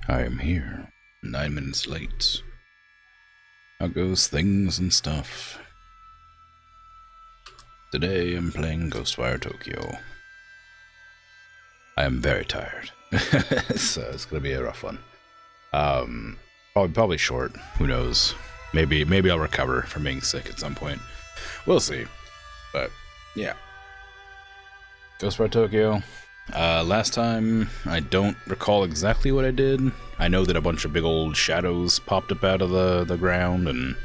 I am here, 9 minutes late. How goes things and stuff? Today I'm playing Ghostwire Tokyo. I am very tired, so it's gonna be a rough one. Probably short. Who knows? Maybe I'll recover from being sick at some point. We'll see. But yeah, Ghostwire Tokyo. Last time, I don't recall exactly what I did. I know that a bunch of big old shadows popped up out of the ground and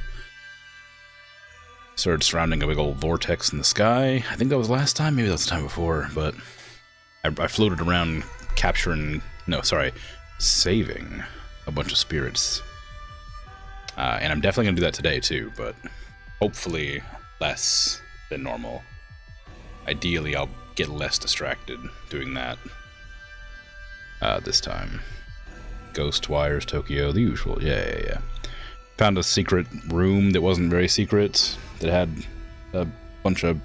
started surrounding a big old vortex in the sky. I think that was last time, maybe that was the time before, but I floated around saving a bunch of spirits. And I'm definitely gonna do that today too, but hopefully less than normal. Ideally, I'll get less distracted doing that this time. Ghostwires Tokyo, the usual. Yeah. Found a secret room that wasn't very secret, that had a bunch of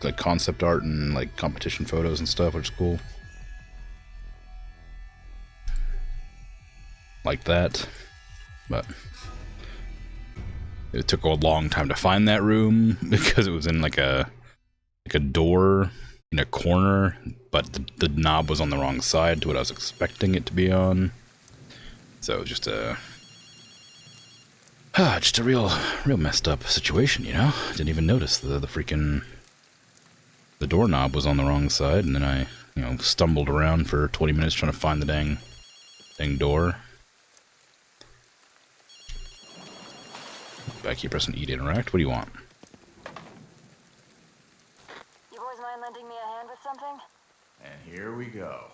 like concept art and like competition photos and stuff, which is cool. Like that. But it took a long time to find that room because it was in like a door in a corner, but the knob was on the wrong side to what I was expecting it to be on. So just a real messed up situation, you know? Didn't even notice the doorknob was on the wrong side, and then I, stumbled around for 20 minutes trying to find the dang door. I keep pressing E to interact. What do you want? You boys mind lending me a hand with something? And here we go.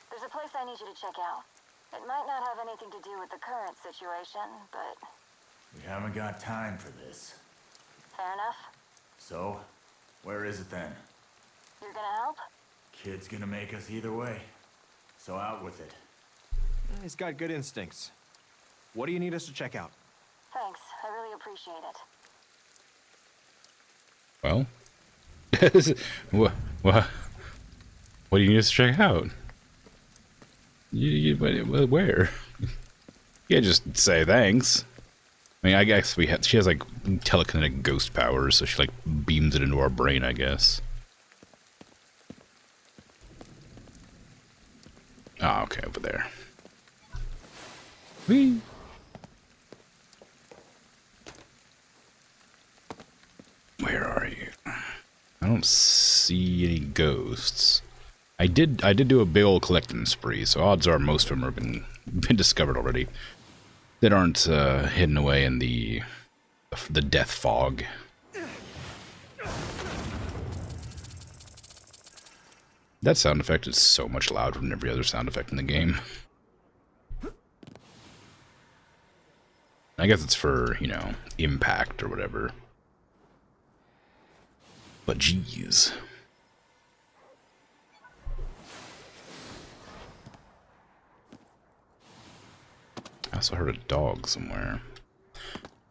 There's a place I need you to check out. It might not have anything to do with the current situation, but... We haven't got time for this. Fair enough. So, where is it then? You're gonna help? Kid's gonna make us either way. So out with it. He's got good instincts. What do you need us to check out? Thanks, I really appreciate it. Well, what do you need us to check out? Where? You can't just say thanks. I mean, I guess she has like telekinetic ghost powers, so she like beams it into our brain, I guess. Ah, okay, over there. Whee! Where are you? I don't see any ghosts. I did do a big old collecting spree, so odds are most of them have been discovered already. That aren't hidden away in the death fog. That sound effect is so much louder than every other sound effect in the game. I guess it's for, impact or whatever. But geez. I also heard a dog somewhere.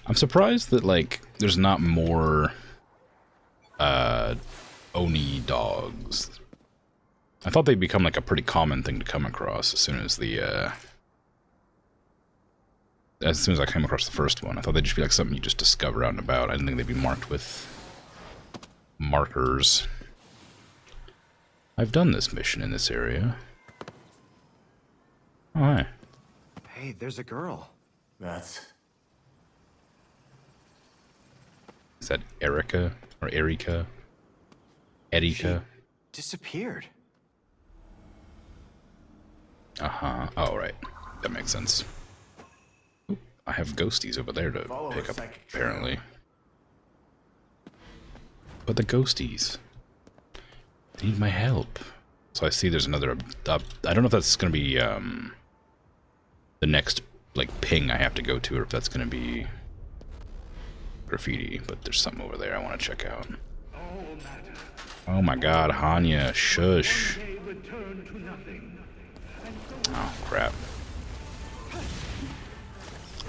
I'm surprised that, like, there's not more Oni dogs. I thought they'd become like a pretty common thing to come across as soon as I came across the first one. I thought they'd just be like something you just discover out and about. I didn't think they'd be marked with markers. I've done this mission in this area. Oh, hi. Hey, there's a girl. That's... Is that Erica? Or Erika? Erika? She disappeared. Uh-huh. Oh, right. That makes sense. Oop, I have ghosties over there to pick up, apparently. But the ghosties, they need my help. So I see there's another... I don't know if that's going to be the next like ping I have to go to, or if that's going to be graffiti, but there's something over there I want to check out. Oh my god, Hanya, shush. Oh, crap.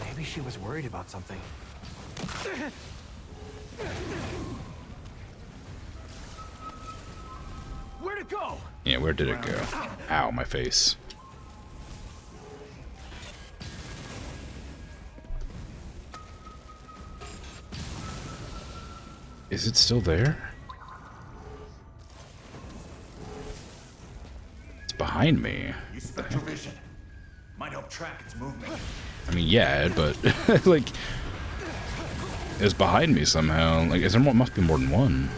Maybe she was worried about something. Where'd it go? Yeah, where did it go? Ow, my face. Is it still there? It's behind me. Use spectral vision. Might help track its movement. I mean, yeah, but like, it was behind me somehow. Like, there must be more than one.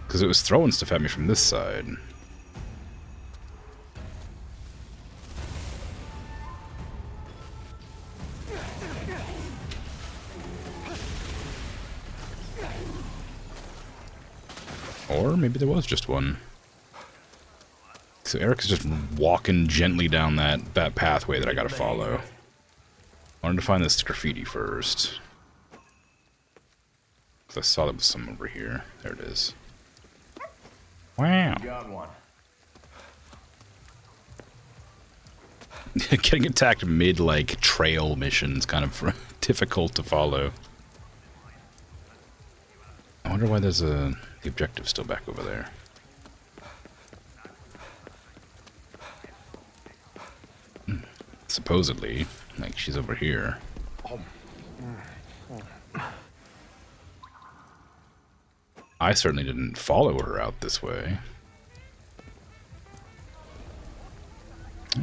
Because it was throwing stuff at me from this side. Or maybe there was just one. So Erica's just walking gently down that pathway that I gotta follow. I wanted to find this graffiti first. Because I saw there was some over here. There it is. Wow. Got one. Getting attacked mid, like, trail missions kind of difficult to follow. I wonder why there's the objective still back over there. Supposedly, like, she's over here. I certainly didn't follow her out this way.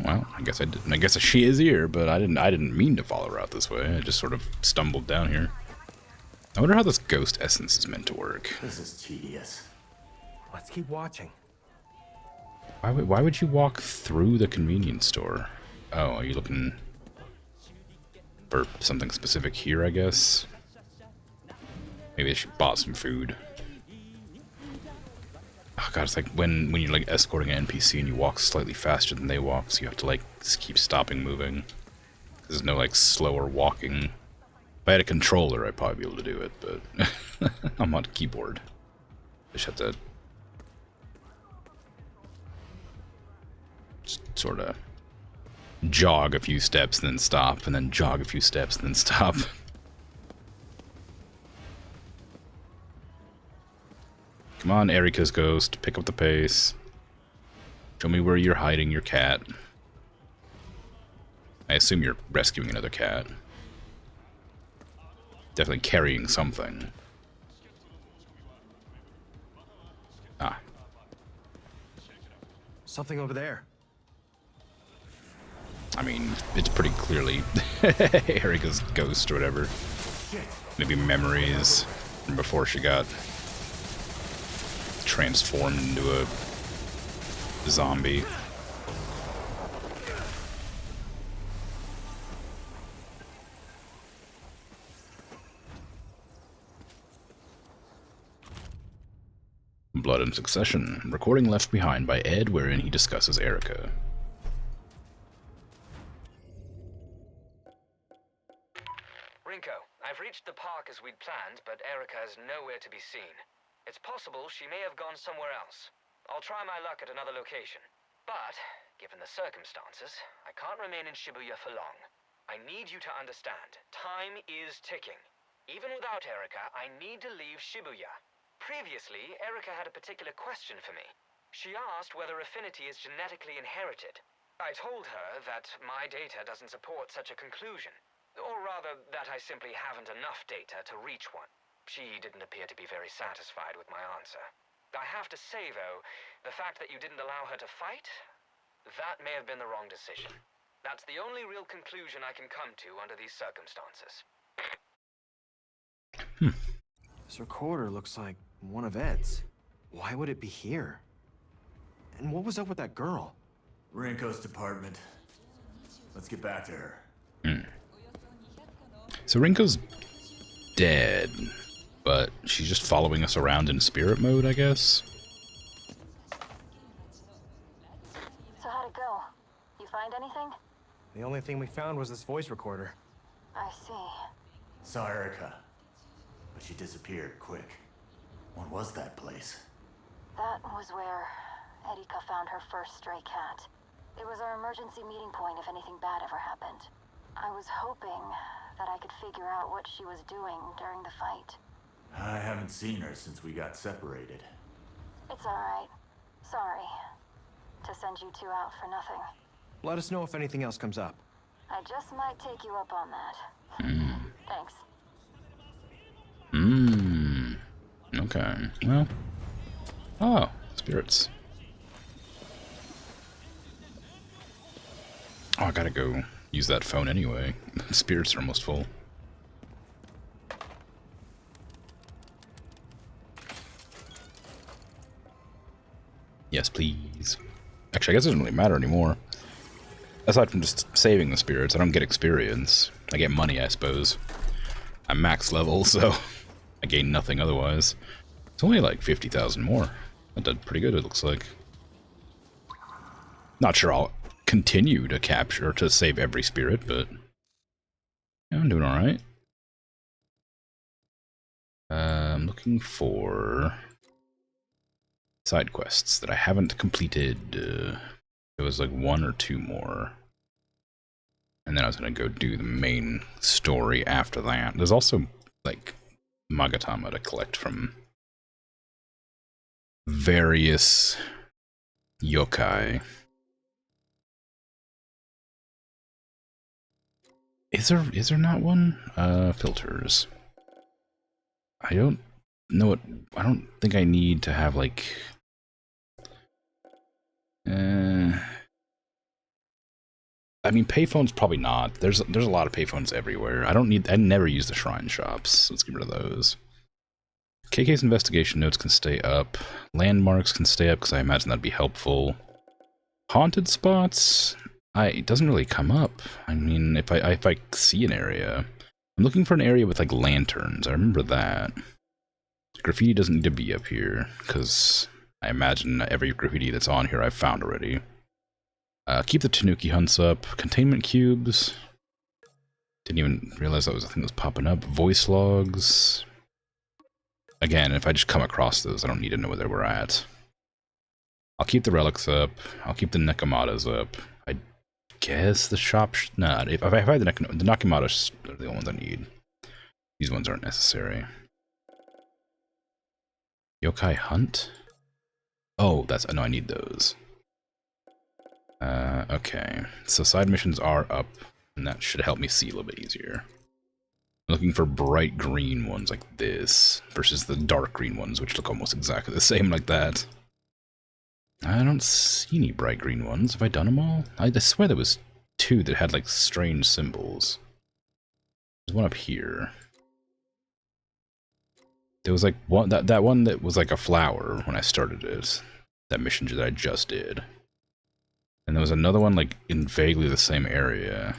Well, I guess I didn't. I guess she is here, but I didn't mean to follow her out this way. I just sort of stumbled down here. I wonder how this ghost essence is meant to work. This is tedious. Let's keep watching. Why would you walk through the convenience store? Oh, are you looking for something specific here, I guess? Maybe she bought some food. Oh god, it's like when you're like escorting an NPC and you walk slightly faster than they walk, so you have to like just keep stopping moving. There's no like slower walking. If I had a controller, I'd probably be able to do it, but I'm on a keyboard. I just have to just sort of jog a few steps and then stop, and then jog a few steps and then stop. Come on, Erika's ghost, pick up the pace. Show me where you're hiding your cat. I assume you're rescuing another cat. Definitely carrying something. Ah. Something over there. I mean, it's pretty clearly Erika's ghost or whatever. Maybe memories from before she got transformed into a zombie. Blood in Succession. Recording left behind by Ed, wherein he discusses Erika. Rinko, I've reached the park as we'd planned, but Erika is nowhere to be seen. It's possible she may have gone somewhere else. I'll try my luck at another location. But, given the circumstances, I can't remain in Shibuya for long. I need you to understand, time is ticking. Even without Erika, I need to leave Shibuya. Previously, Erika had a particular question for me. She asked whether affinity is genetically inherited. I told her that my data doesn't support such a conclusion. Or rather, that I simply haven't enough data to reach one. She didn't appear to be very satisfied with my answer. I have to say, though, the fact that you didn't allow her to fight, that may have been the wrong decision. That's the only real conclusion I can come to under these circumstances. This recorder looks like one of Ed's. Why would it be here? And what was up with that girl? Rinko's department. Let's get back to her. So Rinko's dead, but she's just following us around in spirit mode, I guess? So how'd it go? You find anything? The only thing we found was this voice recorder. I see. Saw Erika, but she disappeared quick. What was that place? That was where Erika found her first stray cat. It was our emergency meeting point if anything bad ever happened. I was hoping that I could figure out what she was doing during the fight. I haven't seen her since we got separated. It's alright. Sorry to send you two out for nothing. Let us know if anything else comes up. I just might take you up on that. Thanks. Mmm. Okay, well. Oh, spirits. Oh, I gotta go use that phone anyway. Spirits are almost full. Yes, please. Actually, I guess it doesn't really matter anymore. Aside from just saving the spirits, I don't get experience. I get money, I suppose. I'm max level, so I gain nothing otherwise. It's only like 50,000 more. That did pretty good, it looks like. Not sure I'll continue to capture, to save every spirit, but yeah, I'm doing alright. I'm looking for side quests that I haven't completed. There was like 1 or 2 more. And then I was going to go do the main story after that. There's also, like, Magatama to collect from various yokai. Is there not one? Filters. I don't know what... I don't think I need to have, like... I mean, payphones probably not. There's a lot of payphones everywhere. I never use the shrine shops. Let's get rid of those. KK's investigation notes can stay up. Landmarks can stay up because I imagine that'd be helpful. Haunted spots? It doesn't really come up. I mean, if I see an area, I'm looking for an area with like lanterns. I remember that. Graffiti doesn't need to be up here because I imagine every graffiti that's on here I've found already. Keep the Tanuki hunts up. Containment cubes. Didn't even realize that was a thing that was popping up. Voice logs. Again, if I just come across those, I don't need to know where they were at. I'll keep the relics up. I'll keep the Nekamadas up. I guess the shop... Nah, if I have the Nakamadas are the only ones I need. These ones aren't necessary. Yokai hunt? Oh, no, I need those. Okay. So side missions are up, and that should help me see a little bit easier. I'm looking for bright green ones like this, versus the dark green ones, which look almost exactly the same like that. I don't see any bright green ones. Have I done them all? I swear there was 2 that had like strange symbols. There's one up here. There was like one that one that was like a flower when I started it. That mission that I just did. And there was another one like in vaguely the same area.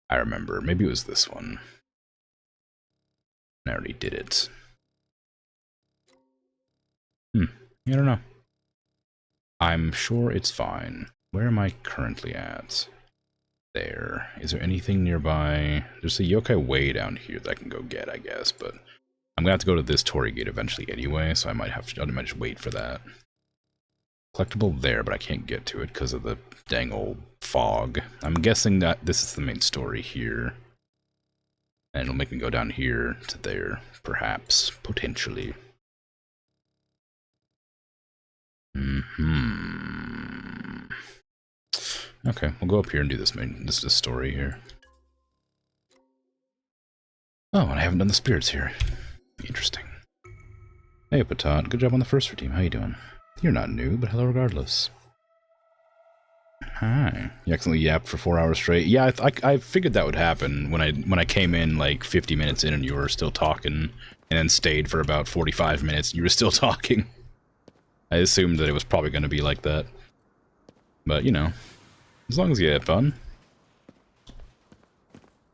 I remember. Maybe it was this one. I already did it. I don't know. I'm sure it's fine. Where am I currently at? There. Is there anything nearby? There's a yokai way down here that I can go get, I guess, but I'm gonna have to go to this Torii Gate eventually anyway, so I might just wait for that. Collectible there, but I can't get to it because of the dang old fog. I'm guessing that this is the main story here. And it'll make me go down here to there, perhaps, potentially. Okay, we'll go up here and do this story here. Oh, and I haven't done the spirits here. Interesting. Hey, Patat, good job on the first team. How you doing? You're not new, but hello regardless. Hi. You accidentally yapped for 4 hours straight. Yeah, I figured that would happen when I came in like 50 minutes in and you were still talking, and then stayed for about 45 minutes and you were still talking. I assumed that it was probably going to be like that. But, you know, as long as you had fun.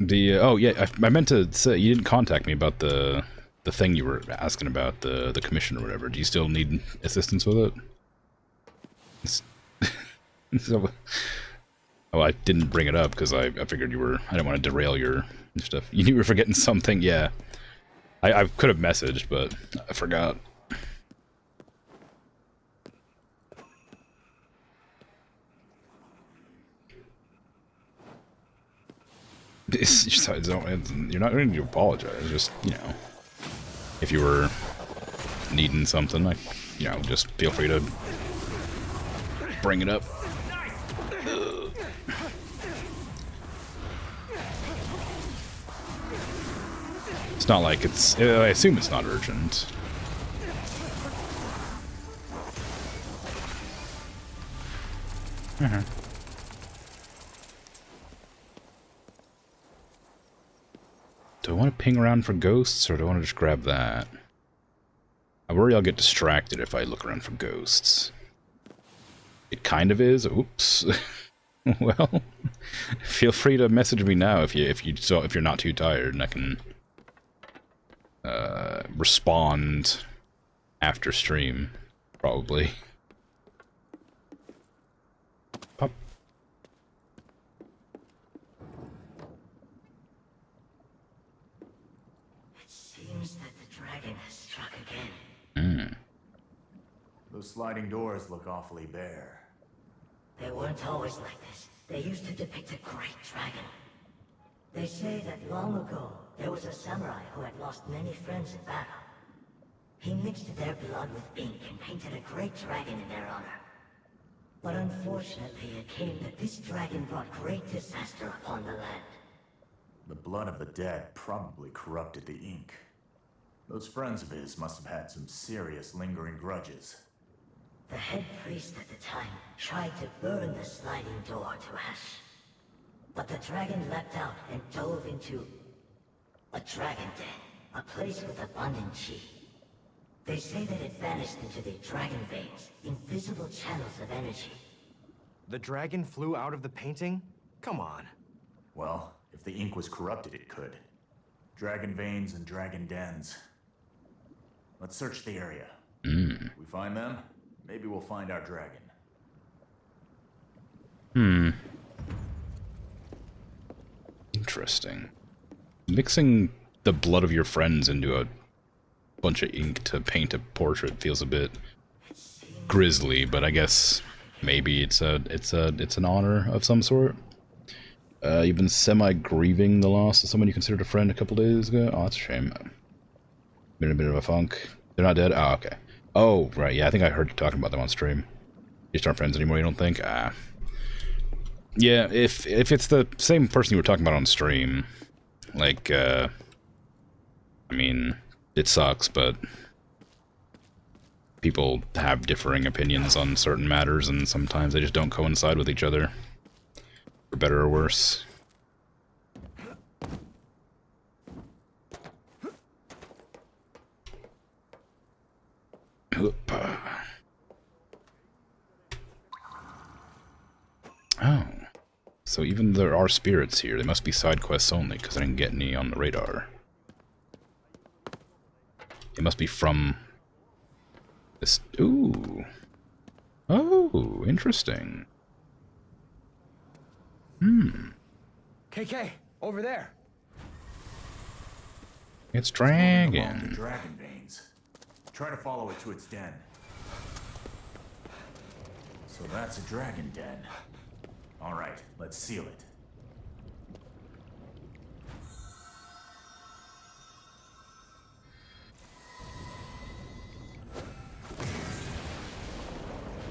Oh yeah, I meant to say, you didn't contact me about the thing you were asking about, the commission or whatever. Do you still need assistance with it? So, oh, I didn't bring it up because I figured I didn't want to derail your stuff. You were forgetting something, yeah. I could have messaged, but I forgot. You're not going to apologize, just, you know, if you were needing something, like, you know, just feel free to bring it up. It's not like I assume it's not urgent. Do I want to ping around for ghosts, or do I want to just grab that? I worry I'll get distracted if I look around for ghosts. It kind of is. Oops. Well, feel free to message me now if you're not too tired, and I can respond after stream, probably. Pop. It seems that the dragon has struck again. Those sliding doors look awfully bare. They weren't always like this. They used to depict a great dragon. They say that long ago, there was a samurai who had lost many friends in battle. He mixed their blood with ink and painted a great dragon in their honor. But unfortunately, it came that this dragon brought great disaster upon the land. The blood of the dead probably corrupted the ink. Those friends of his must have had some serious lingering grudges. The head priest at the time tried to burn the sliding door to ash. But the dragon leapt out and dove into a dragon den, a place with abundant chi. They say that it vanished into the dragon veins, invisible channels of energy. The dragon flew out of the painting? Come on. Well, if the ink was corrupted, it could. Dragon veins and dragon dens. Let's search the area. We find them, maybe we'll find our dragon. Interesting. Mixing the blood of your friends into a bunch of ink to paint a portrait feels a bit grisly, but I guess maybe it's an honor of some sort. You've been semi-grieving the loss of someone you considered a friend a couple days ago. Oh, that's a shame. Been in a bit of a funk. They're not dead? Oh, okay. Oh, right, yeah, I think I heard you talking about them on stream. You just aren't friends anymore, you don't think? Ah. Yeah, if it's the same person you were talking about on stream, like, I mean, it sucks, but people have differing opinions on certain matters, and sometimes they just don't coincide with each other, for better or worse. Oop. Oh. So even there are spirits here, they must be side quests only, because I didn't get any on the radar. It must be from this. Ooh. Oh, interesting. KK, over there. It's Along the dragon. dragon veins. Try to follow it to its den. So that's a dragon den. All right, let's seal it.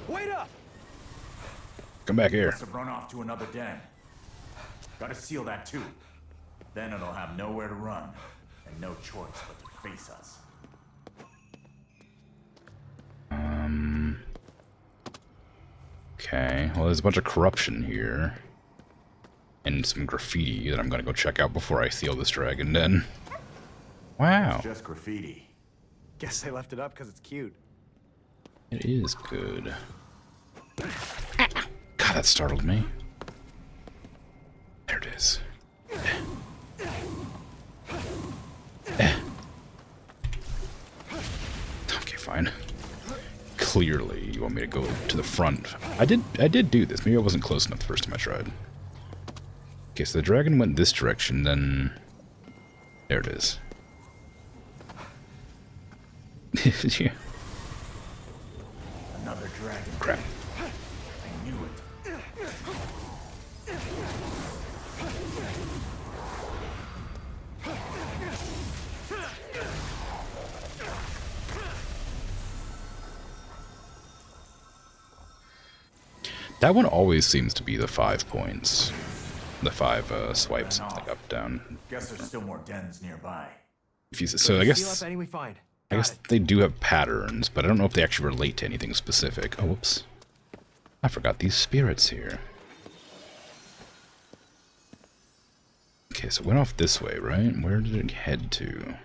Wait up! Come back here. Must have run off to another den. Gotta seal that too. Then it'll have nowhere to run, and no choice but to face us. Okay, well there's a bunch of corruption here. And some graffiti that I'm gonna go check out before I seal this dragon den. Wow. It's just graffiti. Guess they left it up because it's cute. It is good. God, that startled me. There it is. Okay, fine. Clearly, you want me to go to the front. I did do this. Maybe I wasn't close enough the first time I tried. Okay, so the dragon went this direction, then... There it is. Yeah. Another dragon. Crap. I knew it. That one always seems to be the 5 points. The 5 swipes, like up, down. Guess there's still more dens nearby. If you, so I Seal up guess any we find. I guess they do have patterns, but I don't know if they actually relate to anything specific. Oh, whoops. I forgot these spirits here. Okay, so it went off this way, right? Where did it head to?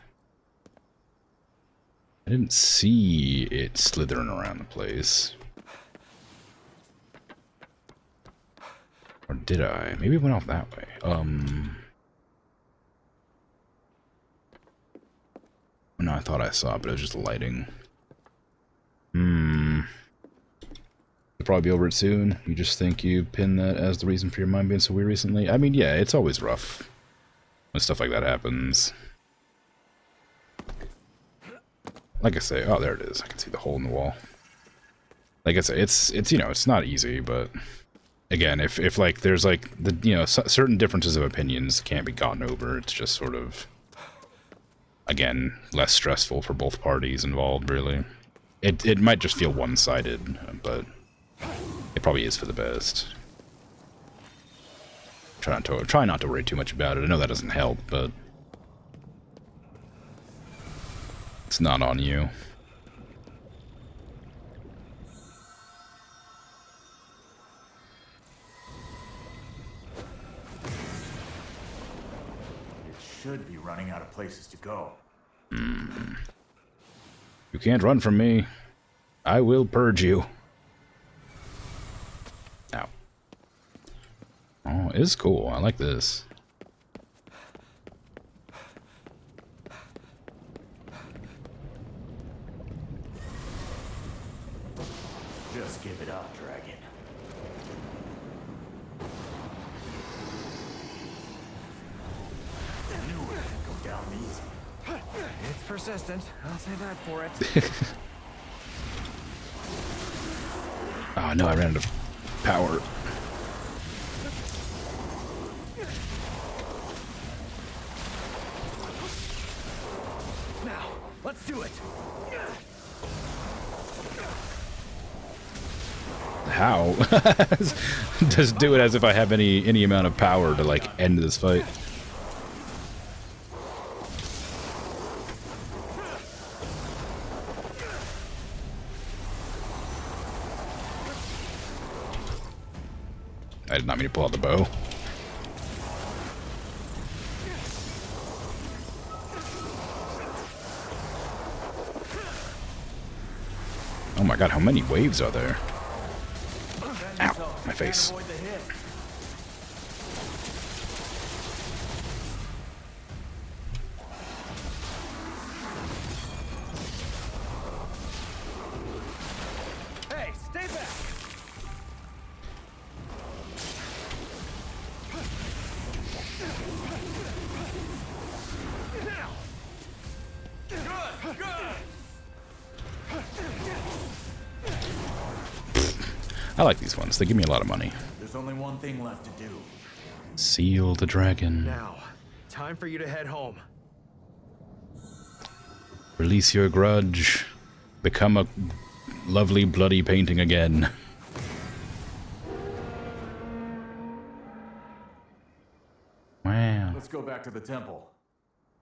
I didn't see it slithering around the place. Or did I? Maybe it went off that way. No, I thought I saw it, but it was just lighting. You'll probably be over it soon. You just think you pinned that as the reason for your mind being so weird recently? I mean, yeah, it's always rough when stuff like that happens. Like I say, oh, there it is. I can see the hole in the wall. Like I say, it's you know, it's not easy, but again, if like there's like the certain differences of opinions can't be gotten over, it's just sort of, again, less stressful for both parties involved. Really, it might just feel one-sided, but it probably is for the best. Try not to worry too much about it. I know that doesn't help, but it's not on you. It should be running out of places to go. You can't run from me. I will purge you. Ow. Oh, it's cool. I like this. Just give it up, dragon. I knew it would go down easy. It's persistent. I'll say that for it. Oh no, I ran out of power. Now, let's do it. How? Just do it as if I have any amount of power to like end this fight. I did not mean to pull out the bow. Oh my god, how many waves are there? Ow, my face. Hey, stay back. I like these ones. They give me a lot of money. There's only one thing left to do. Seal the dragon. Now, time for you to head home. Release your grudge. Become a lovely bloody painting again. Wow. Let's go back to the temple.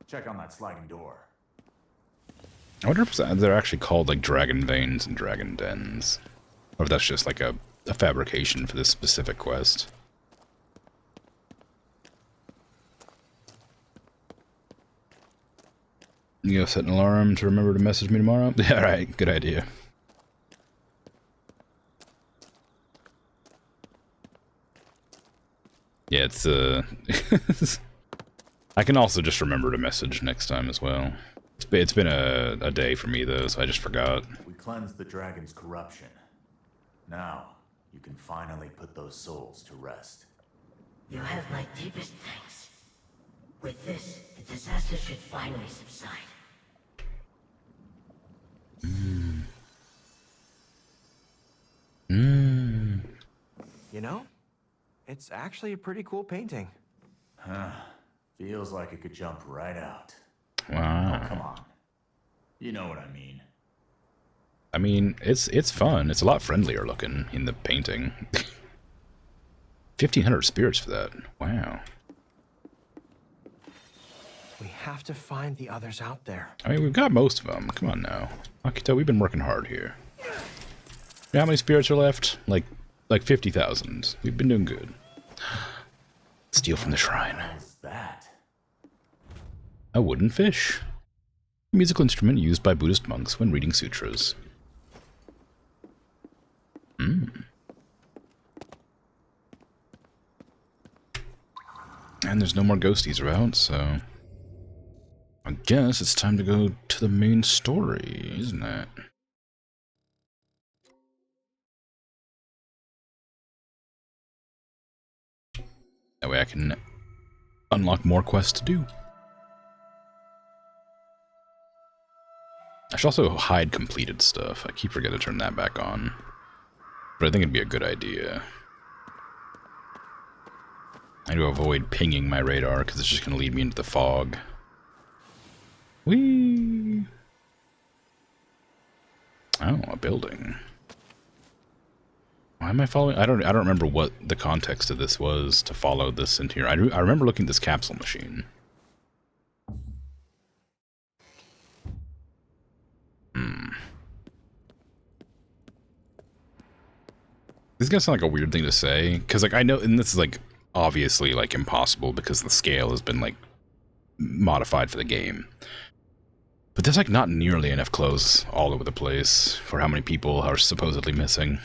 Check on that sliding door. I wonder if they're actually called like dragon veins and dragon dens. Or if that's just like a fabrication for this specific quest. You go set an alarm to remember to message me tomorrow? Yeah, alright, good idea. Yeah, it's I can also just remember to message next time as well. It's been a day for me though, so I just forgot. We cleansed the dragon's corruption. Now, you can finally put those souls to rest. You have my deepest thanks. With this, the disaster should finally subside. You know, it's actually a pretty cool painting. Huh. Feels like it could jump right out. Wow. Oh, come on. You know what I mean. I mean, it's fun. It's a lot friendlier looking in the painting. 1,500 spirits for that. Wow. We have to find the others out there. I mean, we've got most of them. Come on now. Akito, we've been working hard here. You know how many spirits are left? Like like 50,000. We've been doing good. Steal from the shrine. What's that? A wooden fish. A musical instrument used by Buddhist monks when reading sutras. And there's no more ghosties around, so I guess it's time to go to the main story, isn't it? That way I can unlock more quests to do. I should also hide completed stuff. I keep forgetting to turn that back on. But I think it'd be a good idea. I need to avoid pinging my radar because it's just going to lead me into the fog. Whee! Oh, a building. Why am I following? I don't remember what the context of this was to follow this into here. I remember looking at this capsule machine. This is gonna sound like a weird thing to say, because like I know, and this is like obviously like impossible because the scale has been like modified for the game. But there's like not nearly enough clothes all over the place for how many people are supposedly missing.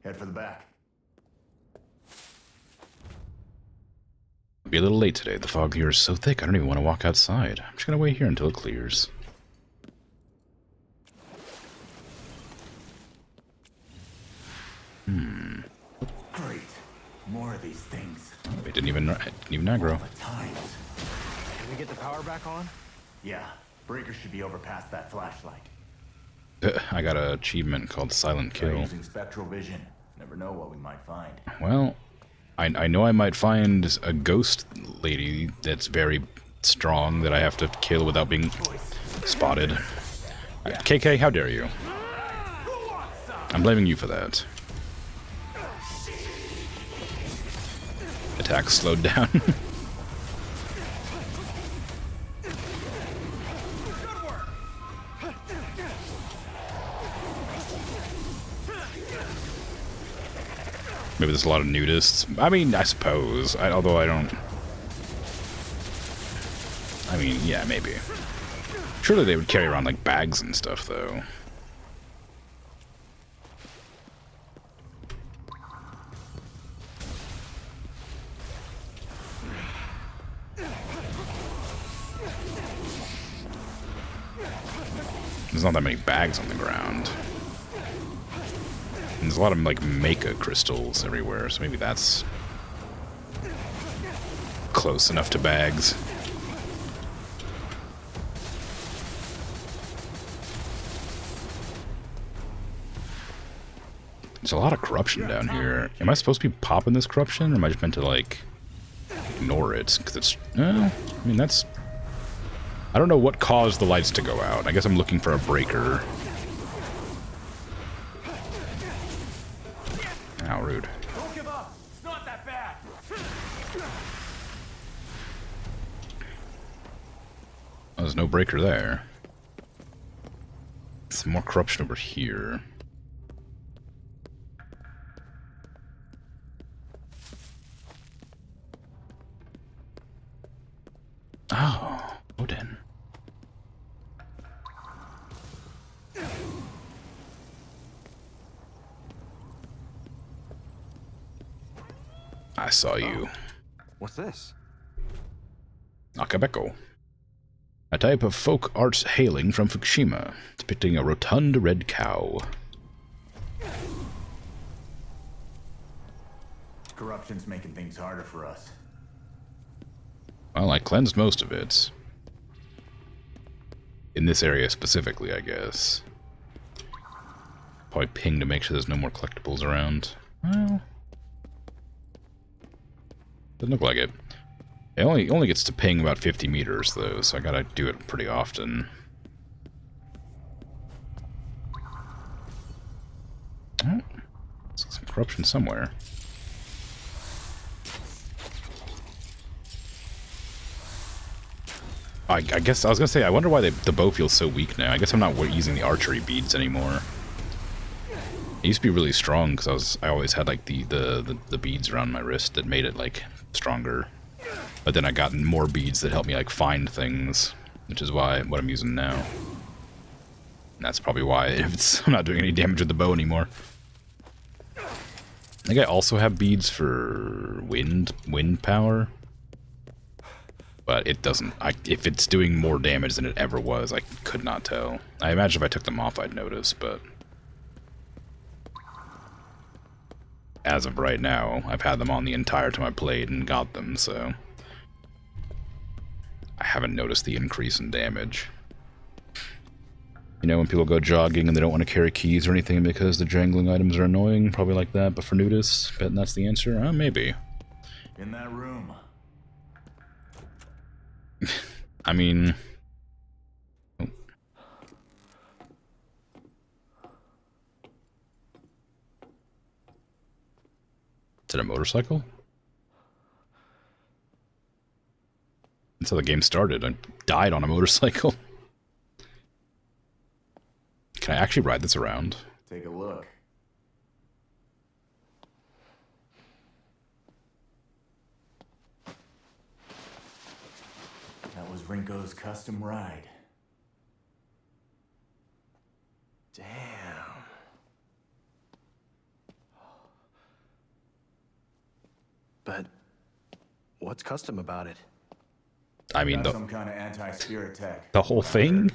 Head for the back. I'll be a little late today. The fog here is so thick I don't even want to walk outside. I'm just gonna wait here until it clears. Great. More of these things. It didn't even aggro. All the times. Can we get the power back on? Yeah. Breaker should be over past that flashlight. I got an achievement called Silent Try Kill. using spectral vision. Never know what we might find. Well, I know I might find a ghost lady that's very strong that I have to kill without being spotted. KK, how dare you? I'm blaming you for that. Attack slowed down. Maybe there's a lot of nudists. I mean, I suppose. Although I don't... I mean, yeah, maybe. Surely they would carry around, like, bags and stuff, though. There's not that many bags on the ground. And there's a lot of, like, Maka crystals everywhere, so maybe that's close enough to bags. There's a lot of corruption down here. Am I supposed to be popping this corruption, or am I just meant to, like, ignore it? Because it's... I mean, that's... I don't know what caused the lights to go out. I guess I'm looking for a breaker. How rude. Don't give up. It's not that bad. Oh, there's no breaker there. Some more corruption over here. Oh, Odin. I saw you. What's this? Akabeko. A type of folk art hailing from Fukushima, depicting a rotund red cow. Corruption's making things harder for us. Well, I cleansed most of it. In this area specifically, I guess. Probably ping to make sure there's no more collectibles around. Well... doesn't look like it. It only gets to ping about 50 meters, though, so I gotta do it pretty often. Oh, some corruption somewhere. I guess I was gonna say, I wonder why the bow feels so weak now. I guess I'm not using the archery beads anymore. It used to be really strong because I always had like the beads around my wrist that made it like stronger. But then I got more beads that help me like find things, which is what I'm using now. And that's probably why I'm not doing any damage with the bow anymore. I think I also have beads for wind power. But it doesn't, if it's doing more damage than it ever was, I could not tell. I imagine if I took them off I'd notice, but as of right now, I've had them on the entire time I played and got them, so I haven't noticed the increase in damage. You know, when people go jogging and they don't want to carry keys or anything because the jangling items are annoying, probably like that, but for nudists, betting that's the answer? Maybe. In that room. I mean... Oh. Is it a motorcycle? That's how the game started. I died on a motorcycle. Can I actually ride this around? Take a look. That was Rinko's custom ride. Damn. But what's custom about it? I mean, Got some kind of anti-spirit tech. the whole thing?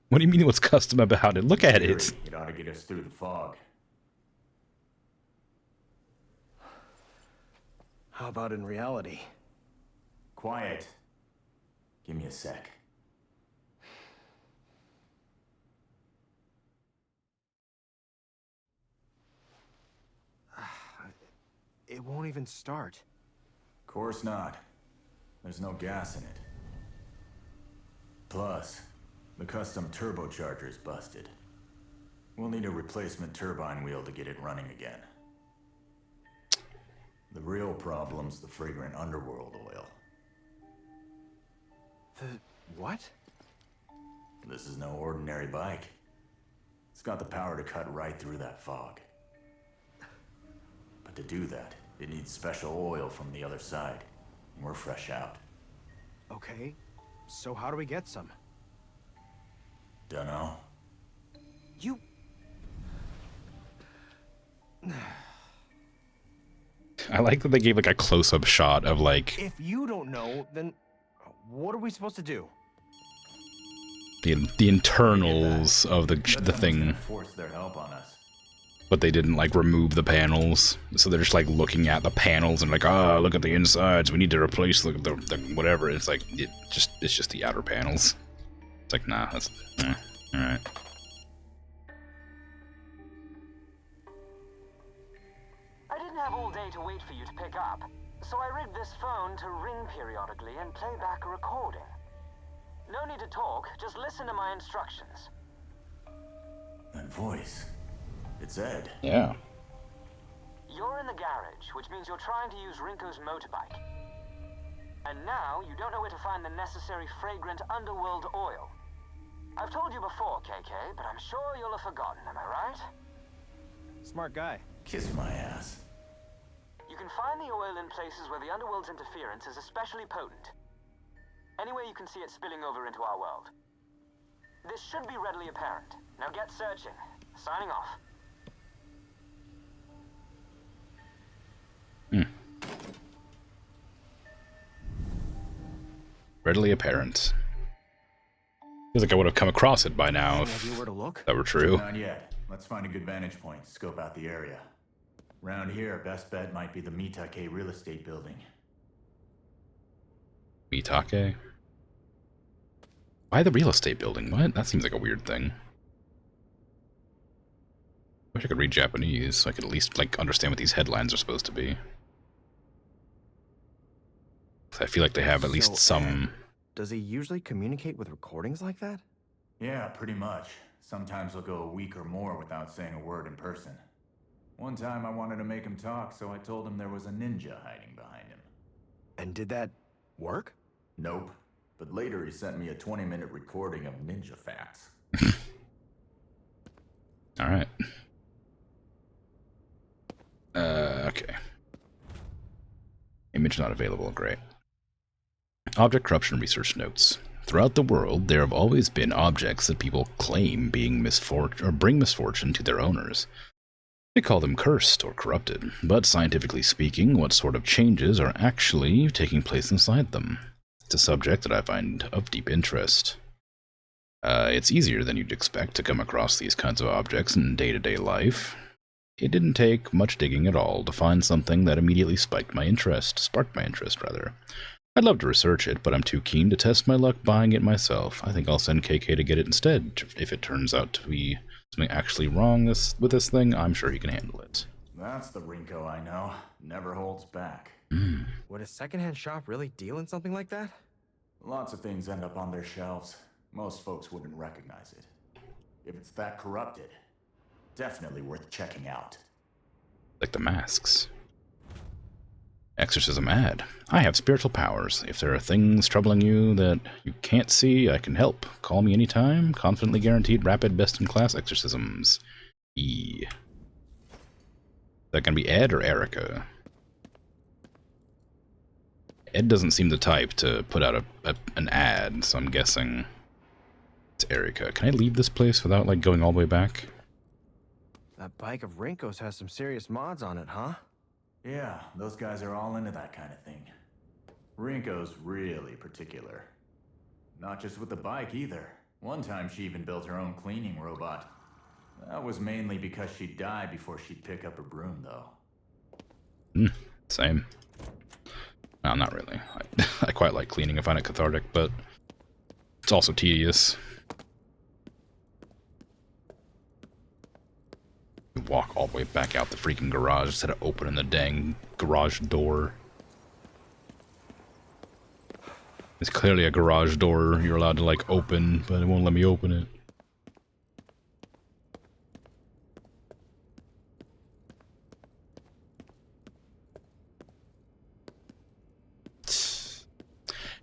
What do you mean what's custom about it? Look at it. It ought to get us through the fog. How about in reality? Quiet. Give me a sec. It won't even start. Course not. There's no gas in it. Plus, the custom turbocharger's busted. We'll need a replacement turbine wheel to get it running again. The real problem's the fragrant underworld oil. The what? This is no ordinary bike. It's got the power to cut right through that fog. But to do that, it needs special oil from the other side. And we're fresh out. Okay, so how do we get some? Dunno. You... I like that they gave like a close-up shot of like If you don't know, then what are we supposed to do? the internals of the thing, Force their help on us. but they didn't like remove the panels, so they're just like looking at the panels and like, oh, look at the insides. We need to replace the whatever. It's like it's just the outer panels. It's like, nah, that's all right. I didn't have all day to wait for you to pick up, so I rigged this phone to ring periodically and play back a recording. No need to talk, just listen to my instructions. That voice. It's Ed. Yeah. You're in the garage, which means you're trying to use Rinko's motorbike. And now you don't know where to find the necessary fragrant underworld oil. I've told you before, KK, but I'm sure you'll have forgotten, am I right? Smart guy. Kiss my ass. You can find the oil in places where the underworld's interference is especially potent. Anywhere you can see it spilling over into our world. This should be readily apparent. Now get searching. Signing off. Readily apparent. Feels like I would have come across it by now Any if idea where to look? that were true. Not yet. Let's find a good vantage point. Scope out the area. Round here, best bet might be the Mitake real estate building. Mitake? Why the real estate building? What? That seems like a weird thing. Wish I could read Japanese so I could at least like understand what these headlines are supposed to be. 'Cause I feel like they have at least So, some. Ed, does he usually communicate with recordings like that? Yeah, pretty much. Sometimes he'll go a week or more without saying a word in person. One time I wanted to make him talk, so I told him there was a ninja hiding behind him. And did that work? Nope. But later he sent me a 20-minute recording of ninja facts. Alright. Image not available. Great. Object corruption research notes. Throughout the world, there have always been objects that people claim bring misfortune to their owners. They call them cursed or corrupted, but scientifically speaking, what sort of changes are actually taking place inside them? It's a subject that I find of deep interest. It's easier than you'd expect to come across these kinds of objects in day-to-day life. It didn't take much digging at all to find something that immediately sparked my interest. I'd love to research it, but I'm too keen to test my luck buying it myself. I think I'll send KK to get it instead. If it turns out to be something actually wrong with this thing, I'm sure he can handle it. That's the Rinko I know. Never holds back. Would a secondhand shop really deal in something like that? Lots of things end up on their shelves. Most folks wouldn't recognize it. If it's that corrupted, definitely worth checking out. Like the masks. Exorcism ad. I have spiritual powers. If there are things troubling you that you can't see, I can help. Call me anytime. Confidently guaranteed rapid best-in-class exorcisms. E. Is that gonna be Ed or Erica? Ed doesn't seem the type to put out an ad, so I'm guessing it's Erica. Can I leave this place without, like, going all the way back? That bike of Rinko's has some serious mods on it, huh? Yeah, those guys are all into that kind of thing. Rinko's really particular. Not just with the bike either. One time she even built her own cleaning robot. That was mainly because she'd die before she'd pick up a broom, though. Same. No, not really. I quite like cleaning. I find it cathartic, but it's also tedious. Walk all the way back out the freaking garage instead of opening the dang garage door. It's clearly a garage door you're allowed to, like, open, but it won't let me open it.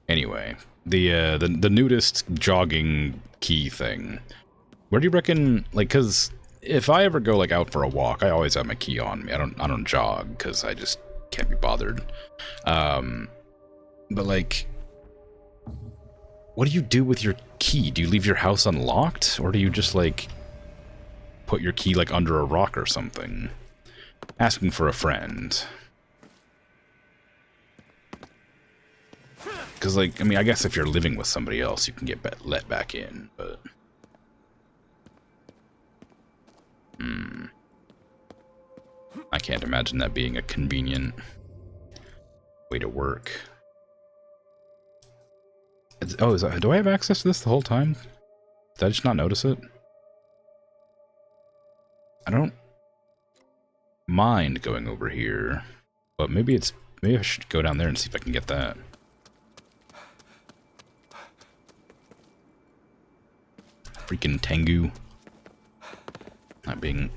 Anyway, the nudist jogging key thing. Where do you reckon, like, cause if I ever go, like, out for a walk, I always have my key on me. I don't jog because I just can't be bothered. But, like, what do you do with your key? Do you leave your house unlocked, or do you just, like, put your key, like, under a rock or something? Asking for a friend. Because, like, I mean, I guess if you're living with somebody else, you can get let back in, but... I can't imagine that being a convenient way to work. Do I have access to this the whole time? Did I just not notice it? I don't mind going over here, but maybe I should go down there and see if I can get that. Freaking Tango. Not being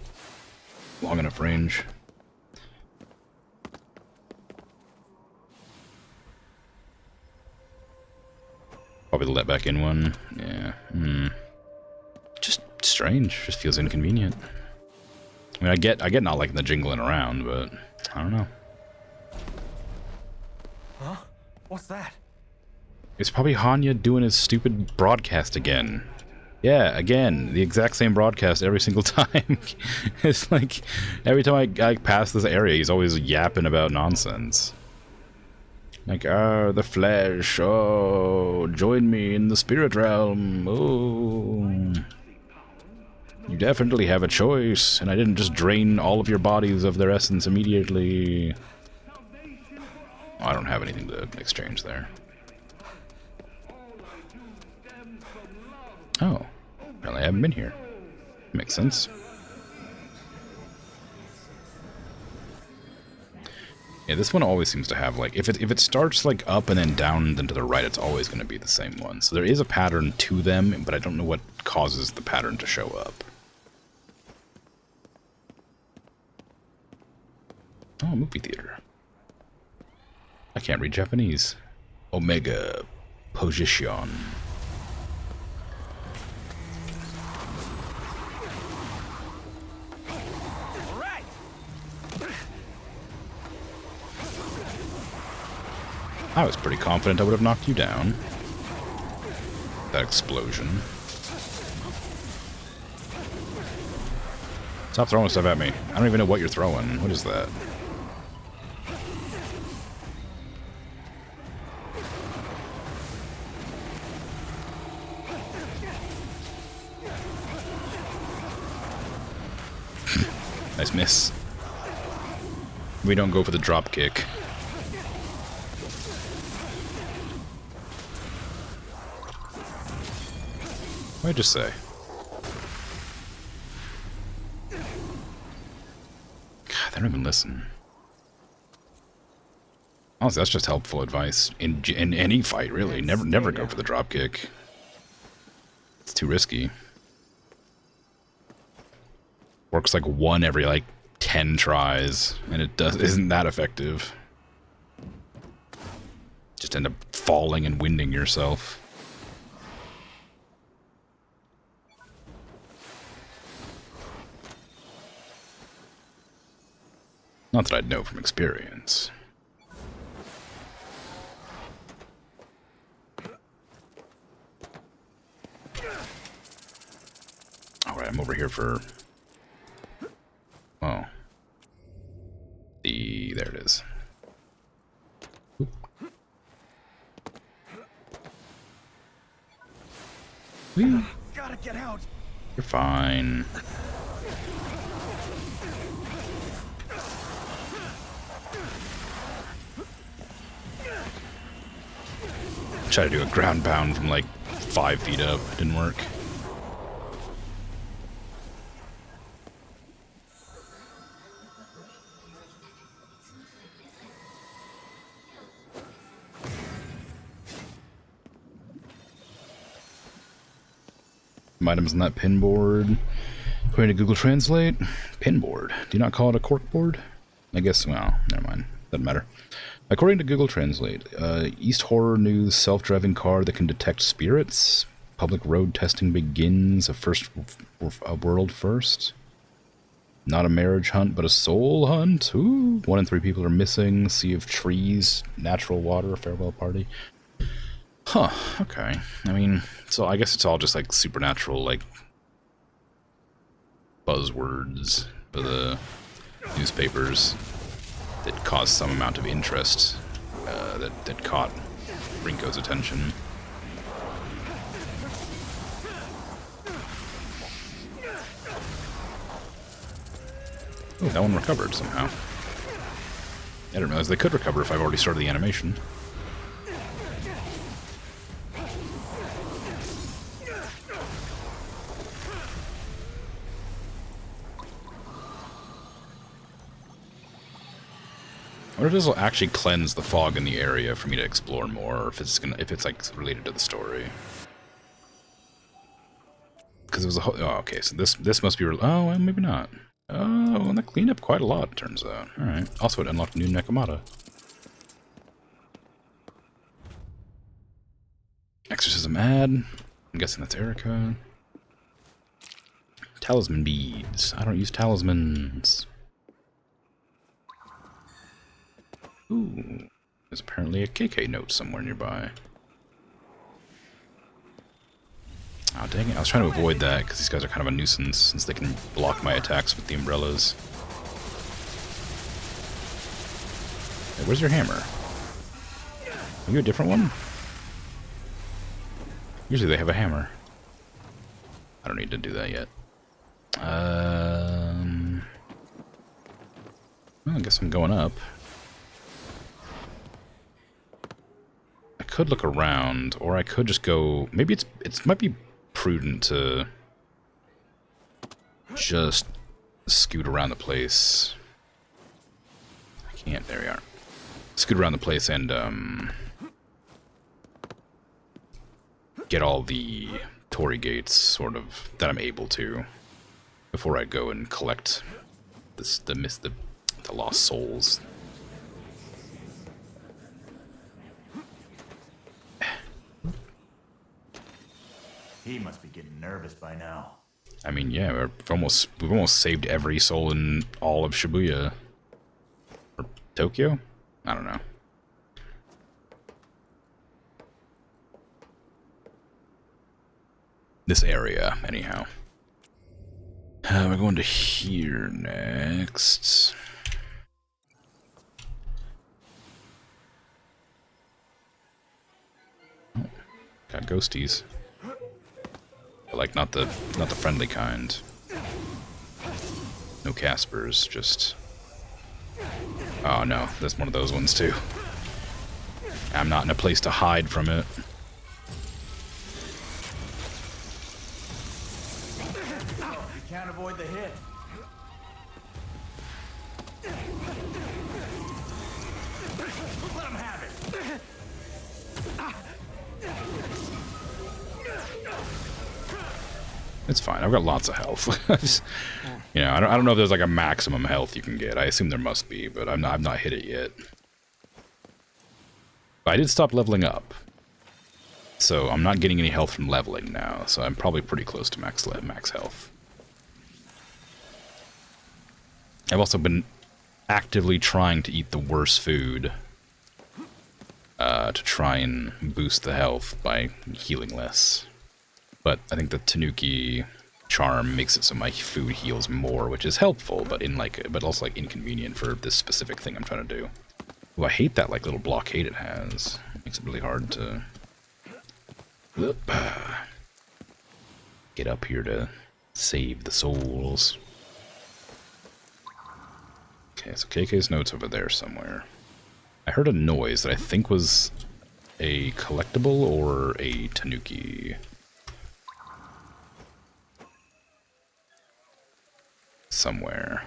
long enough range. Probably the let back in one. Yeah. Just strange. Just feels inconvenient. I mean, I get not liking the jingling around, but I don't know. Huh? What's that? It's probably Hanya doing his stupid broadcast again. Yeah, again, the exact same broadcast every single time. It's like, every time I pass this area, he's always yapping about nonsense. Like, the flesh, oh, join me in the spirit realm, oh. You definitely have a choice, and I didn't just drain all of your bodies of their essence immediately. Oh, I don't have anything to exchange there. Oh, apparently I haven't been here. Makes sense. Yeah, this one always seems to have, like, if it starts, like, up and then down and then to the right, it's always going to be the same one. So there is a pattern to them, but I don't know what causes the pattern to show up. Oh, movie theater. I can't read Japanese. Omega position. I was pretty confident I would have knocked you down. That explosion. Stop throwing stuff at me. I don't even know what you're throwing. What is that? Nice miss. We don't go for the drop kick. What'd I just say? God, they don't even listen. Honestly, that's just helpful advice in any fight, really. Never go for the drop kick. It's too risky. Works like one every like 10 tries, and it isn't that effective. Just end up falling and winding yourself. Not that I'd know from experience. Alright, I'm over here for... Oh. There it is. Oop. Whee. Gotta get out. You're fine. Try to do a ground pound from like 5 feet up. Didn't work. Items on that pinboard. According to Google Translate, pinboard. Do you not call it a corkboard? I guess, well, never mind. Doesn't matter. According to Google Translate, East Horror News self-driving car that can detect spirits. Public road testing begins. A world first. Not a marriage hunt, but a soul hunt. Ooh. 1 in 3 people are missing. Sea of trees. Natural water. Farewell party. Huh, okay. I mean, so I guess it's all just like supernatural, like, buzzwords for the newspapers that caused some amount of interest, that caught Rinko's attention. Oh, that one recovered somehow. I didn't realize they could recover if I've already started the animation. I wonder if this will actually cleanse the fog in the area for me to explore more, or if it's like related to the story. Because it was a whole. Oh, okay. So this must be. Oh, well, maybe not. Oh, well, that cleaned up quite a lot. Turns out. All right. Also, it unlocked a new Nekomata. Exorcism ad. I'm guessing that's Erica. Talisman beads. I don't use talismans. Ooh, there's apparently a KK note somewhere nearby. Oh, dang it. I was trying to avoid that because these guys are kind of a nuisance since they can block my attacks with the umbrellas. Hey, where's your hammer? Are you a different one? Usually they have a hammer. I don't need to do that yet. Well, I guess I'm going up. I could look around, or I could just go... Maybe it might be prudent to just scoot around the place. I can't. There we are. Scoot around the place and get all the Torii gates, sort of, that I'm able to, before I go and collect the lost souls. He must be getting nervous by now. I mean, yeah, we've almost saved every soul in all of Shibuya. Or Tokyo? I don't know. This area, anyhow. We're going to here next. Oh, got ghosties. But like not the friendly kind. No Caspers, just... Oh no, that's one of those ones too. I'm not in a place to hide from it. You can't avoid the hit. Let him have it. It's fine. I've got lots of health. You know, I don't know if there's like a maximum health you can get. I assume there must be, but I've not hit it yet. But I did stop leveling up, so I'm not getting any health from leveling now. So I'm probably pretty close to max health. I've also been actively trying to eat the worst food to try and boost the health by healing less. But I think the Tanuki charm makes it so my food heals more, which is helpful, but but also like inconvenient for this specific thing I'm trying to do. Ooh, I hate that like little blockade it has. Makes it really hard to get up here to save the souls. Okay, so KK's note's over there somewhere. I heard a noise that I think was a collectible or a Tanuki. Somewhere.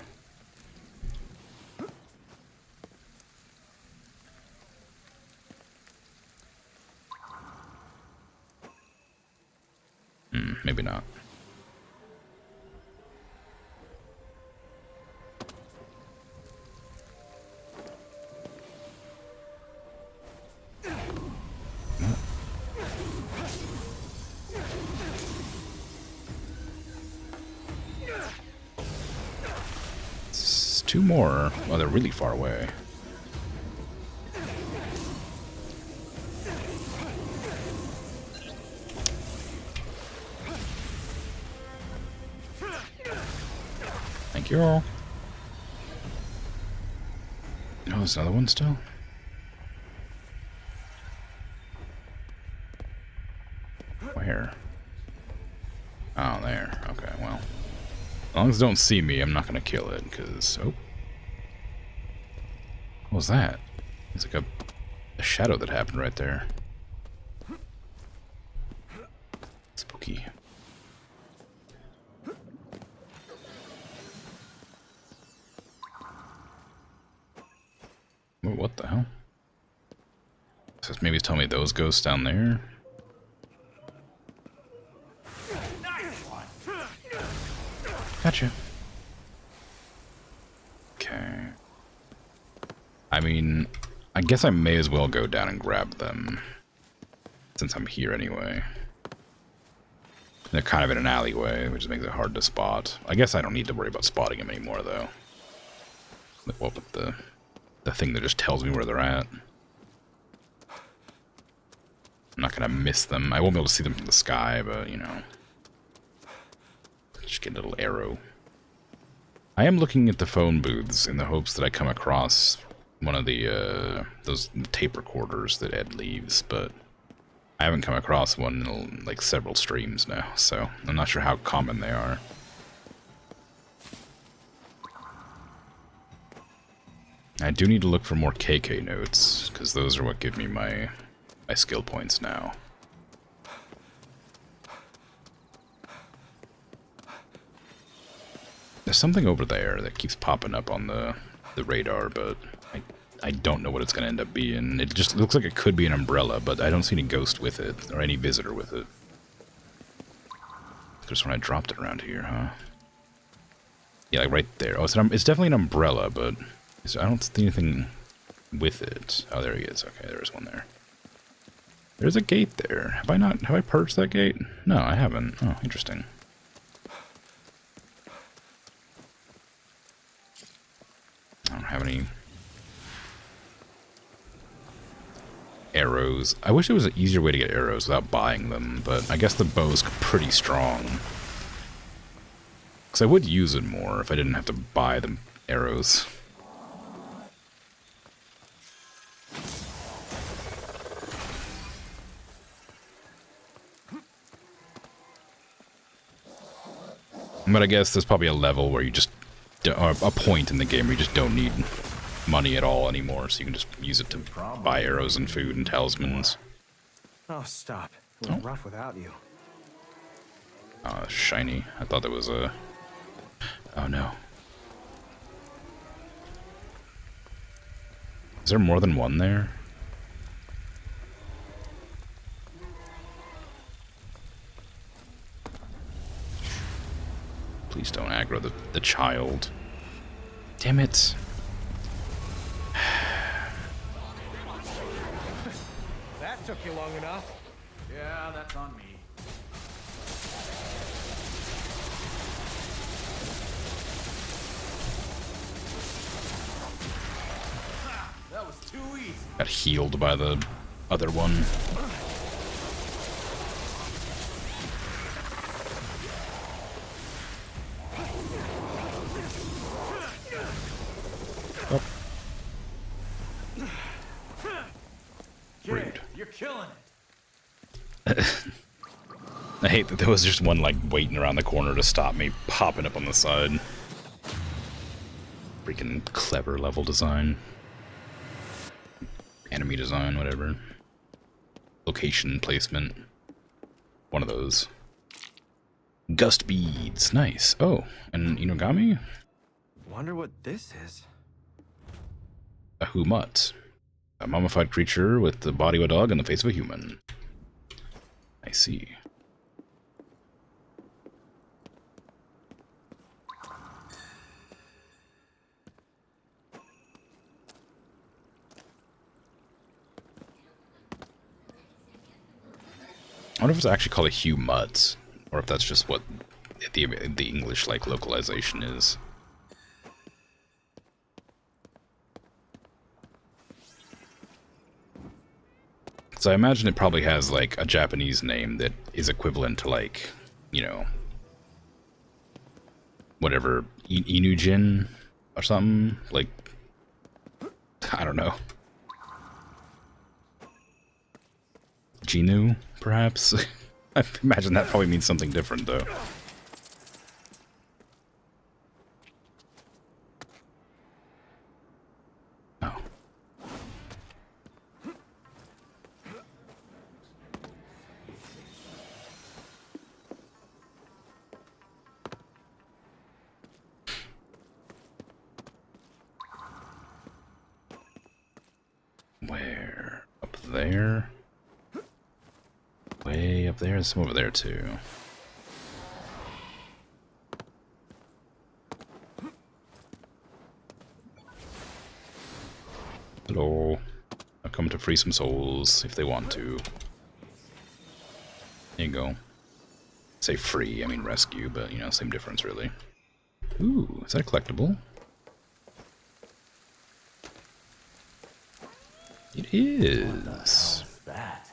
Maybe not. It's two more. Oh, they're really far away. Thank you all. Oh, there's another one still? Where? Oh, there. Okay, well. As long as they don't see me, I'm not going to kill it, because... Oh. What was that? It's like a shadow that happened right there. Spooky. Whoa, what the hell? So maybe it's telling me those ghosts down there? Gotcha. Okay. I mean, I guess I may as well go down and grab them, since I'm here anyway. They're kind of in an alleyway, which makes it hard to spot. I guess I don't need to worry about spotting them anymore, though. Like, what with the thing that just tells me where they're at. I'm not gonna miss them. I won't be able to see them from the sky, but, you know. Just get a little arrow. I am looking at the phone booths in the hopes that I come across one of the, those tape recorders that Ed leaves, but I haven't come across one in, like, several streams now, so I'm not sure how common they are. I do need to look for more KK notes, because those are what give me my skill points now. There's something over there that keeps popping up on the radar, but I don't know what it's going to end up being. It just looks like it could be an umbrella, but I don't see any ghost with it, or any visitor with it. Just when I dropped it around here, huh? Yeah, like right there. Oh, it's definitely an umbrella, but I don't see anything with it. Oh, there he is. Okay, there's one there. There's a gate there. Have I purged that gate? No, I haven't. Oh, interesting. I don't have any arrows. I wish there was an easier way to get arrows without buying them, but I guess the bow's pretty strong. Because I would use it more if I didn't have to buy the arrows. But I guess there's probably a level where you just, or a point in the game where you just don't need money at all anymore, so you can just use it to buy arrows and food and talismans. Oh, stop. It was rough without you. Shiny. I thought there was a... Oh no. Is there more than one there? Please don't aggro the child. Damn it. That took you long enough. Yeah, that's on me. That was too easy. Got healed by the other one. Rude. You're killing it. I hate that there was just one, like, waiting around the corner to stop me popping up on the side. Freaking clever level design. Enemy design, whatever. Location placement. One of those. Gust beads. Nice. Oh, an Inogami? Wonder what this is. A Humut. A mummified creature with the body of a dog and the face of a human. I see. I wonder if it's actually called a Humut, or if that's just what the English like localization is. So I imagine it probably has like a Japanese name that is equivalent to like, you know, whatever, Inujin or something, like, I don't know. Jinu, perhaps? I imagine that probably means something different, though. Oh. Where? Up there? Way up there? There's some over there, too. Hello. I've come to free some souls, if they want to. There you go. Say free, I mean rescue, but, you know, same difference, really. Ooh, is that a collectible? It is. That.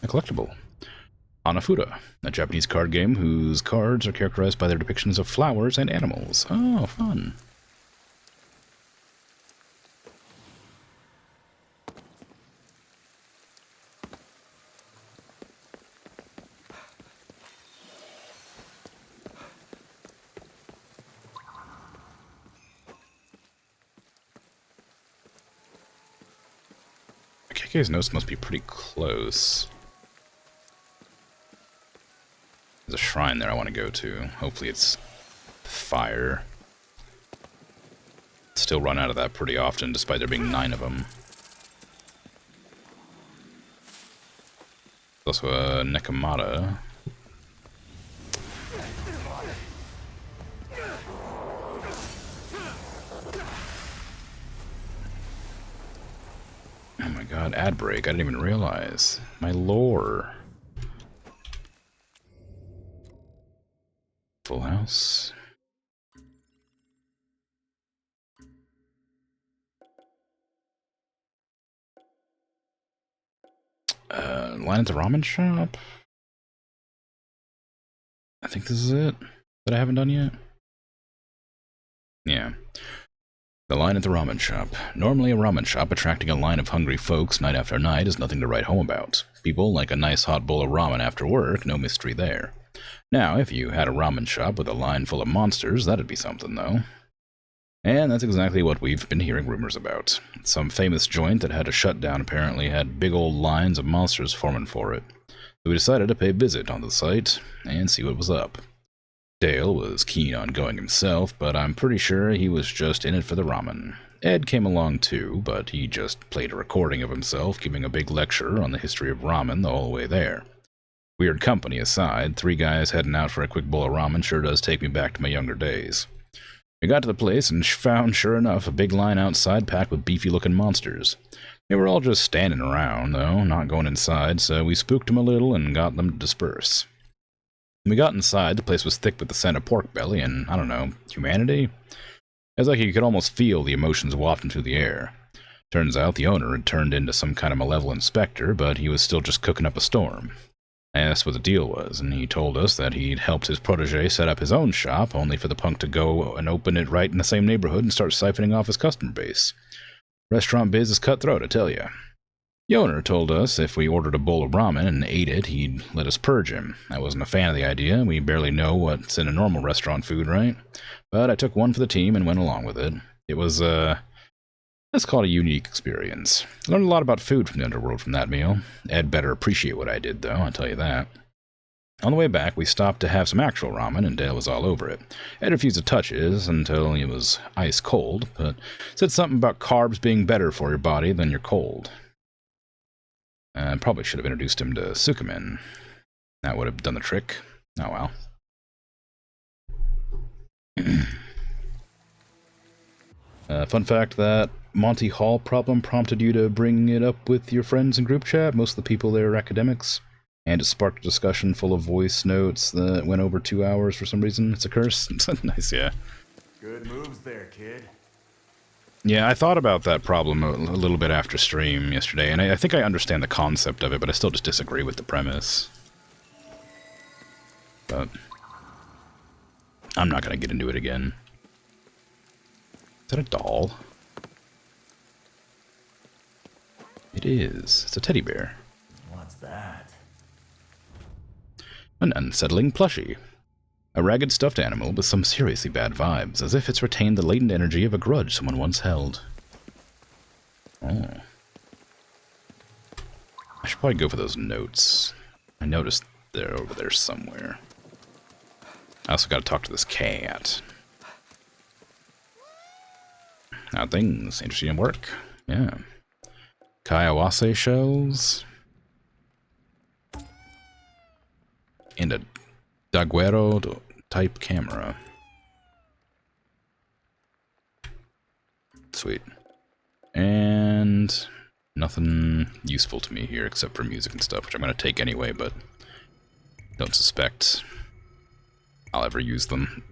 A collectible. Hanafuda, a Japanese card game whose cards are characterized by their depictions of flowers and animals. Oh, fun. KK's notes must be pretty close. There's a shrine there I want to go to. Hopefully it's fire. Still run out of that pretty often, despite there being 9 of them. There's also a Nekomata. Oh my god, ad break. I didn't even realize. My lore. Full house. line at the ramen shop? I think this is it that I haven't done yet. Yeah. The line at the ramen shop. Normally a ramen shop attracting a line of hungry folks night after night is nothing to write home about. People like a nice hot bowl of ramen after work, no mystery there. Now, if you had a ramen shop with a line full of monsters, that'd be something, though. And that's exactly what we've been hearing rumors about. Some famous joint that had to shut down apparently had big old lines of monsters forming for it. So we decided to pay a visit on the site and see what was up. Dale was keen on going himself, but I'm pretty sure he was just in it for the ramen. Ed came along too, but he just played a recording of himself giving a big lecture on the history of ramen the whole way there. Weird company aside, 3 guys heading out for a quick bowl of ramen sure does take me back to my younger days. We got to the place and found, sure enough, a big line outside packed with beefy-looking monsters. They were all just standing around, though, not going inside, so we spooked them a little and got them to disperse. When we got inside, the place was thick with the scent of pork belly and, I don't know, humanity? It was like you could almost feel the emotions wafting through the air. Turns out the owner had turned into some kind of malevolent specter, but he was still just cooking up a storm. I asked what the deal was, and he told us that he'd helped his protege set up his own shop, only for the punk to go and open it right in the same neighborhood and start siphoning off his customer base. Restaurant biz is cutthroat, I tell ya. The owner told us if we ordered a bowl of ramen and ate it, he'd let us purge him. I wasn't a fan of the idea. We barely know what's in a normal restaurant food, right? But I took one for the team and went along with it. It was, let's call it a unique experience. I learned a lot about food from the underworld from that meal. Ed better appreciate what I did, though, I'll tell you that. On the way back, we stopped to have some actual ramen, and Dale was all over it. Ed refused to touch his until he was ice cold, but said something about carbs being better for your body than your cold. I probably should have introduced him to Sukumin. That would have done the trick. Oh well. Fun fact that Monty Hall problem prompted you to bring it up with your friends in group chat. Most of the people there are academics. And it sparked a discussion full of voice notes that went over 2 hours for some reason. It's a curse. Nice, yeah. Good moves there, kid. Yeah, I thought about that problem a little bit after stream yesterday, and I think I understand the concept of it, but I still just disagree with the premise. But I'm not going to get into it again. Is that a doll? It is. It's a teddy bear. What's that? An unsettling plushie. A ragged stuffed animal with some seriously bad vibes, as if it's retained the latent energy of a grudge someone once held. Oh. I should probably go for those notes. I noticed they're over there somewhere. I also gotta talk to this cat. How things? Interesting in work? Yeah. Kayawase shells. And a Daguerro type camera. Sweet. And nothing useful to me here except for music and stuff, which I'm going to take anyway, but don't suspect I'll ever use them.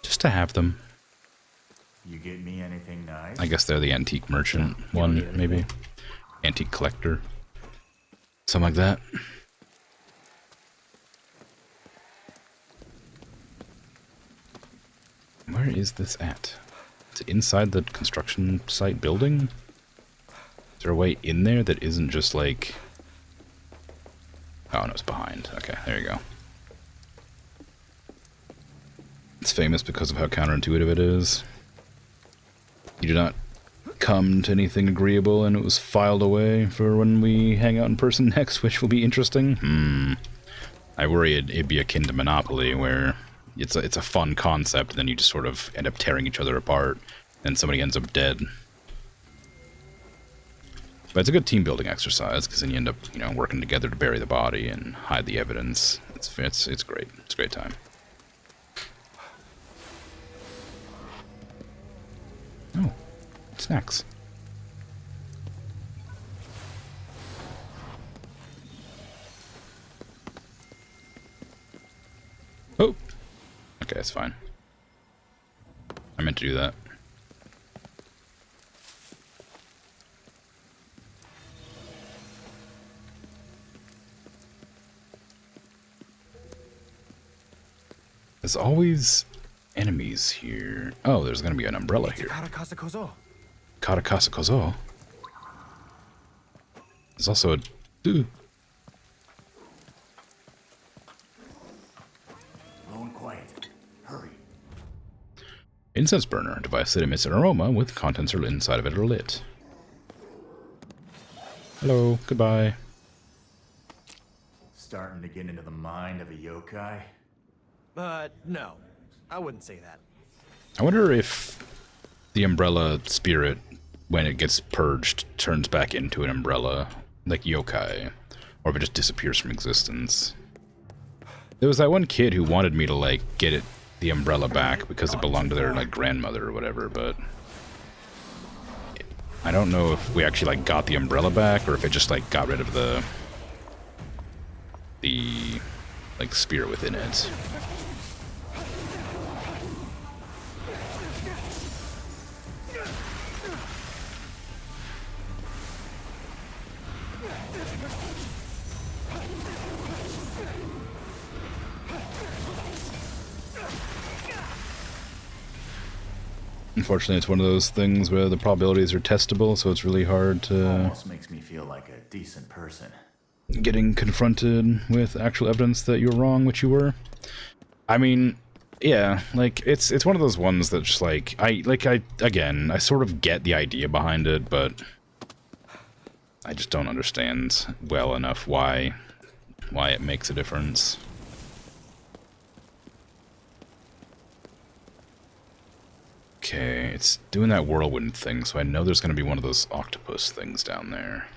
Just to have them. You get me anything nice? I guess they're the antique merchant one, maybe. Antique collector. Something like that. Where is this at? Is it inside the construction site building? Is there a way in there that isn't just like... Oh, no, it's behind. Okay, there you go. It's famous because of how counterintuitive it is. You do not come to anything agreeable, and it was filed away for when we hang out in person next, which will be interesting. I worry it'd be akin to Monopoly, where it's a fun concept, and then you just sort of end up tearing each other apart, and somebody ends up dead. But it's a good team-building exercise, because then you end up, you know, working together to bury the body and hide the evidence. It's great. It's a great time. Oh, snacks. Oh! Okay, that's fine. I meant to do that. There's always enemies here. Oh, there's gonna be an umbrella here. Karakasa Kozo. There's also a... Ooh. Low and quiet. Hurry. Incense burner. Device that emits an aroma with contents inside of it are lit. Hello. Goodbye. Starting to get into the mind of a yokai? No. I wouldn't say that. I wonder if the umbrella spirit, when it gets purged, turns back into an umbrella, like yokai, or if it just disappears from existence. There was that one kid who wanted me to, like, get it, the umbrella back because it belonged to their, like, grandmother or whatever, but I don't know if we actually, like, got the umbrella back, or if it just, like, got rid of the like, spirit within it. Unfortunately, it's one of those things where the probabilities are testable, so it's really hard to... Almost makes me feel like a decent person. Getting confronted with actual evidence that you're wrong, which you were. I mean, yeah, like, it's one of those ones that just, like, I sort of get the idea behind it, but I just don't understand well enough why it makes a difference. Okay, it's doing that whirlwind thing, so I know there's going to be one of those octopus things down there.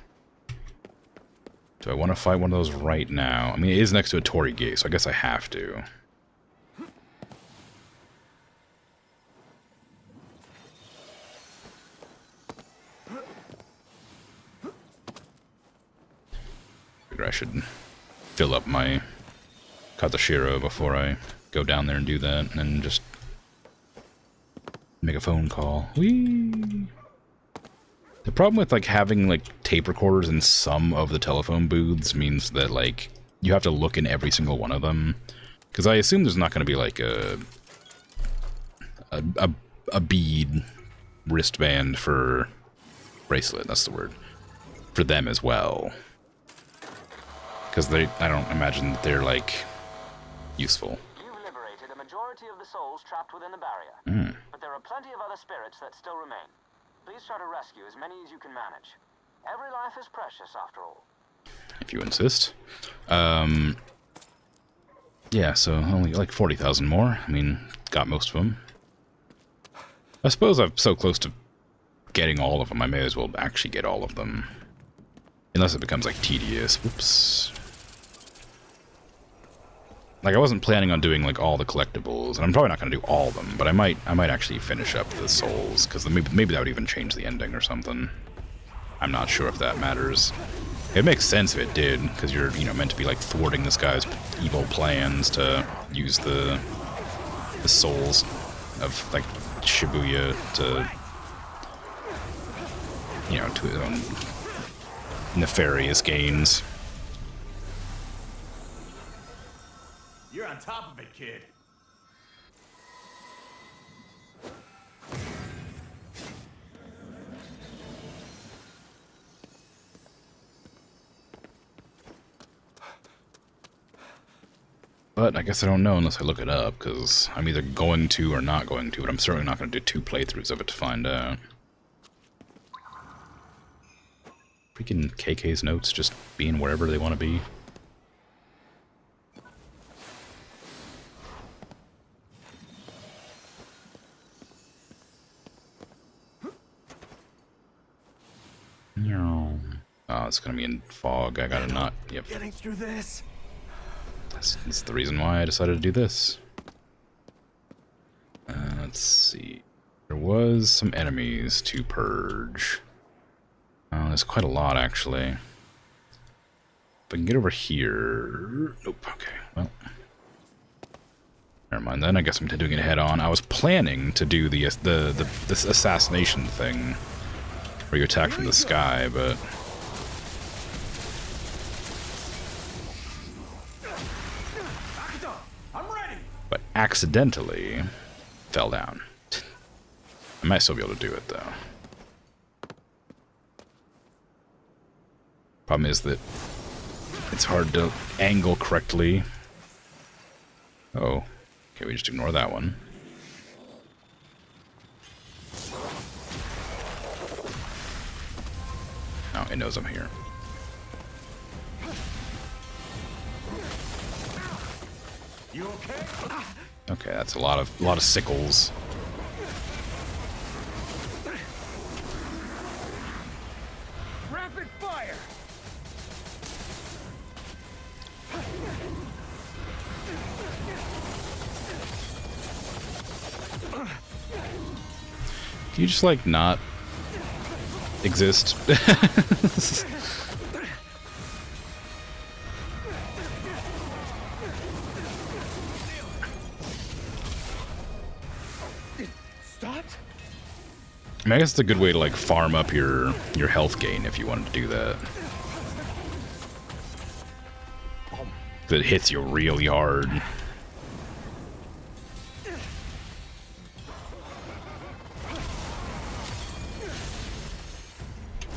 Do I want to fight one of those right now? I mean, it is next to a Torii gate, so I guess I have to. Figure I should fill up my Katashiro before I go down there and do that, and just make a phone call. Whee! The problem with, like, having, like, tape recorders in some of the telephone booths means that, like, you have to look in every single one of them. Because I assume there's not going to be, like, a bead wristband for... bracelet, that's the word. For them as well. Because I don't imagine that they're, like, useful. You've liberated a majority of the souls trapped within the barrier. But there are plenty of other spirits that still remain. Please try to rescue as many as you can manage. Every life is precious, after all. If you insist. Yeah, so only like 40,000 more. I mean, got most of them. I suppose I'm so close to getting all of them, I may as well actually get all of them. Unless it becomes, like, tedious. Whoops. Like, I wasn't planning on doing, like, all the collectibles, and I'm probably not going to do all of them, but I might actually finish up the souls, because maybe that would even change the ending or something. I'm not sure if that matters. It makes sense if it did, because you're, you know, meant to be, like, thwarting this guy's evil plans to use the souls of, like, Shibuya to, you know, to his own nefarious gains. You're on top of it, kid. But I guess I don't know unless I look it up, because I'm either going to or not going to, but I'm certainly not going to do 2 playthroughs of it to find out. Freaking KK's notes just being wherever they want to be. Oh, it's gonna be in fog. I gotta not. Yep. Getting through this. That's the reason why I decided to do this. Let's see. There was some enemies to purge. Oh, there's quite a lot, actually. If I can get over here... Nope, okay, well... Never mind then, I guess I'm doing it head on. I was planning to do this assassination thing, where you attack from the sky, but... I'm ready. but accidentally fell down. I might still be able to do it, though. Problem is that it's hard to angle correctly. Oh, okay, we just ignore that one. Oh, it knows I'm here. You okay? Okay, that's a lot of sickles. Rapid fire! Can you just, like, not exist? Stopped? I mean, I guess it's a good way to, like, farm up your health gain if you wanted to do that. That hits you really hard.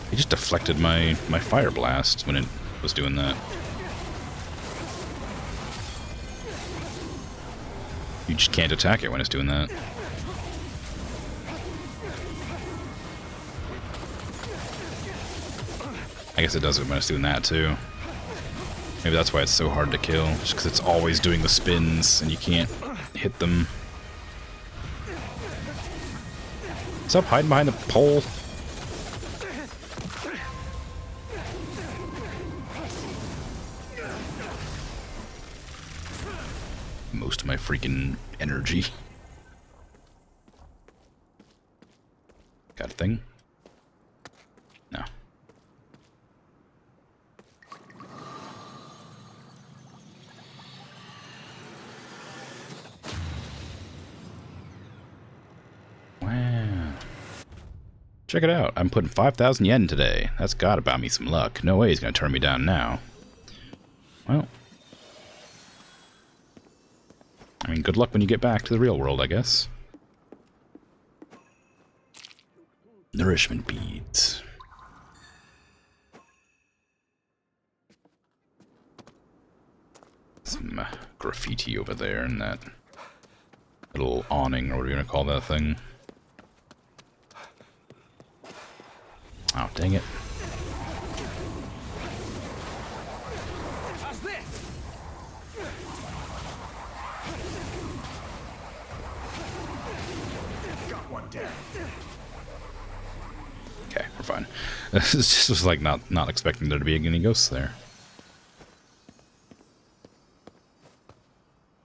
He just deflected my fire blast when it was doing that. You just can't attack it when it's doing that. I guess it does it when it's doing that too. Maybe that's why it's so hard to kill, just because it's always doing the spins and you can't hit them. What's up, hiding behind the pole? Most of my freaking energy. Got a thing? No. Wow. Check it out. I'm putting 5,000 yen today. That's gotta buy me some luck. No way he's gonna turn me down now. Well. I mean, good luck when you get back to the real world, I guess. Nourishment beads. Some graffiti over there in that little awning, or what are you gonna call that thing? Oh, dang it. How's this? Got one down. Okay, we're fine. This just was like not expecting there to be any ghosts there.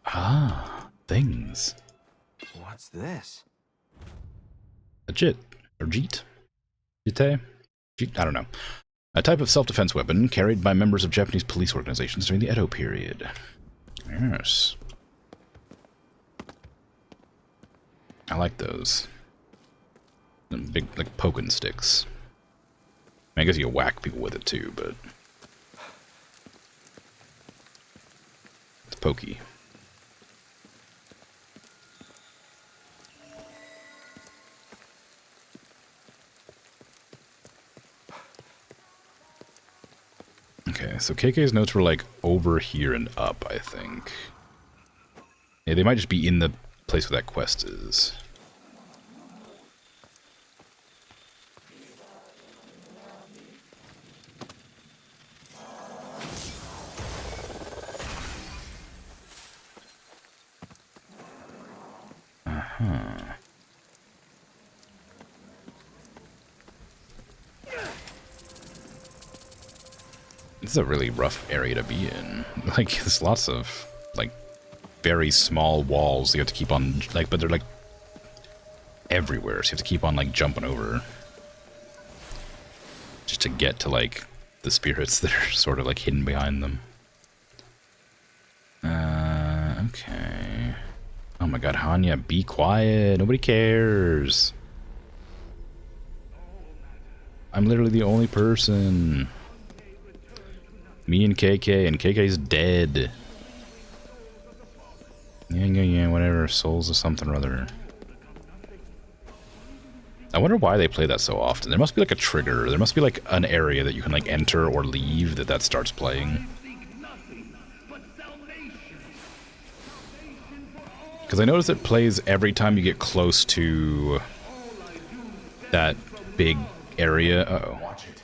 Ah, things. What's this? A jit or jeet, jite, jeet. I don't know. A type of self-defense weapon carried by members of Japanese police organizations during the Edo period. Yes. I like those. Them big, like, poking sticks. I guess you can whack people with it too, but it's pokey. Okay, so KK's notes were like over here and up, I think. Yeah, they might just be in the place where that quest is. This is a really rough area to be in. Like, there's lots of, like, very small walls you have to keep on, like, but they're, like, everywhere, so you have to keep on, like, jumping over. Just to get to, like, the spirits that are sort of, like, hidden behind them. Okay. Oh my god, Hanya, be quiet. Nobody cares. I'm literally the only person. Me and KK's dead. Yeah, whatever. Souls of something or other. I wonder why they play that so often. There must be like a trigger. There must be like an area that you can like enter or leave that starts playing. Because I notice it plays every time you get close to that big area. Uh-oh. Watch it.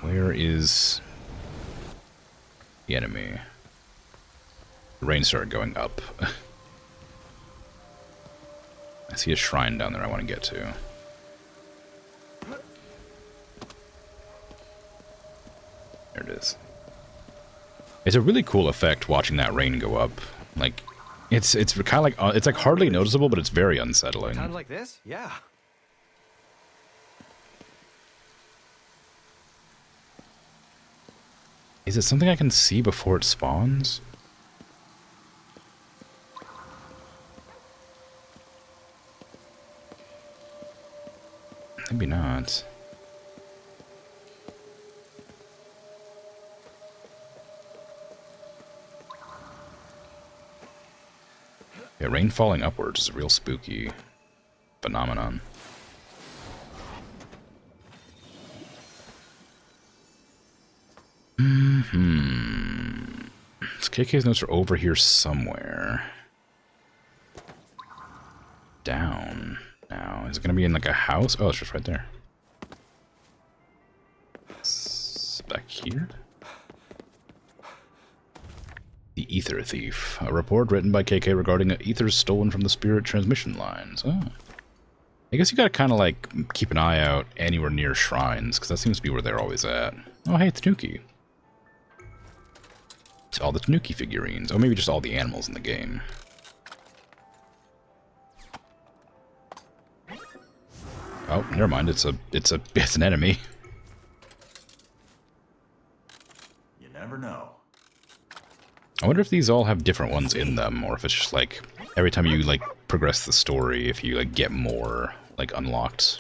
Where is the enemy? The rain started going up. I see a shrine down there I want to get to. There it is. It's a really cool effect watching that rain go up. Like, it's kind of like it's like hardly noticeable, but it's very unsettling. Times like this? Yeah. Is it something I can see before it spawns? Maybe not. Yeah, rain falling upwards is a real spooky phenomenon. So KK's notes are over here somewhere. Down. Now, is it going to be in like a house? Oh, it's just right there. It's back here? The Ether Thief. A report written by KK regarding ethers stolen from the spirit transmission lines. Oh. I guess you gotta kind of like keep an eye out anywhere near shrines, because that seems to be where they're always at. Oh, hey, Tanuki. It's all the Tanuki figurines. Oh, maybe just all the animals in the game. Oh, never mind. It's an enemy. You never know. I wonder if these all have different ones in them, or if it's just like every time you like progress the story, if you like get more like unlocked.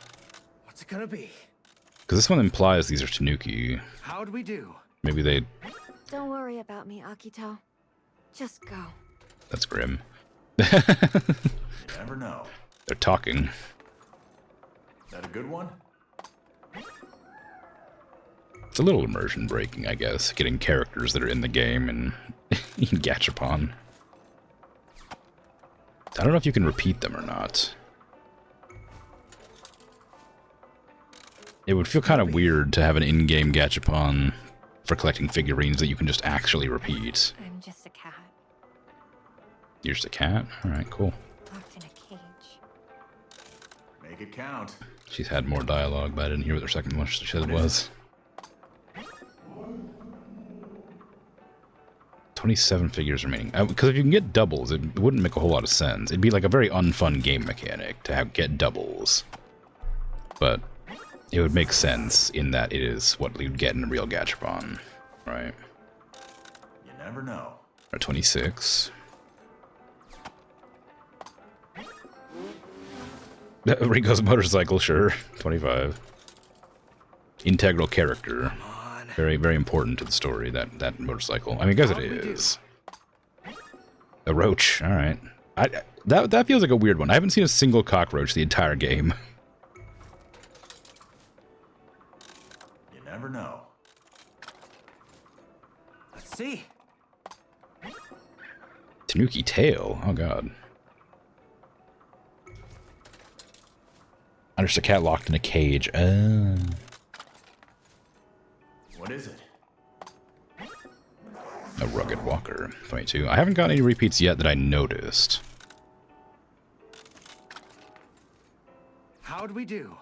What's it gonna be? Because this one implies these are Tanuki. How'd we do? Maybe they. Don't worry about me, Akito. Just go. That's grim. You never know. They're talking. Is that a good one? It's a little immersion breaking, I guess, getting characters that are in the game and gachapon. I don't know if you can repeat them or not. It would feel kind of weird to have an in-game gachapon for collecting figurines that you can just actually repeat. I'm just a cat, You're just a cat? Alright, cool. locked in a cage. Make it count. She's had more dialogue, but I didn't hear what her second one she said was. 27 figures remaining. Because if you can get doubles, it wouldn't make a whole lot of sense. It'd be like a very unfun game mechanic to get doubles. But it would make sense in that it is what you'd get in a real gachapon, right? You never know. Or 26. Rico's motorcycle, sure. 25. Integral character. Very, very important to the story, that motorcycle. I mean, I guess it is. A roach, alright. That feels like a weird one. I haven't seen a single cockroach the entire game. You never know. Let's see. Tanuki tail, oh god. Just a cat locked in a cage. What is it? A rugged walker. 22. I haven't got any repeats yet that I noticed. How'd we do?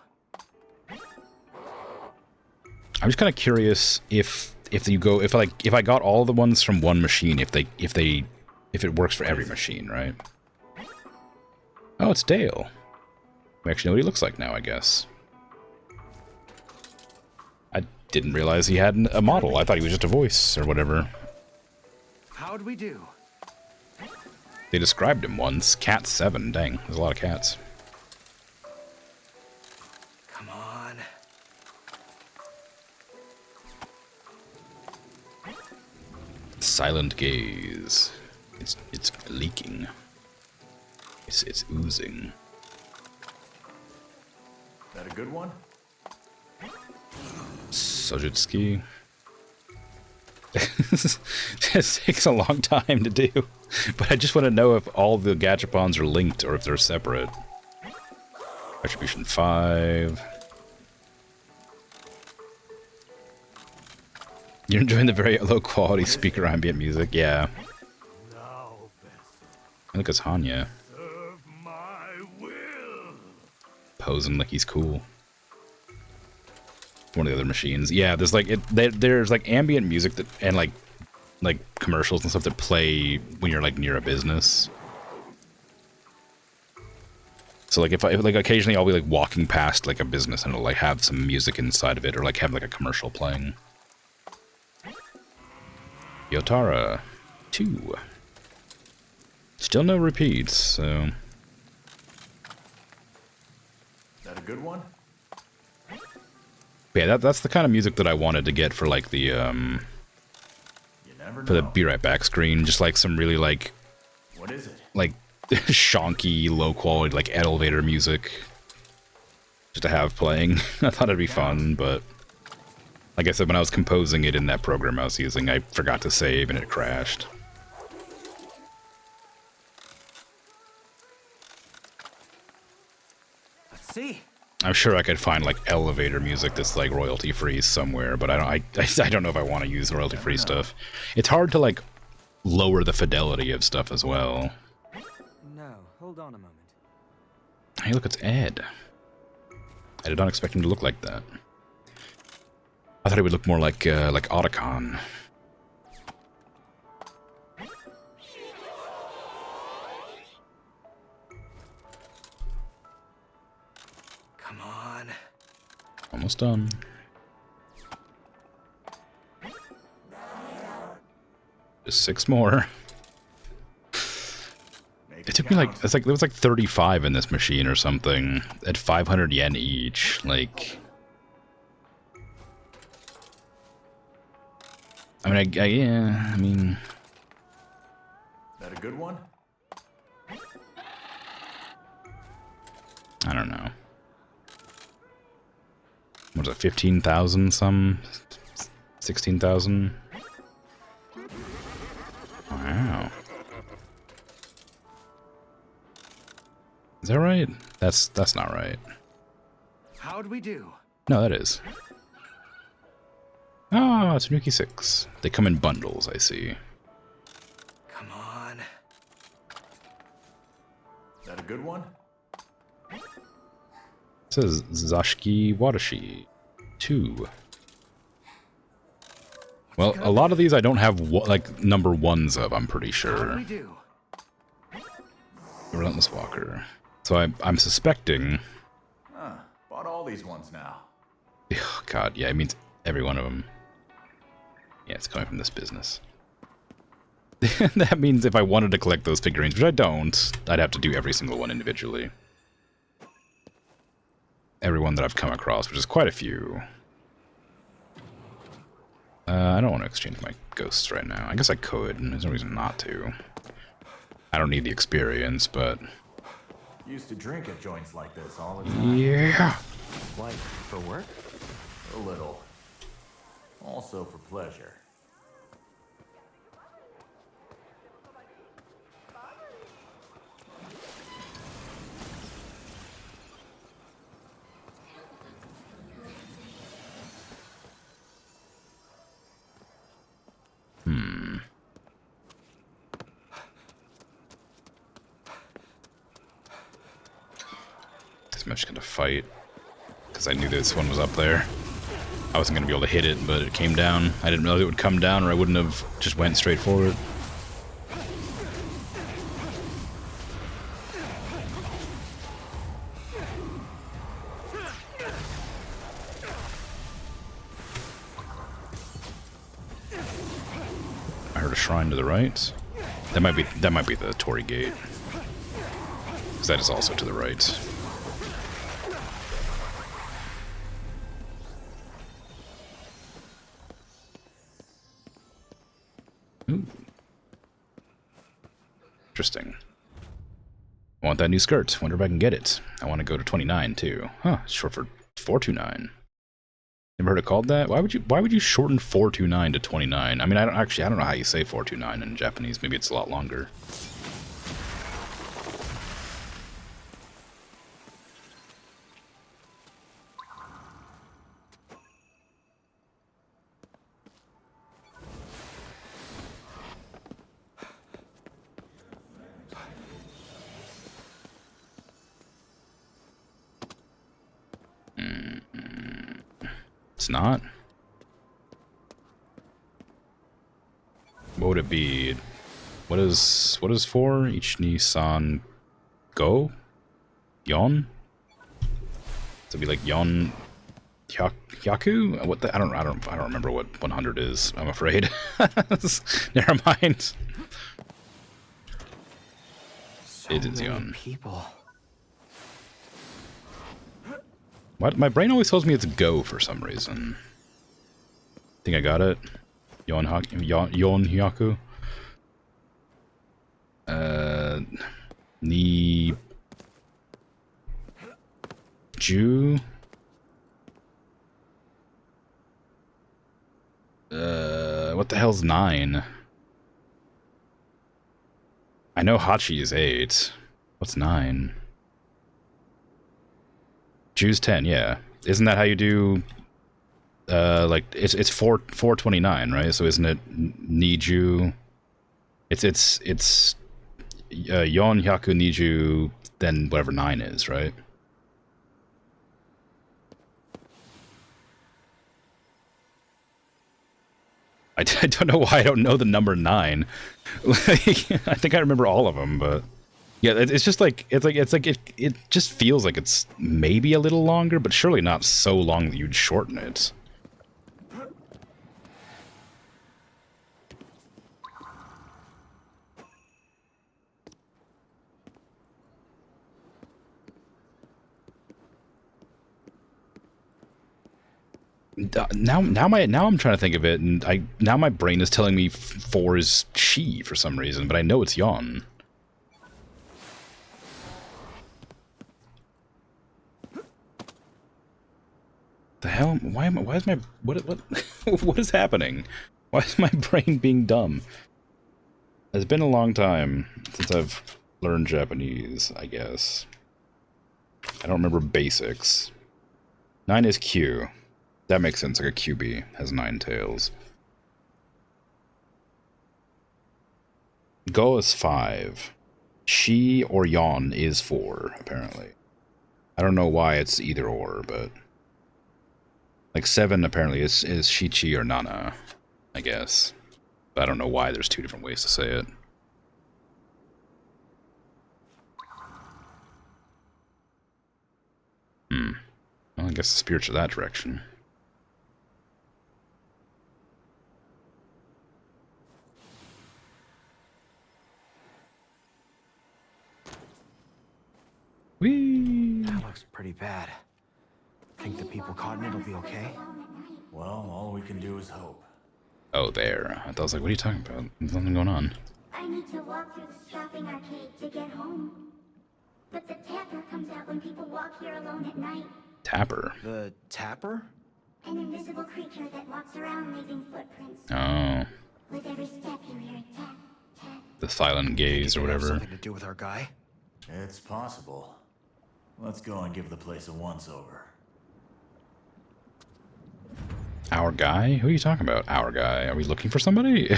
I'm just kind of curious if I got all the ones from one machine, if it works for every machine, right? Oh, it's Dale. We actually know what he looks like now, I guess. I didn't realize he had a model. I thought he was just a voice or whatever. How'd we do? They described him once. Cat 7. Dang, there's a lot of cats. Come on. Silent gaze. It's leaking. It's oozing. That a good one? Sojitsuki. This takes a long time to do, but I just want to know if all the gachapons are linked or if they're separate. Retribution 5. You're enjoying the very low quality speaker ambient music? Yeah. Look, it's Hanya. Posing like he's cool. One of the other machines. Yeah, there's like there's like ambient music that and like commercials and stuff that play when you're like near a business. So like if like occasionally I'll be like walking past like a business and it'll like have some music inside of it or like have like a commercial playing. Yotara 2. Still no repeats, so. That a good one? Yeah, that's the kind of music that I wanted to get for like the You never know. for the Be Right Back screen, just like some really like What is it? like shonky, low quality like elevator music just to have playing. I thought it'd be fun, but like I said, when I was composing it in that program I was using, I forgot to save and it crashed. Let's see. I'm sure I could find like elevator music that's like royalty free somewhere, but I don't know if I want to use royalty free stuff. It's hard to like lower the fidelity of stuff as well. No, hold on a moment. Hey, look, it's Ed. I did not expect him to look like that. I thought he would look more like Otacon. Come on. Almost done. Just 6 more. It took me like there was like 35 in this machine or something at 500 yen each. Like, I mean, yeah, I mean, That a good one? I don't know. What was it, 15,000 some? 16,000? Wow. Is that right? That's not right. How'd we do? No, that is. Ah, oh, Tanuki 6. They come in bundles, I see. Come on. That a good one? It says Zashiki Watashi 2. Well, a lot of these I don't have like number 1s of, I'm pretty How'd sure. we do? Relentless Walker. So I'm suspecting. Huh. Bought all these ones now. Oh, God, yeah, it means every one of them. Yeah, it's coming from this business. That means if I wanted to collect those figurines, which I don't, I'd have to do every single one individually. Every one that I've come across, which is quite a few. I don't want to exchange my ghosts right now. I guess I could. There's no reason not to. I don't need the experience, but... Used to drink at joints like this all the time. Yeah! Like, for work? A little. Also for pleasure. I'm just gonna fight, because I knew this one was up there. I wasn't gonna be able to hit it, but it came down. I didn't realize it would come down, or I wouldn't have just went straight for it. I heard a shrine to the right. That might be the Torii Gate, because that is also to the right. Ooh. Interesting. I want that new skirt. Wonder if I can get it. I want to go to 29 too. Huh, it's short for 429. Never heard it called that? Why would you shorten 429 to 29? I mean, I don't know how you say 429 in Japanese. Maybe it's a lot longer. It's not. What would it be? What is 4? Each Nissan Go? Yon? So it'd be like Yon Hyaku? What the, I don't remember what 100 is, I'm afraid. Never mind. So It is many Yon. people. What? My brain always tells me it's Go for some reason. Think I got it? Yon Hyaku? Ni Ju? What the hell's 9? I know Hachi is 8. What's 9? Ju's 10, yeah. Isn't that how you do, like, it's 429, right? So isn't it Niju? It's Yon Hyaku Niju, then whatever 9 is, right? I don't know why I don't know the number 9. Like, I think I remember all of them, but yeah, it's just like it just feels like it's maybe a little longer, but surely not so long that you'd shorten it. Now I'm trying to think of it, and now my brain is telling me 4 is she for some reason, but I know it's Yon. The hell? Why is my what what is happening? Why is my brain being dumb? It's been a long time since I've learned Japanese, I guess. I don't remember basics. 9 is Q. That makes sense, like a QB has 9 tails. Go is 5. She or Yon is 4, apparently. I don't know why it's either or, but like 7 apparently is Shichi or Nana, I guess. But I don't know why there's 2 different ways to say it. Well, I guess the spirits are that direction. Whee! That looks pretty bad. Think the people caught in it'll be okay? Well, all we can do is hope. Oh, there. I was like, what are you talking about? There's nothing going on. I need to walk through the shopping arcade to get home. But the tapper comes out when people walk here alone at night. Tapper? The tapper? An invisible creature that walks around leaving footprints. Oh. With every step you hear tap, tap. The silent gaze or Could it have whatever. something to do with our guy? It's possible. Let's go and give the place a once-over. Our guy? Who are you talking about? Our guy? Are we looking for somebody?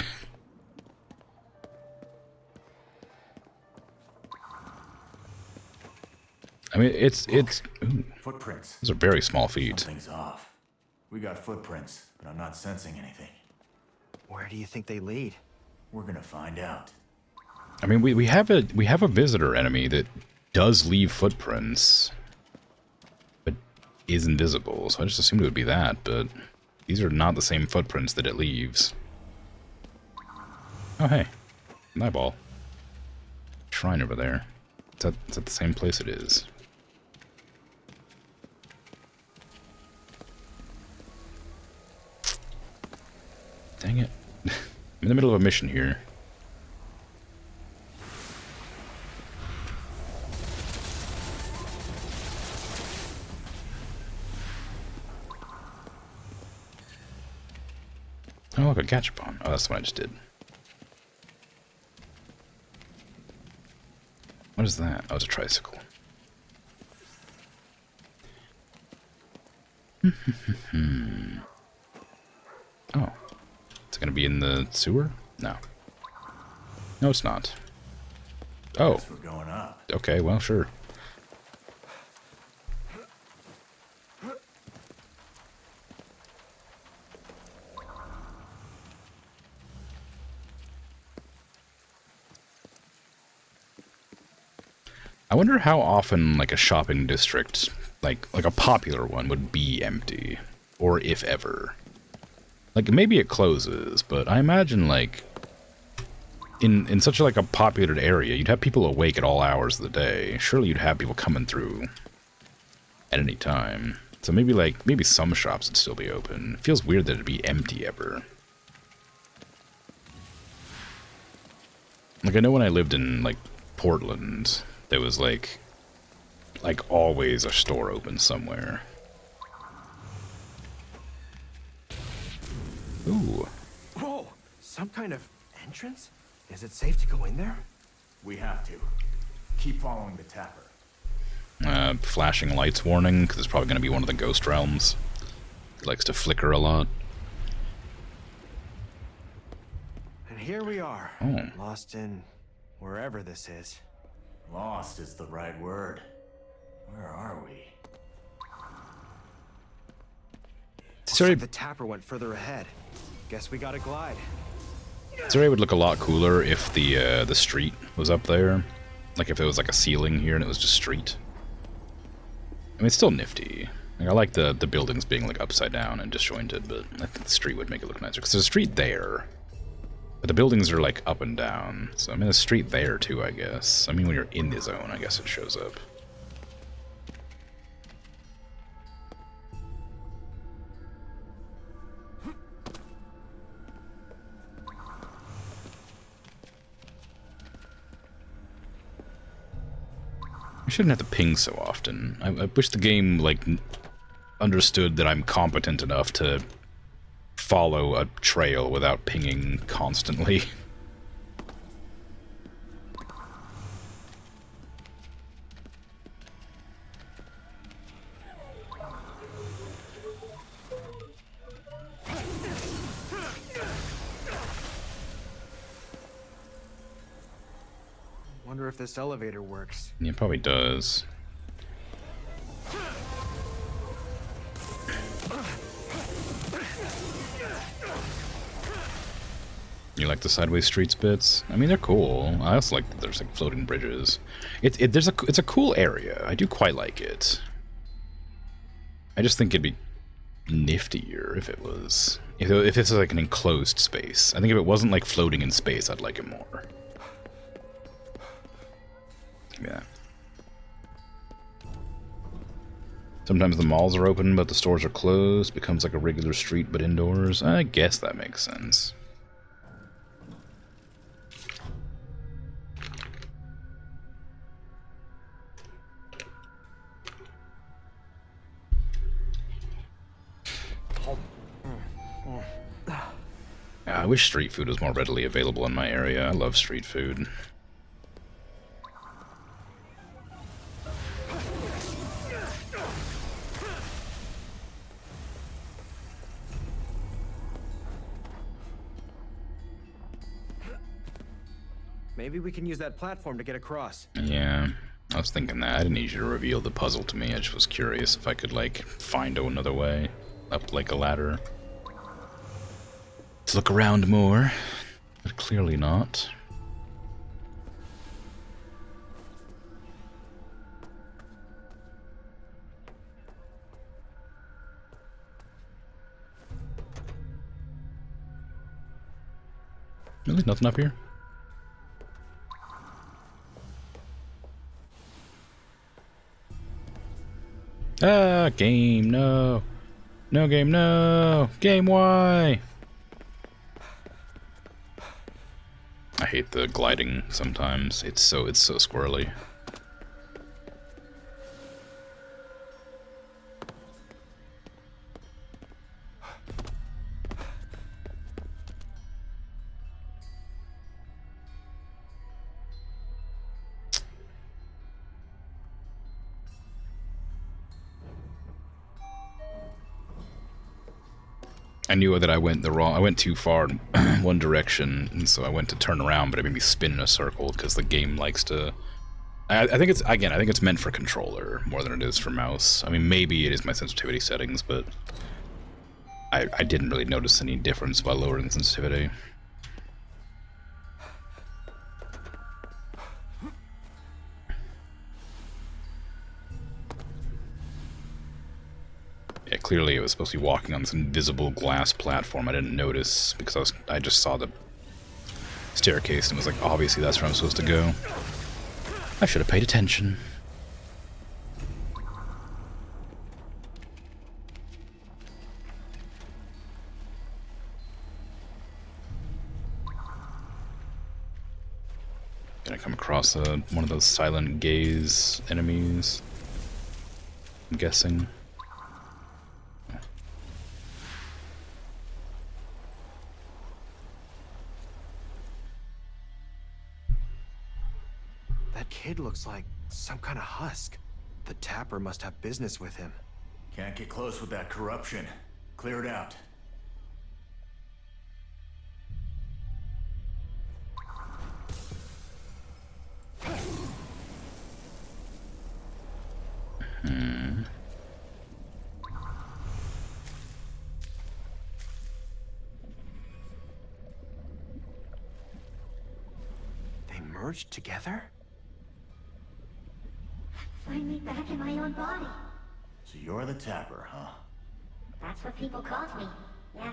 I mean, it's ooh, Footprints. those are very small feet. Something's off. We got footprints, but I'm not sensing anything. Where do you think they lead? We're gonna find out. I mean, we have a visitor enemy that does leave footprints, but is invisible. So I just assumed it would be that, but these are not the same footprints that it leaves. Oh hey, an eyeball. Shrine over there. It's at the same place it is. Dang it. I'm in the middle of a mission here. Oh, look, a gachapon. Oh, that's what I just did. What is that? Oh, it's a tricycle. Oh. It's gonna be in the sewer? No. No, it's not. Oh. Guess we're going up. Okay, well, sure. I wonder how often, like, a shopping district, like a popular one, would be empty. Or if ever. Like, maybe it closes, but I imagine, like, in such, like, a populated area, you'd have people awake at all hours of the day. Surely you'd have people coming through at any time. So maybe, like, maybe some shops would still be open. It feels weird that it'd be empty ever. Like, I know when I lived in, like, Portland, there was, like always a store open somewhere. Ooh. Whoa! Some kind of entrance? Is it safe to go in there? We have to. Keep following the tapper. Flashing lights warning, because it's probably going to be one of the ghost realms. It likes to flicker a lot. And here we are. Oh. Lost in wherever this is. Lost is the right word. Where are we? Looks like the tapper went further ahead. Guess we gotta glide. This area would look a lot cooler if the street was up there. Like if it was like a ceiling here and it was just street. I mean, it's still nifty. Like, I like the buildings being like upside down and disjointed, but I think the street would make it look nicer. Because there's a street there, but the buildings are like up and down. So I mean, there's a street there too, I guess. I mean, when you're in the zone, I guess it shows up. I shouldn't have to ping so often. I wish the game, like, understood that I'm competent enough to follow a trail without pinging constantly. Wonder if this elevator works. Yeah, it probably does. You like the sideways streets bits? I mean, they're cool. I also like that there's like floating bridges. It's a cool area. I do quite like it. I just think it'd be niftier if it was if it's like an enclosed space. I think if it wasn't like floating in space, I'd like it more. Yeah. Sometimes the malls are open, but the stores are closed. Becomes like a regular street, but indoors. I guess that makes sense. I wish street food was more readily available in my area. I love street food. Maybe we can use that platform to get across. Yeah, I was thinking that. I didn't need you to reveal the puzzle to me. I just was curious if I could, like, find another way up, like, a ladder. To look around more, but clearly not. Really? Nothing up here? Ah, game, no. No game, no. Game, why? hate the gliding sometimes. It's so squirrely. I knew that I went too far in one direction, and so I went to turn around, but it made me spin in a circle because the game likes to. I think it's meant for controller more than it is for mouse. I mean, maybe it is my sensitivity settings, but I didn't really notice any difference by lowering the sensitivity. Yeah, clearly it was supposed to be walking on this invisible glass platform. I didn't notice because I just saw the staircase and was like, obviously that's where I'm supposed to go. I should have paid attention. Gonna come across one of those silent gaze enemies, I'm guessing. That kid looks like some kind of husk. The Tapper must have business with him. Can't get close with that corruption. Clear it out. They merged together? Finally back in my own body. So you're the Tapper, huh? That's what people called me. Yeah.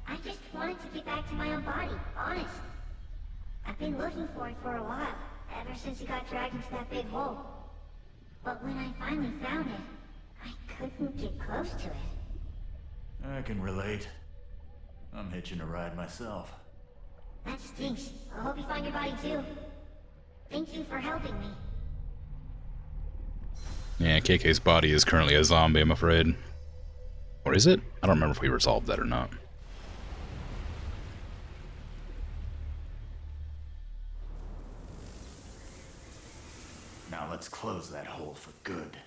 I just wanted to get back to my own body, honest. I've been looking for it for a while, ever since it got dragged into that big hole. But when I finally found it, I couldn't get close to it. I can relate. I'm hitching a ride myself. That stinks. I hope you find your body too. Thank you for helping me. Yeah, KK's body is currently a zombie, I'm afraid. Or is it? I don't remember if we resolved that or not. Now let's close that hole for good.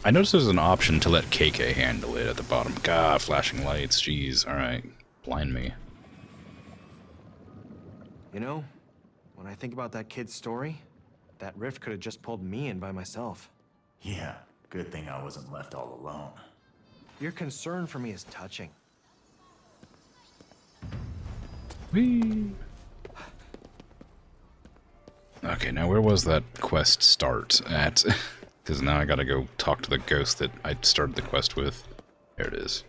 I noticed there's an option to let KK handle it at the bottom. God, flashing lights, jeez. Alright, blind me. You know, when I think about that kid's story, that rift could have just pulled me in by myself. Yeah, good thing I wasn't left all alone. Your concern for me is touching. Whee! Okay, now where was that quest start at? Because now I gotta go talk to the ghost that I started the quest with. There it is.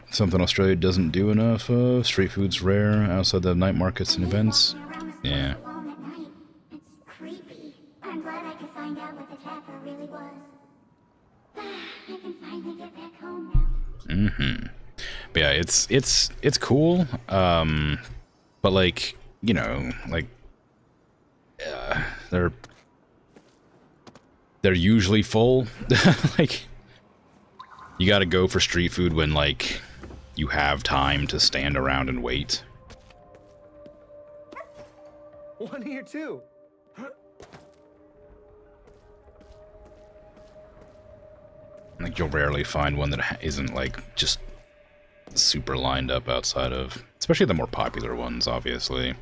Something Australia doesn't do enough of. Street food's rare outside the night markets and events. Yeah. Alone at night. It's creepy. I'm glad I could find out what the Tapper really was. I can finally get back home now. Mm-hmm. But yeah, it's cool. But like, you know, like they're usually full. Like, you gotta go for street food when like you have time to stand around and wait. One here too. Like, you'll rarely find one that isn't like just super lined up outside of, especially the more popular ones, obviously.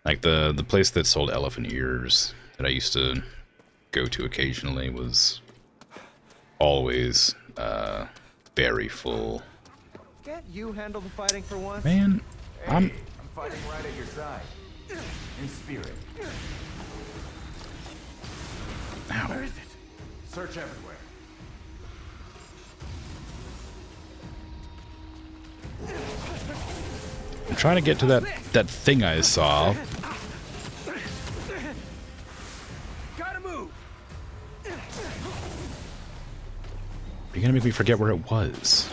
Like the place that sold elephant ears that I used to go to occasionally was always very full. Can't you handle the fighting for once? Man, I'm fighting right at your side. In spirit. Ow. Where is it? Search everywhere. I'm trying to get to that thing I saw. Gotta move. You're gonna make me forget where it was.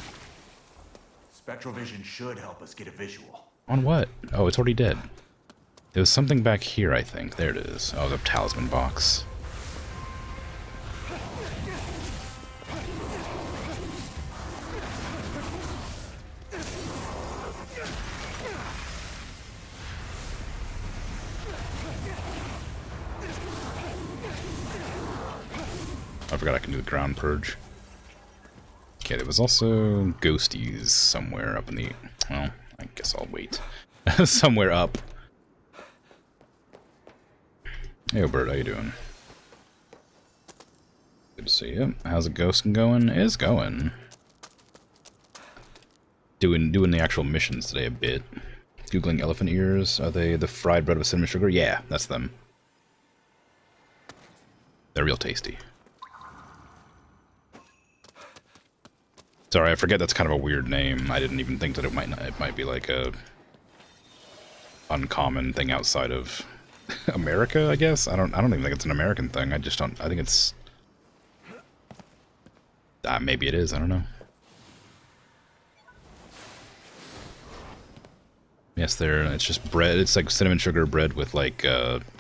Spectral vision should help us get a visual. On what? Oh, it's already dead. There was something back here, I think. There it is. Oh, the talisman box. I forgot I can do the ground purge. Okay, there was also ghosties somewhere up in the... Well, I guess I'll wait. Somewhere up. Hey, Bert, how you doing? Good to see you. How's it ghosting going? It's going. Doing the actual missions today a bit. Googling elephant ears. Are they the fried bread with cinnamon sugar? Yeah, that's them. They're real tasty. Sorry, I forget that's kind of a weird name. I didn't even think that it might be like a uncommon thing outside of America, I guess. I don't even think it's an American thing. I just don't. I think it's maybe it is. I don't know. Yes, it's just bread. It's like cinnamon sugar bread with like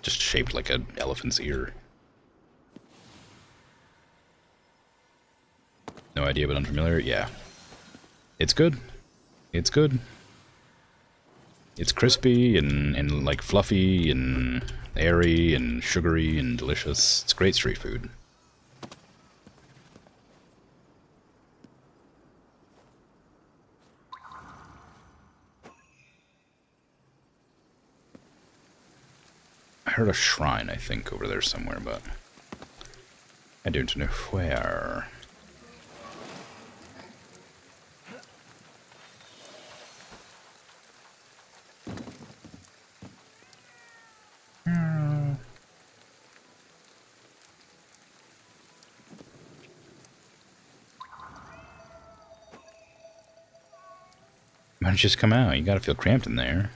just shaped like an elephant's ear. No idea, but unfamiliar? Yeah. It's good. It's good. It's crispy and like fluffy and airy and sugary and delicious. It's great street food. I heard a shrine, I think, over there somewhere, but I don't know where. Why don't you just come out? You gotta feel cramped in there.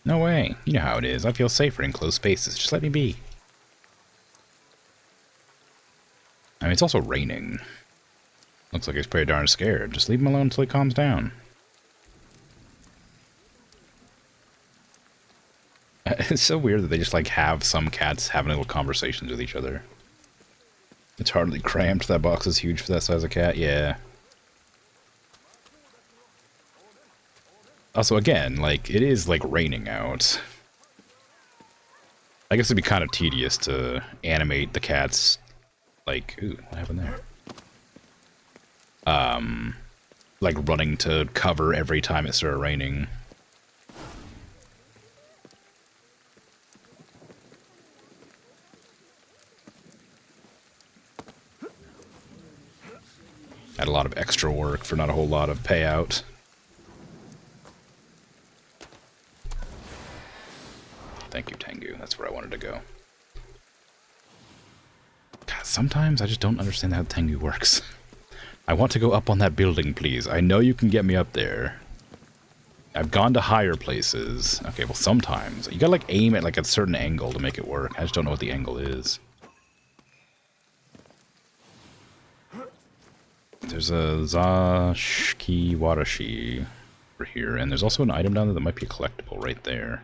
No way. You know how it is. I feel safer in closed spaces. Just let me be. I mean, it's also raining. Looks like he's pretty darn scared. Just leave him alone until he calms down. It's so weird that they just, like, have some cats having little conversations with each other. It's hardly cramped. That box is huge for that size of cat. Yeah. Also, again, like, it is, like, raining out. I guess it'd be kind of tedious to animate the cats, like... Ooh, what happened there? Like, running to cover every time it started raining. Had a lot of extra work for not a whole lot of payout. Thank you, Tango. That's where I wanted to go. God, sometimes I just don't understand how Tango works. I want to go up on that building, please. I know you can get me up there. I've gone to higher places. Okay, well, sometimes. You gotta, like, aim at, like, a certain angle to make it work. I just don't know what the angle is. There's a Zashiki Warashi over here, and there's also an item down there that might be a collectible right there.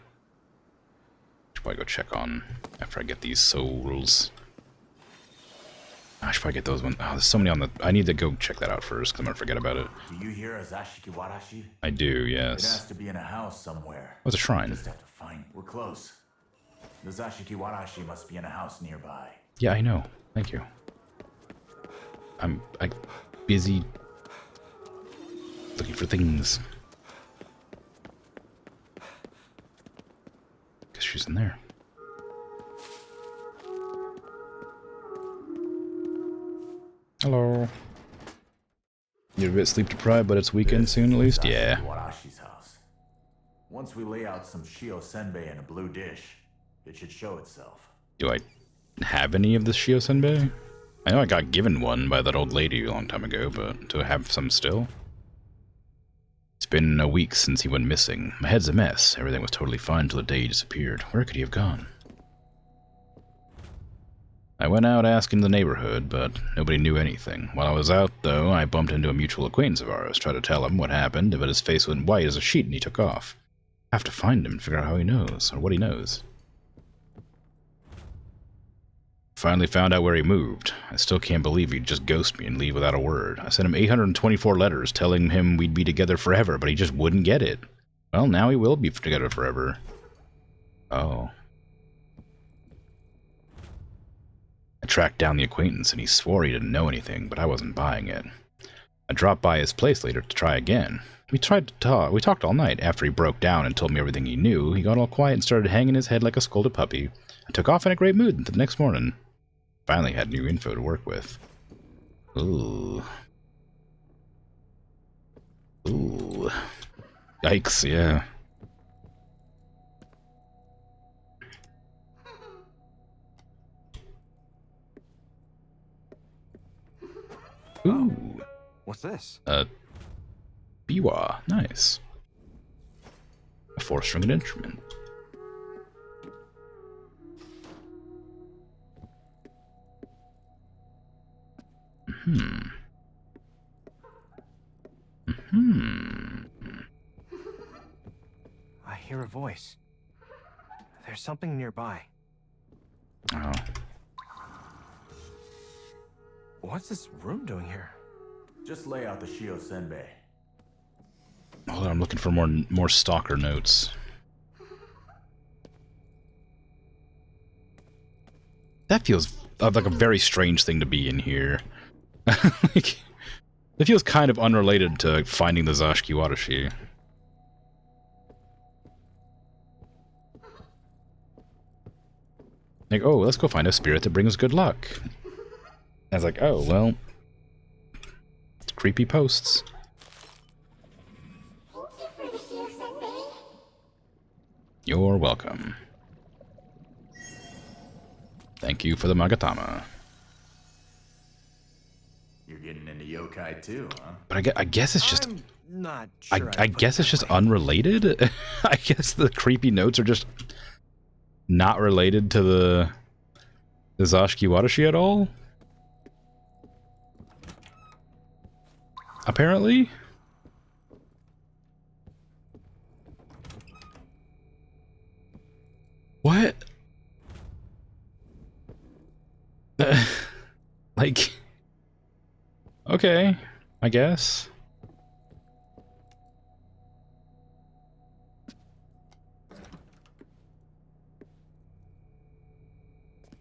Should probably go check on after I get these souls. I should probably get those ones. Oh, there's so many on the... I need to go check that out first, because I'm going to forget about it. Do you hear a Zashiki Warashi? I do, It yes. has to be in a house somewhere. What's a shrine? Just have to find. We're close. The Zashiki Warashi must be in a house nearby. Yeah, I know. Thank you. I'm busy looking for things. Guess she's in there. Hello. You're a bit sleep deprived, but it's weekend soon at least? Yeah. Warashi's house. Once we lay out some Shio Senbei in a blue dish, it should show itself. Do I have any of the Shio Senbei? I know I got given one by that old lady a long time ago, but do I have some still? It's been a week since he went missing. My head's a mess. Everything was totally fine until the day he disappeared. Where could he have gone? I went out asking the neighborhood, but nobody knew anything. While I was out, though, I bumped into a mutual acquaintance of ours, tried to tell him what happened, but his face went white as a sheet and he took off. I have to find him and figure out how he knows, or what he knows. Finally found out where he moved. I still can't believe he'd just ghost me and leave without a word. I sent him 824 letters telling him we'd be together forever, but he just wouldn't get it. Well, now he will be together forever. Oh. I tracked down the acquaintance and he swore he didn't know anything, but I wasn't buying it. I dropped by his place later to try again. We tried to talk. We talked all night. After he broke down and told me everything he knew, he got all quiet and started hanging his head like a scolded puppy. I took off in a great mood until the next morning. Finally had new info to work with. Ooh. Ooh. Yikes, yeah. Ooh. What's this? Biwa. Nice. A four-stringed instrument. I hear a voice. There's something nearby. Oh. What's this room doing here? Just lay out the Shio Senbei. Hold on, I'm looking for more stalker notes. That feels like a very strange thing to be in here. Like, it feels kind of unrelated to finding the Zashiki Watashi. Like, oh, let's go find a spirit that brings good luck. I was like, oh, well, it's creepy posts. You're welcome. Thank you for the Magatama. You're getting into yokai too, huh? But I guess it's just... I'm not sure I guess it's just unrelated. I guess the creepy notes are just not related to the Zashiki Watashi at all. Apparently. What? Like, okay, I guess.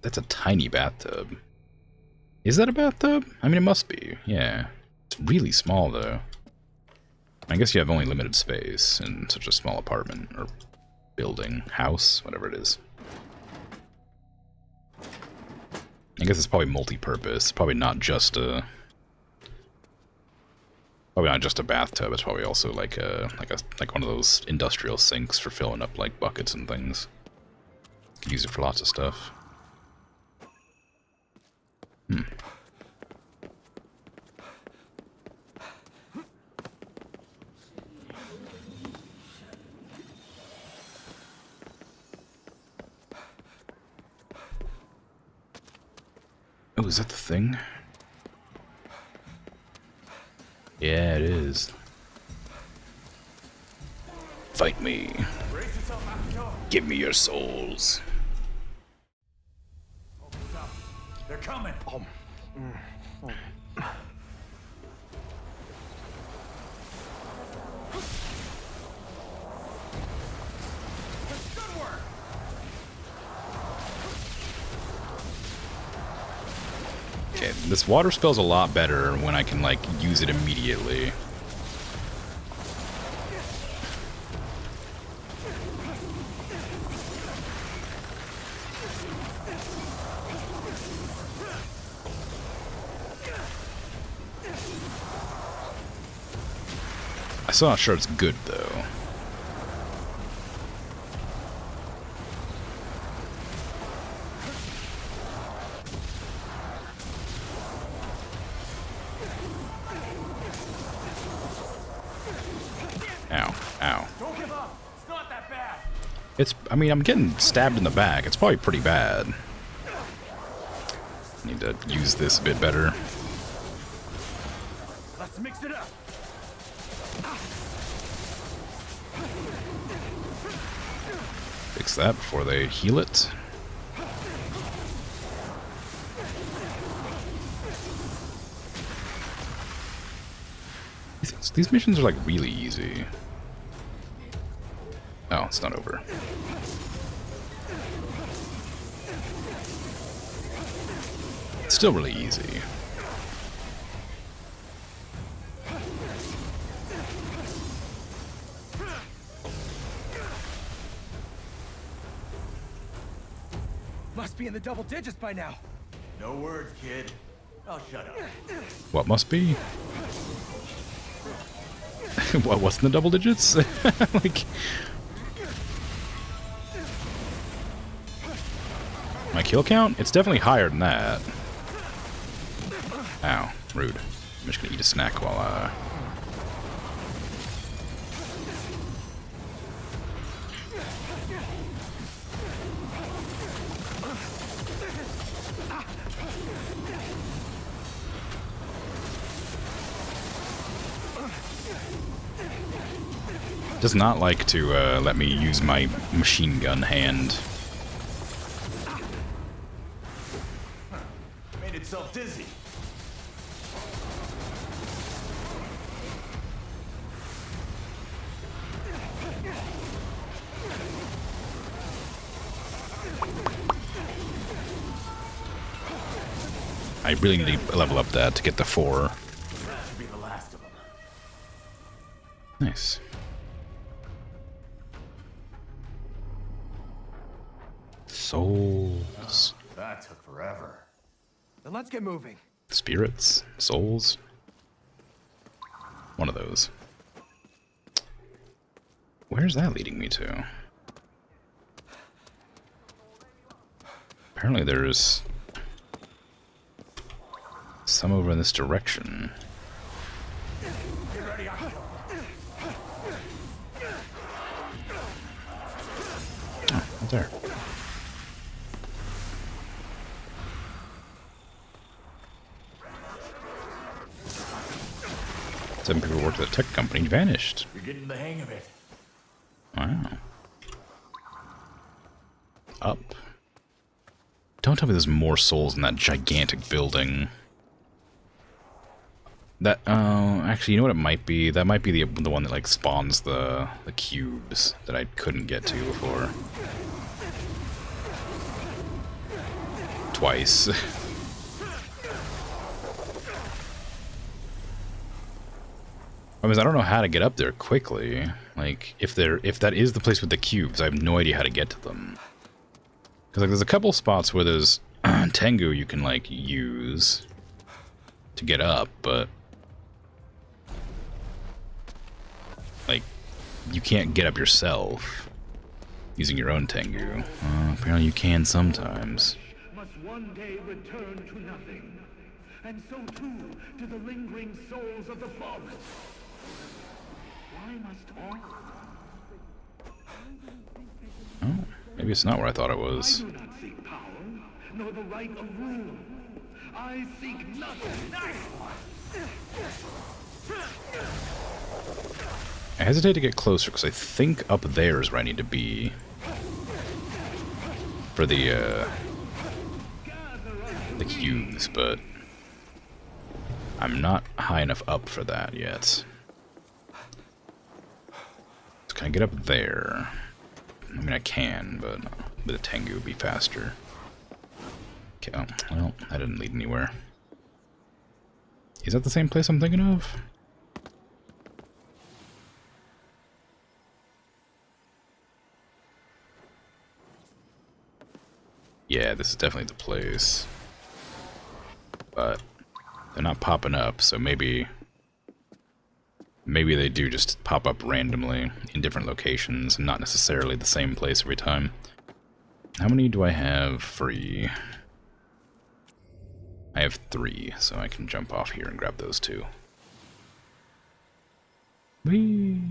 That's a tiny bathtub. Is that a bathtub? I mean, it must be, yeah. It's really small, though. I guess you have only limited space in such a small apartment, or building, house, whatever it is. I guess it's probably multi-purpose. Probably not just a bathtub. It's probably also like one of those industrial sinks for filling up like buckets and things. You can use it for lots of stuff. Oh, is that the thing? Yeah, it is. Fight me. Give me your souls. They're coming. Good work. Okay, this water spell's a lot better when I can, like, use it immediately. I'm still not sure it's good, though. Ow, ow. Don't give up. It's not that bad. I mean, I'm getting stabbed in the back. It's probably pretty bad. Need to use this a bit better. Let's mix it up. Fix that before they heal it. These missions are like really easy. Oh, it's not over. It's still really easy. Must be in the double digits by now. No words, kid. Oh, shut up. What must be? What, what's in the double digits? Like... My kill count? It's definitely higher than that. Ow, rude. I'm just gonna eat a snack while does not like to let me use my machine gun hand. Made itself dizzy. I really need to level up that to get the 4. Should be the last of them. Nice. Souls. That took forever. Then let's get moving. Spirits? Souls? One of those. Where's that leading me to? Apparently there's some over in this direction. Oh, right there. Seven people worked at a tech company vanished. You're getting the hang of it. Wow. Up. Don't tell me there's more souls in that gigantic building. That, actually, you know what it might be? That might be the one that, like, spawns the cubes that I couldn't get to before. Twice. I mean, I don't know how to get up there quickly. Like, if that is the place with the cubes, I have no idea how to get to them. Because, like, there's a couple spots where there's Tango you can, like, use to get up, but... like, you can't get up yourself using your own Tango. Apparently you can sometimes. Must one day return to nothing, and so too do the lingering souls of the fallen. Why must all? Oh, maybe it's not where I thought it I was. do not seek power, nor the right of rule. I seek nothing. I hesitate to get closer because I think up there is where I need to be for the cubes, but I'm not high enough up for that yet. So can I get up there? I mean, I can, but with a Tango would be faster. Okay, oh, well, that didn't lead anywhere. Is that the same place I'm thinking of? Yeah, this is definitely the place. But they're not popping up, so maybe they do just pop up randomly in different locations and not necessarily the same place every time. How many do I have free? I have 3, so I can jump off here and grab those 2. Whee!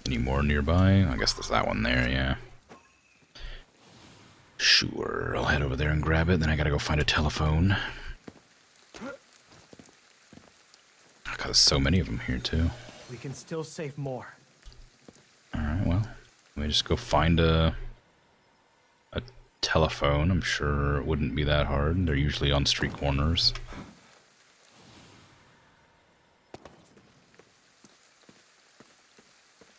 Any more nearby? I guess there's that one there, yeah. Sure, I'll head over there and grab it, then I gotta go find a telephone. God, there's so many of them here, too. We can still save more. Alright, well, let me just go find a telephone. I'm sure it wouldn't be that hard. They're usually on street corners.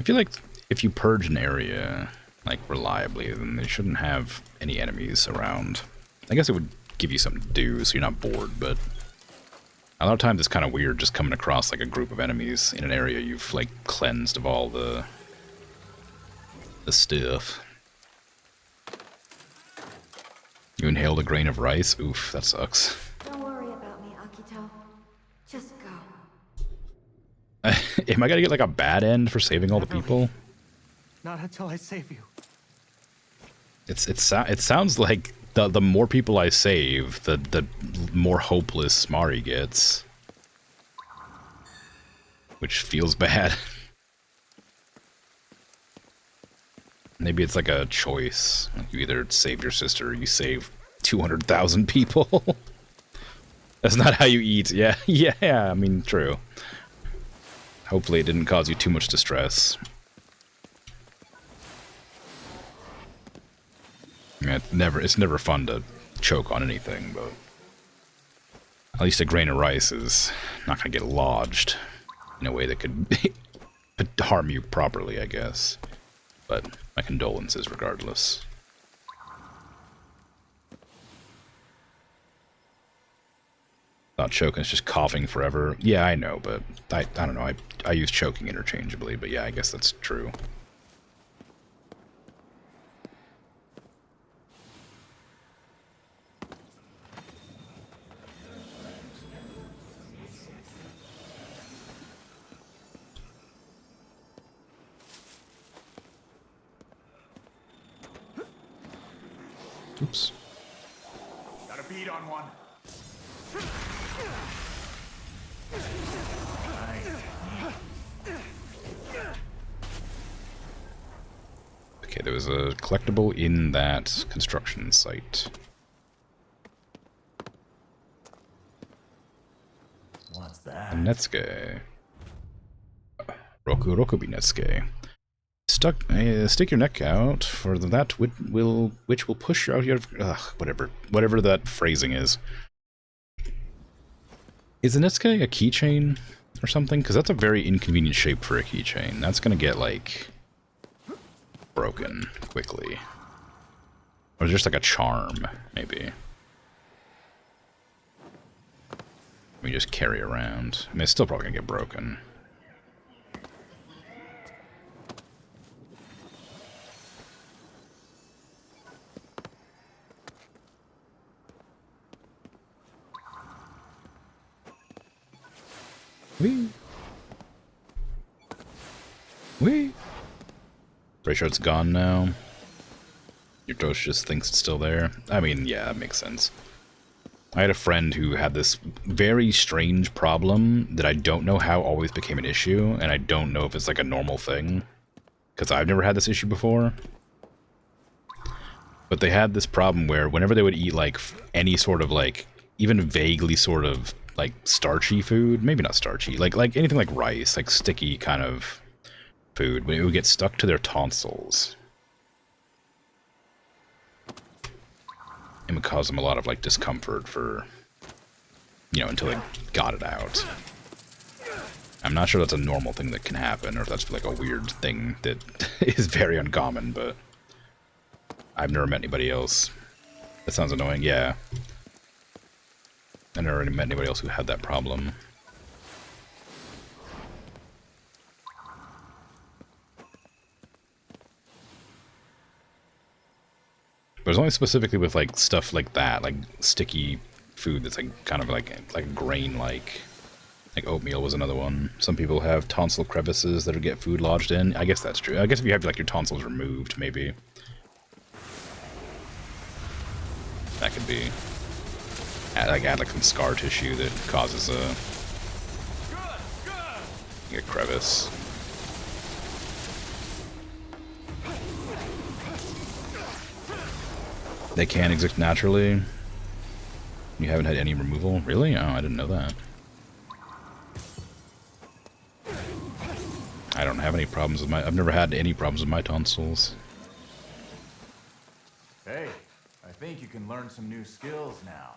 I feel like if you purge an area, like, reliably, then they shouldn't have any enemies around. I guess it would give you something to do so you're not bored, but a lot of times it's kind of weird just coming across, like, a group of enemies in an area you've, like, cleansed of all the stuff. You inhaled a grain of rice? Oof, that sucks. Don't worry about me, Akito. Just go. Am I gonna get, like, a bad end for saving all the people? Not until I save you. It sounds like the more people I save, the more hopeless Mari gets. Which feels bad. Maybe it's like a choice. Like you either save your sister or you save 200,000 people. That's not how you eat. Yeah, yeah, I mean, true. Hopefully it didn't cause you too much distress. I mean, it's never fun to choke on anything, but at least a grain of rice is not going to get lodged in a way that could harm you properly, I guess. But my condolences regardless. Not choking, it's just coughing forever. Yeah, I know, but I don't know, I use choking interchangeably, but yeah, I guess that's true. Oops. Got a beat on one. Okay, there was a collectible in that construction site. What's that? Netsuke. Roku Netsuke. Stick your neck out for that which will push you out your whatever that phrasing is. Is a Netsuke a keychain or something? Because that's a very inconvenient shape for a keychain. That's gonna get like broken quickly, or just like a charm maybe. We just carry around. I mean, it's still probably gonna get broken. Wee. Wee. Pretty sure it's gone now. Your ghost just thinks it's still there. I mean, yeah, that makes sense. I had a friend who had this very strange problem that I don't know how always became an issue, and I don't know if it's like a normal thing, because I've never had this issue before. But they had this problem where whenever they would eat like any sort of like, even vaguely sort of like starchy food, maybe not starchy, like anything like rice, like sticky kind of food, but it would get stuck to their tonsils. It would cause them a lot of like discomfort for, you know, until they got it out. I'm not sure that's a normal thing that can happen, or if that's like a weird thing that is very uncommon, but I've never met anybody else. That sounds annoying, yeah. I never met anybody else who had that problem. But it's only specifically with like stuff like that, like sticky food that's like kind of like grain-like. Like oatmeal was another one. Some people have tonsil crevices that get food lodged in. I guess that's true. I guess if you have like your tonsils removed, maybe that could be. Add like some scar tissue that causes a crevice. They can exist naturally. You haven't had any removal? Really? Oh, I didn't know that. I don't have any problems with my... I've never had any problems with my tonsils. Hey, I think you can learn some new skills now.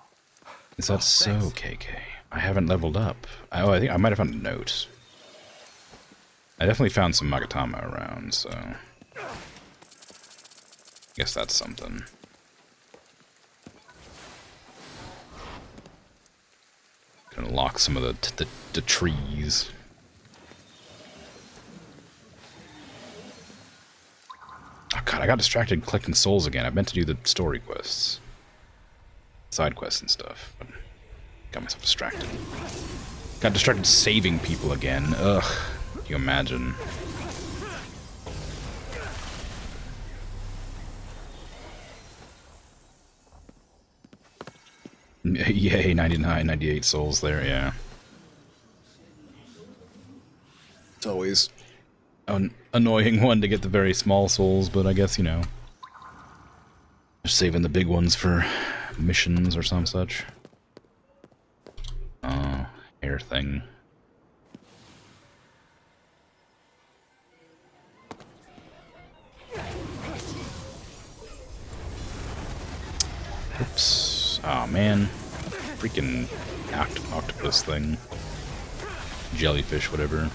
Is that so, KK? I haven't leveled up. Oh, I think I might have found a note. I definitely found some Magatama around, so... Guess that's something. Gonna lock some of the trees. Oh god, I got distracted collecting souls again. I meant to do the story quests. Side quests and stuff, but got myself distracted. Got distracted saving people again. Ugh, can you imagine? Yay, 99, 98 souls there, yeah. It's always an annoying one to get the very small souls, but I guess, you know, they're saving the big ones for missions or some such. Oh, hair thing. Oops. Oh man. Freaking octopus thing. Jellyfish, whatever.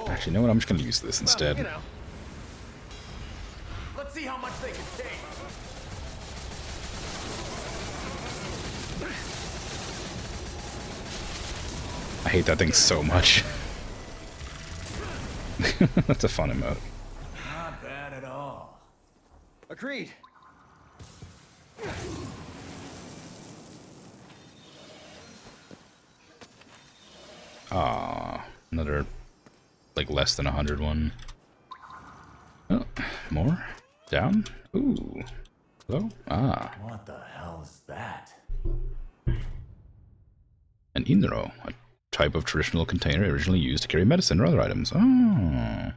Actually, you know what? I'm just gonna use this instead. Well, you know. Let's see how much they can take. I hate that thing so much. That's a fun emote. Not bad at all. Agreed. Ah, another like less than 100 one. Oh, more down. Ooh, hello. Ah, What the hell is that? an inro, a type of traditional container originally used to carry medicine or other items. Oh,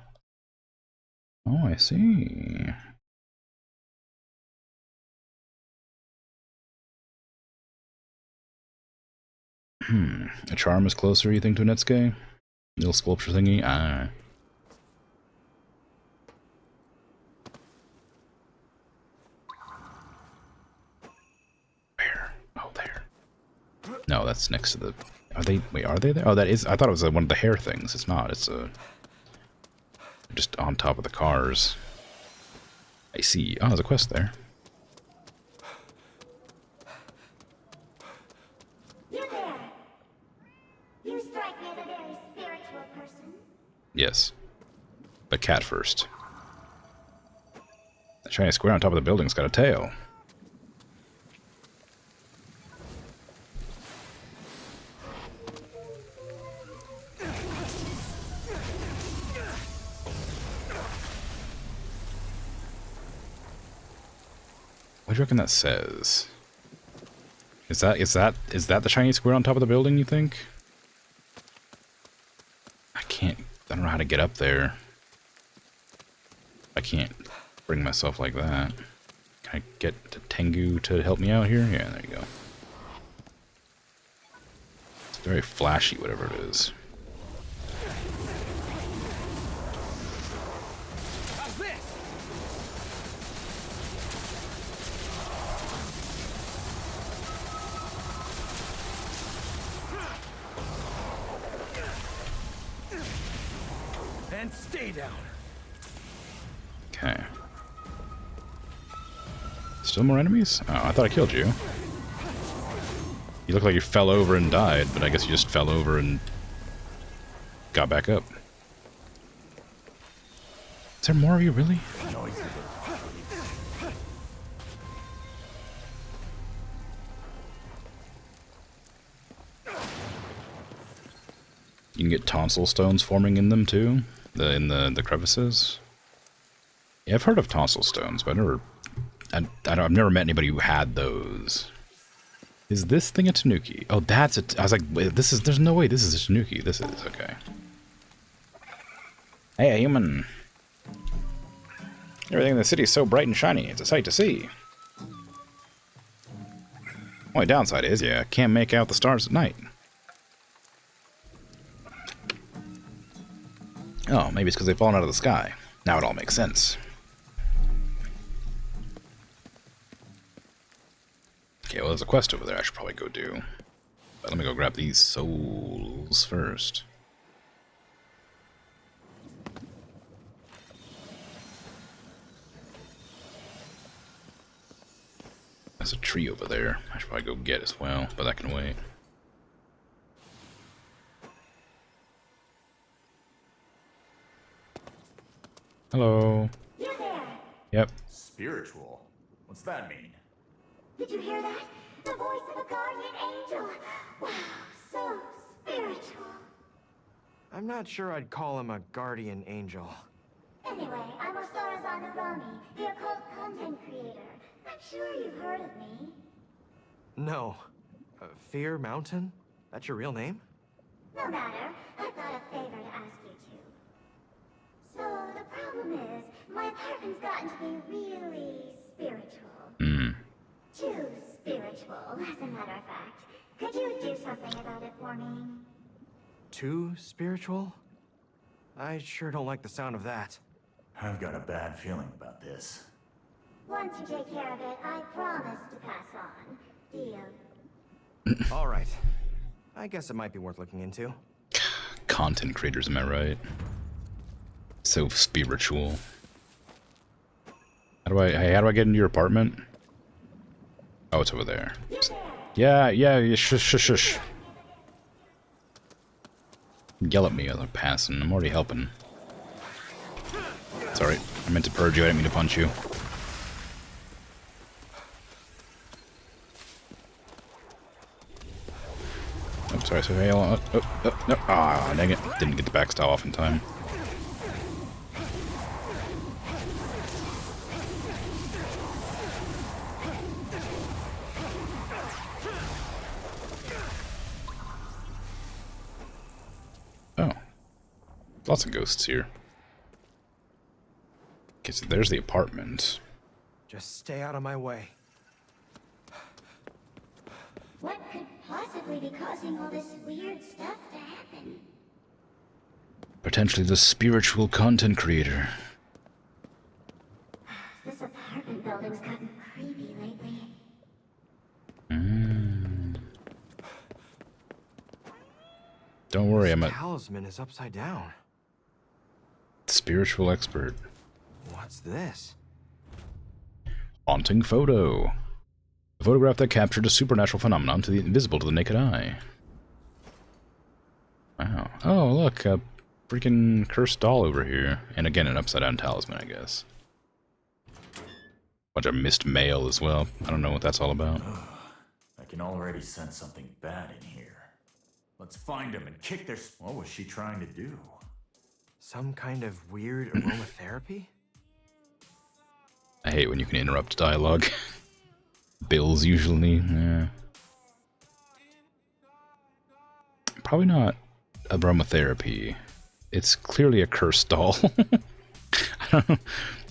oh, I see. A charm is closer, you think, to a Netsuke? Little sculpture thingy? Ah. Where? Oh, there. No, that's next to the... Are they... Wait, are they there? Oh, that is... I thought it was one of the hair things. It's not. It's a... Just on top of the cars. I see. Oh, there's a quest there. You there! You strike me as a very spiritual person. Yes. But cat first. The shiny square on top of the building's got a tail. What do you reckon that says? Is that the shiny square on top of the building, you think? I don't know how to get up there. I can't bring myself like that. Can I get to Tango to help me out here? Yeah, there you go. It's very flashy, whatever it is. How's this? And stay down. Okay. Still more enemies? Oh, I thought I killed you. You look like you fell over and died, but I guess you just fell over and got back up. Is there more of you, really? You can get tonsil stones forming in them too, in the crevices. Yeah, I've heard of tonsil stones, but I've never met anybody who had those. Is this thing a tanuki? Oh, that's it. I was like, wait, there's no way this is a tanuki. This is, okay. Hey, a human. Everything in the city is so bright and shiny. It's a sight to see. Only downside is, yeah, I can't make out the stars at night. Oh, maybe it's because they've fallen out of the sky. Now it all makes sense. Okay, well, there's a quest over there I should probably go do. But let me go grab these souls first. There's a tree over there I should probably go get as well, but that can wait. Hello. You there? Yep. Spiritual? What's that mean? Did you hear that? The voice of a guardian angel. Wow, so spiritual. I'm not sure I'd call him a guardian angel. Anyway, I'm Osarazana Rami, the occult content creator. I'm sure you've heard of me. No. Fear Mountain? That's your real name? No matter, I've got a favor to ask you two. So, the problem is, my apartment's gotten to be really spiritual. Too spiritual, as a matter of fact. Could you do something about it for me? Too spiritual? I sure don't like the sound of that. I've got a bad feeling about this. Once you take care of it, I promise to pass on. Deal. All right. I guess it might be worth looking into. Content creators, am I right? So spiritual. How do I get into your apartment? Oh, it's over there. Yeah, shush. Yell at me as I'm passing. I'm already helping. Sorry, I meant to purge you. I didn't mean to punch you. Oh, sorry, so no. Ah, dang it. Didn't get the backstyle off in time. Oh. Lots of ghosts here. Okay, so there's the apartment. Just stay out of my way. What could possibly be causing all this weird stuff to happen? Potentially the spiritual content creator. This apartment building's gotten creepy lately. Don't worry, I'm a Talisman is upside down. spiritual expert. What's this? Haunting photo. A photograph that captured a supernatural phenomenon to the invisible to the naked eye. Wow. Oh, look, a freaking cursed doll over here. And again, an upside-down talisman, I guess. Bunch of missed mail as well. I don't know what that's all about. I can already sense something bad in here. Let's find him and kick their... What was she trying to do? Some kind of weird aromatherapy? I hate when you can interrupt dialogue. Bills usually, yeah. Probably not aromatherapy. It's clearly a cursed doll. I don't know.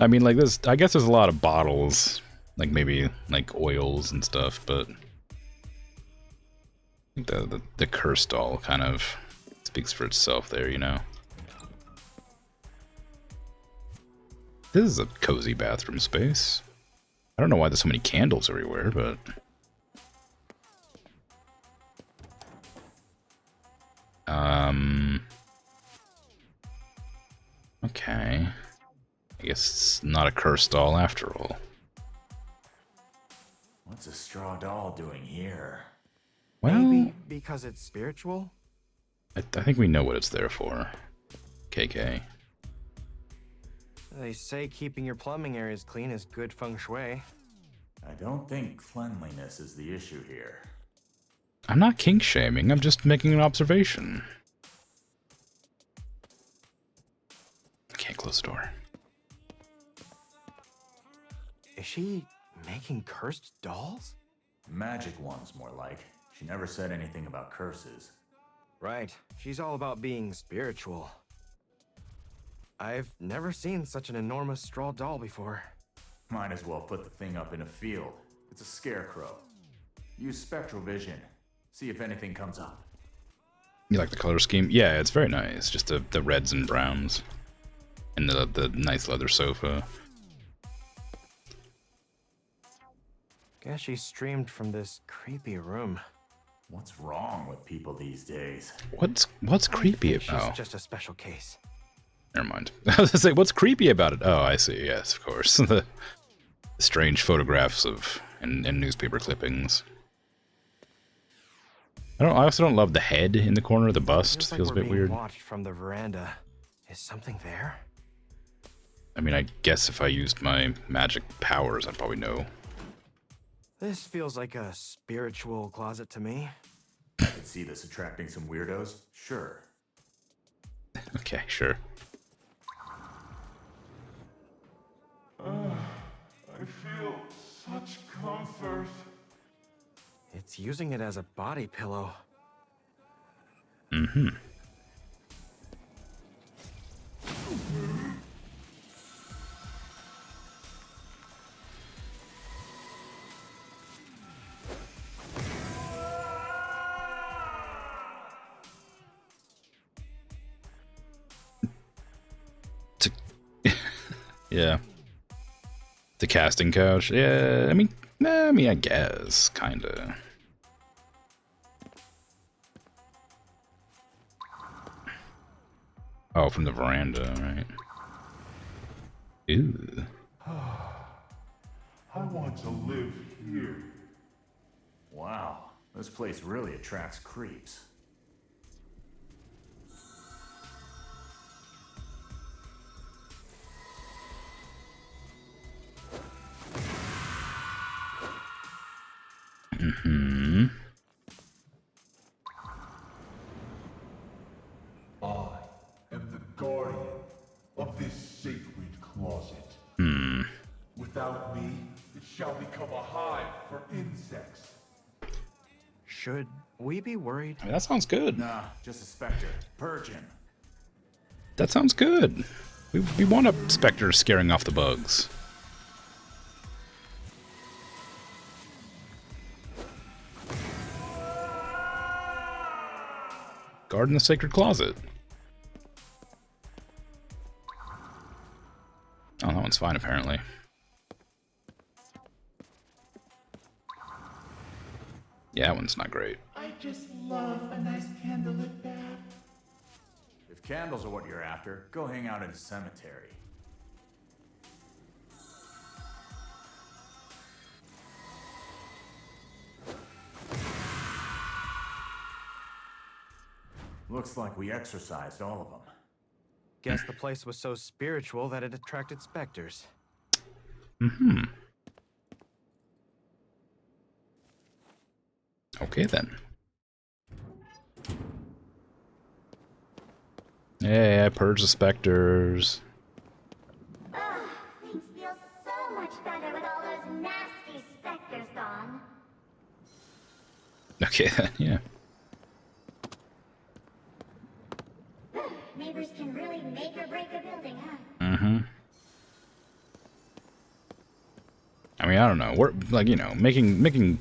I mean, like this. I guess there's a lot of bottles, like maybe like oils and stuff, but the cursed doll kind of speaks for itself there, you know. This is a cozy bathroom space. I don't know why there's so many candles everywhere, but... Okay. I guess it's not a cursed doll after all. What's a straw doll doing here? Well, Maybe because it's spiritual? I think we know what it's there for. KK. They say keeping your plumbing areas clean is good feng shui. I don't think cleanliness is the issue here. I'm not kink shaming, I'm just making an observation. I can't close the door. Is she making cursed dolls? Magic ones, more like. She never said anything about curses. Right. She's all about being spiritual. I've never seen such an enormous straw doll before. Might as well put the thing up in a field. It's a scarecrow. Use spectral vision. See if anything comes up. You like the color scheme? Yeah, it's very nice. Just the reds and browns. And the nice leather sofa. Guess she streamed from this creepy room. What's wrong with people these days? What's creepy She's about? just a special case. Never mind. I was gonna say, what's creepy about it? Oh, I see. Yes, of course. The strange photographs of and newspaper clippings. I also don't love the head in the corner of the bust. Feels a bit weird. Watched from the veranda. Is something there? I mean, I guess if I used my magic powers, I'd probably know. This feels like a spiritual closet to me. I could see this attracting some weirdos. Sure. Okay, sure. I feel such comfort. It's using it as a body pillow. Mm-hmm. Yeah. The casting couch. Yeah, I mean, I guess, kinda. Oh, from the veranda, right? Ew. I want to live here. Wow, this place really attracts creeps. Mm-hmm. I am the guardian of this sacred closet. Hmm. Without me, it shall become a hive for insects. Should we be worried? I mean, that sounds good. Nah, just a specter. Purge him. That sounds good. We want a specter scaring off the bugs. Guard in the sacred closet. Oh, that one's fine, apparently. Yeah, that one's not great. I just love a nice candlelit bath. If candles are what you're after, go hang out in a cemetery. Looks like we exorcised all of them. Guess the place was so spiritual that it attracted specters. Mm-hmm. Okay, then. Hey, I purged the specters. Things feel so much better with all those nasty specters gone. Okay, then, yeah. Neighbors can really make or break a building, huh? Mm-hmm. I mean, I don't know. We're like, you know, making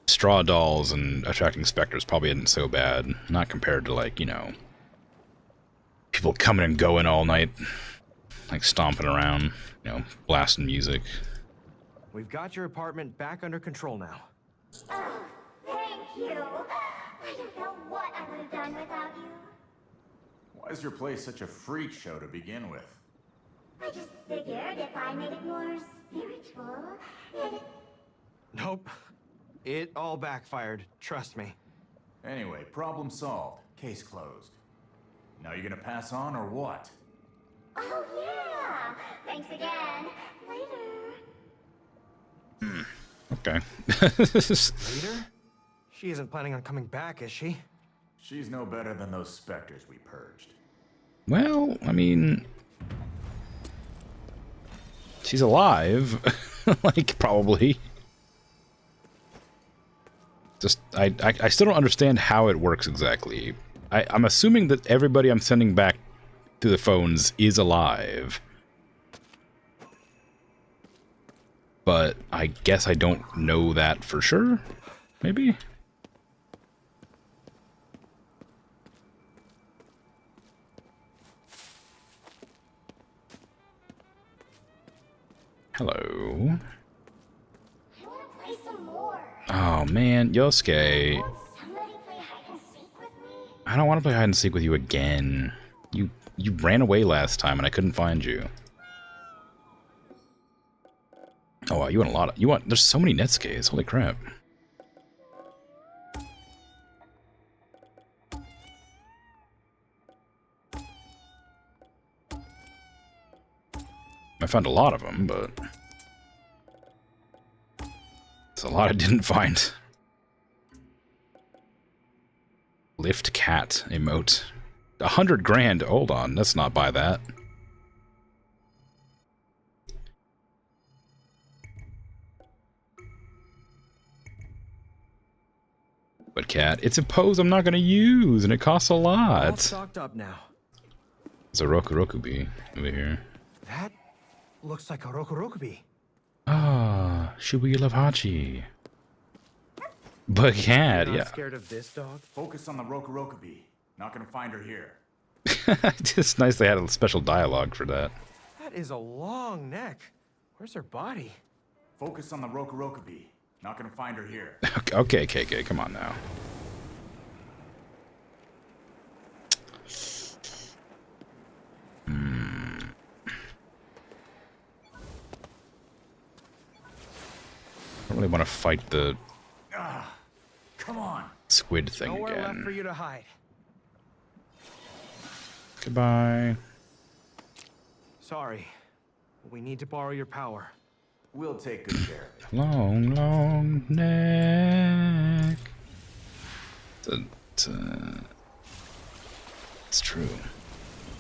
straw dolls and attracting specters probably isn't so bad. Not compared to, like, you know, people coming and going all night, like stomping around, you know, blasting music. We've got your apartment back under control now. Oh, thank you. I don't know what I would have done without you. Why is your place such a freak show to begin with? I just figured if I made it more spiritual, it'd... Nope. It all backfired. Trust me. Anyway, problem solved. Case closed. Now you gonna pass on or what? Oh yeah! Thanks again. Later. Okay. Later? She isn't planning on coming back, is she? She's no better than those specters we purged. Well, I mean, she's alive, like, probably. Just, I still don't understand how it works exactly. I'm assuming that everybody I'm sending back through the phones is alive. But I guess I don't know that for sure. Maybe? Hello. I want to play some more. Oh man, Yosuke. Won't somebody play hide and seek with me? I don't want to play hide and seek with you again. You ran away last time and I couldn't find you. Oh wow, you want a lot of there's so many Netsuke's, holy crap. I found a lot of them, but it's a lot I didn't find. Lift cat emote. 100 grand. Hold on, let's not buy that. But cat, it's a pose I'm not gonna use, and it costs a All lot. stocked up now. There's a Rokurokubi over here. That looks like a Rokurokubi. Ah, Shibuya love Hachi. But cat, Not yeah. scared of this dog? Focus on the Rokurokubi. Not gonna find her here. It's nice they had a special dialogue for that. That is a long neck. Where's her body? Focus on the Rokurokubi. Not gonna find her here. Okay, KK, come on now. I don't really want to fight the Come on. squid thing Nowhere left for again. you to hide. Goodbye. Sorry. We need to borrow your power. We'll take good care of it. Long, long neck. It's true.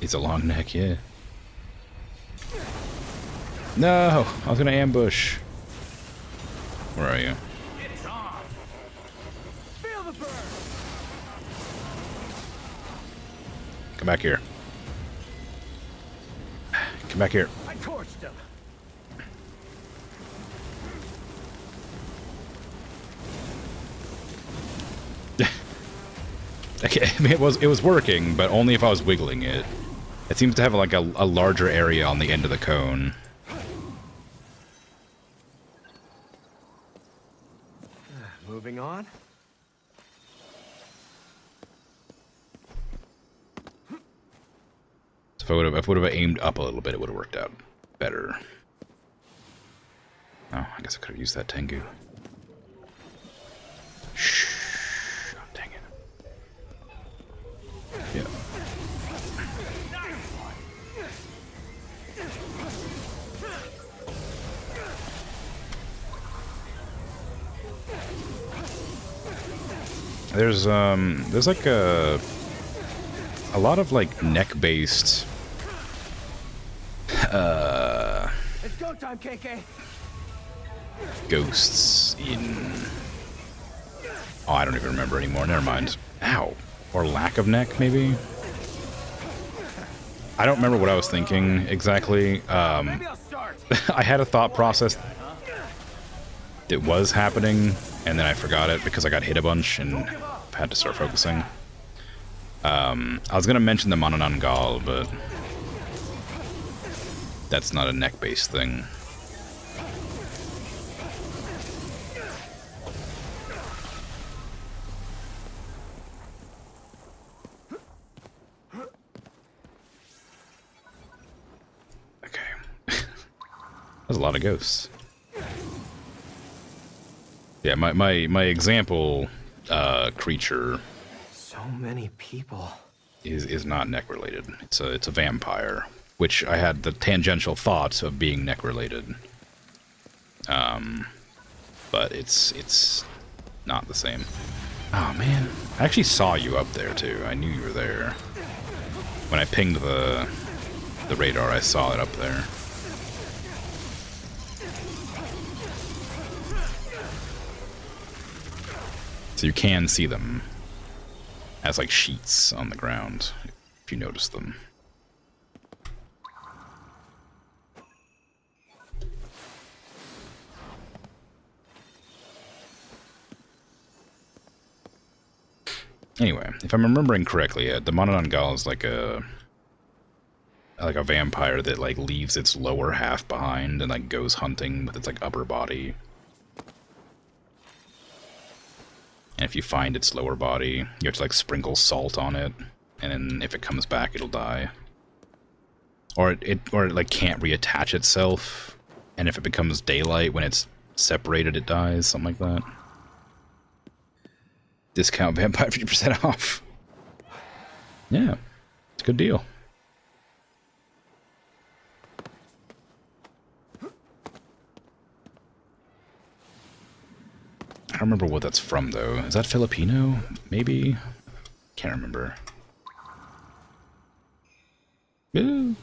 It's a long neck, yeah. No! I was gonna ambush. Where are you? It's on. Feel the burn! Come back here. Come back here. I torched him. Okay, I mean, it was working, but only if I was wiggling it. It seems to have like a larger area on the end of the cone. Moving on. So if I would have aimed up a little bit, it would have worked out better. Oh, I guess I could have used that Tengu. Shh. Oh, dang it. Yeah. There's like a lot of like neck-based It's go time, KK. ghosts in... Oh, I don't even remember anymore. Never mind. Ow. Or lack of neck, maybe? I don't remember what I was thinking exactly. Maybe I'll start. I had a thought process that was happening, and then I forgot it because I got hit a bunch and had to start focusing. I was going to mention the Mananangal, but that's not a neck-based thing. Okay. There's a lot of ghosts. Yeah, my example creature So many people. is not neck related. It's a vampire, which I had the tangential thoughts of being neck related. But it's not the same. Oh man, I actually saw you up there too. I knew you were there. When I pinged the radar, I saw it up there. So you can see them as like sheets on the ground, if you notice them. Anyway, if I'm remembering correctly, the Mononongal is like a vampire that like leaves its lower half behind and like goes hunting with its like upper body. And if you find its lower body, you have to like sprinkle salt on it, and then if it comes back, it'll die. Or it like can't reattach itself, and if it becomes daylight when it's separated, it dies, something like that. Discount vampire 50% off. Yeah, it's a good deal. I don't remember what that's from though. Is that Filipino? Maybe? Can't remember. Ooh.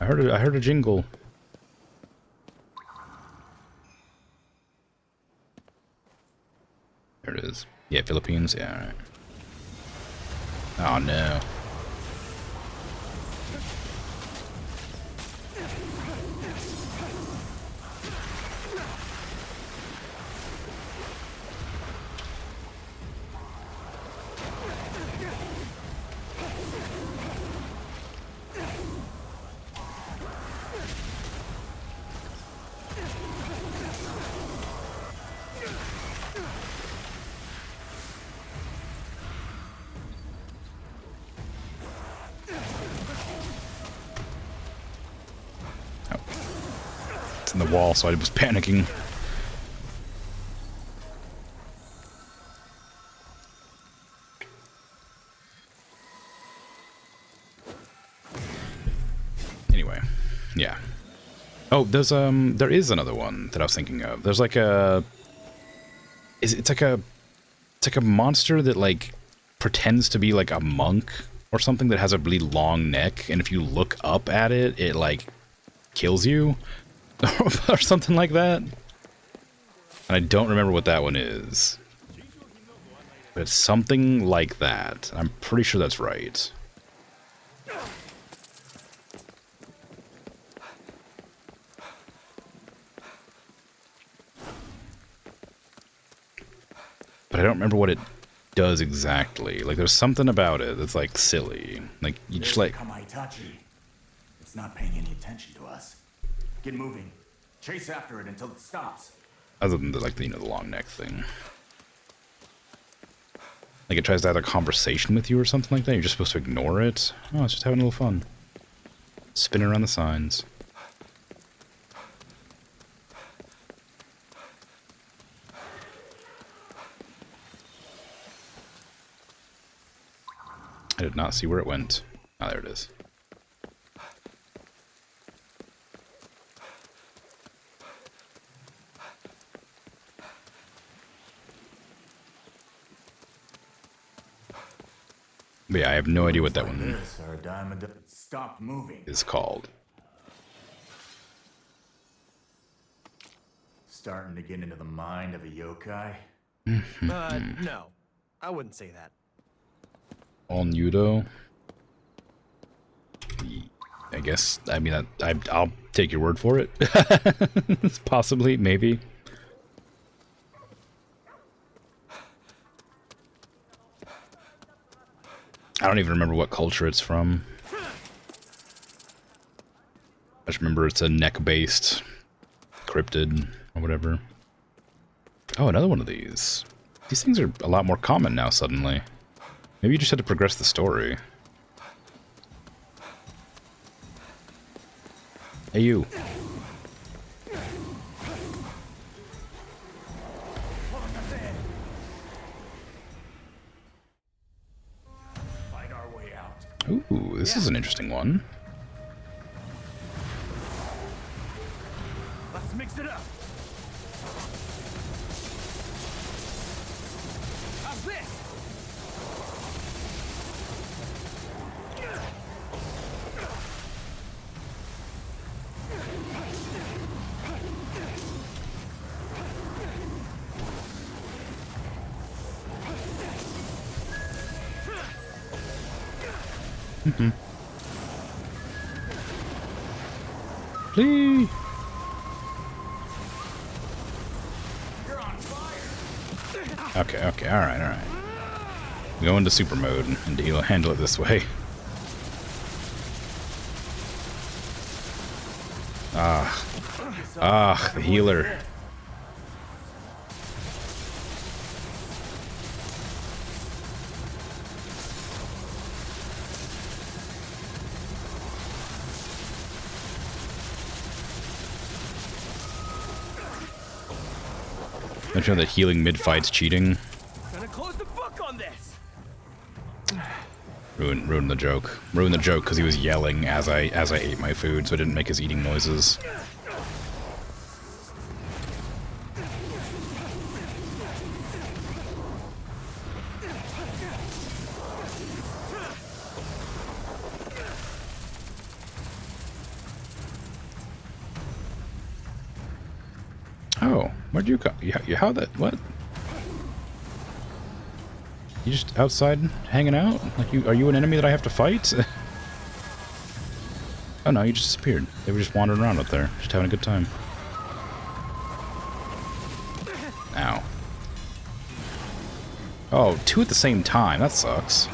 I heard a jingle. There it is. Yeah, Philippines. Yeah, alright. Oh no. In the wall, so I was panicking. Anyway, yeah. Oh, there is another one that I was thinking of. There's like it's like a monster that like pretends to be like a monk or something that has a really long neck, and if you look up at it, it like kills you. Or something like that. And I don't remember what that one is. But it's something like that. I'm pretty sure that's right. But I don't remember what it does exactly. Like, there's something about it that's, like, silly. Like, you just, like... It's not paying any attention to us. Get moving. Chase after it until it stops. Other than the, like, the, you know, the long neck thing. Like, it tries to have a conversation with you or something like that. You're just supposed to ignore it. Oh, it's just having a little fun. Spinning around the signs. I did not see where it went. Ah, there it is. But yeah, I have no idea what that one Stop moving. is called. Starting to get into the mind of a yokai? No. I wouldn't say that. All nudo. I guess. I mean, I'll take your word for it. Possibly, maybe. I don't even remember what culture it's from. I just remember it's a neck-based cryptid or whatever. Oh, another one of these. These things are a lot more common now suddenly. Maybe you just had to progress the story. Hey, you. Fight our way out. Ooh, this is an interesting one. Let's mix it up. How's this? Please. Okay, alright. Go into super mode and handle it this way. The healer. Don't you know that healing mid-fight's cheating? Gonna close the book on this. Ruined the joke. Ruined the joke because he was yelling as I ate my food, so I didn't make his eating noises. Oh, where'd you go? How that? What? You just outside hanging out? Like are you an enemy that I have to fight? Oh no, you just disappeared. They were just wandering around up there, just having a good time. Ow. Oh, two at the same time. That sucks.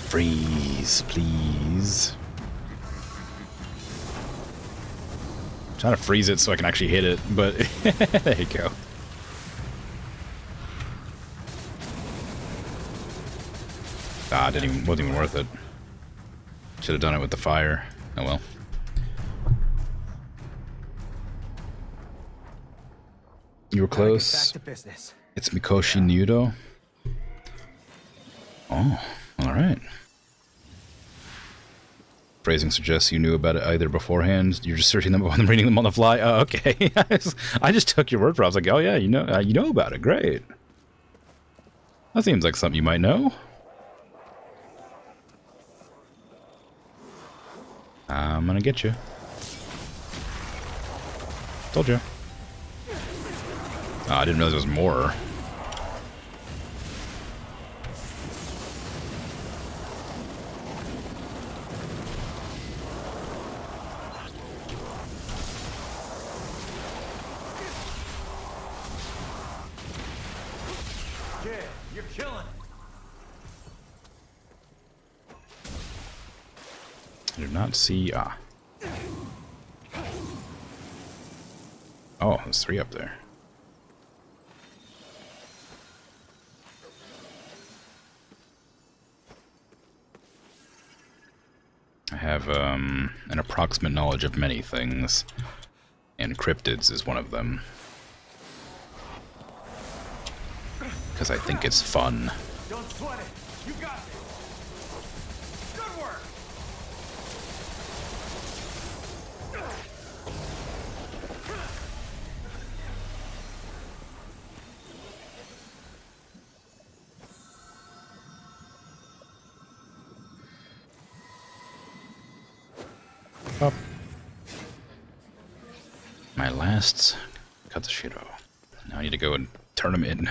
Freeze, please. I'm trying to freeze it so I can actually hit it, but there you go. Ah, wasn't even worth it. Should have done it with the fire. Oh well. You were close. Back to business. It's Mikoshi Nudo. Oh, alright. Phrasing suggests you knew about it either beforehand. You're just searching them up and reading them on the fly. Oh, okay. I just took your word for it. I was like, oh yeah, you know about it. Great. That seems like something you might know. I'm gonna get you. Told you. Oh, I didn't realize there was more. You're killing I do not see. Oh, there's 3 up there. I have an approximate knowledge of many things, and cryptids is one of them. Because I think it's fun. Don't sweat it. You got this. Good work. Up. My last Katsushiro. Now I need to go and turn him in.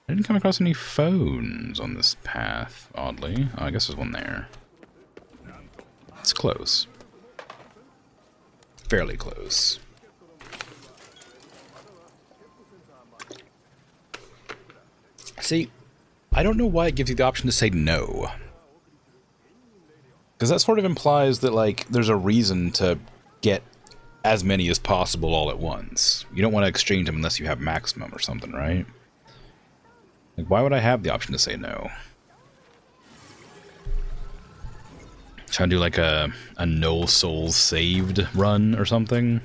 I didn't come across any phones on this path, oddly. Oh, I guess there's one there. It's close. Fairly close. See, I don't know why it gives you the option to say no. Because that sort of implies that, like, there's a reason to get as many as possible all at once. You don't want to exchange them unless you have maximum or something, right? Like, why would I have the option to say no? Try to do like a no souls saved run or something.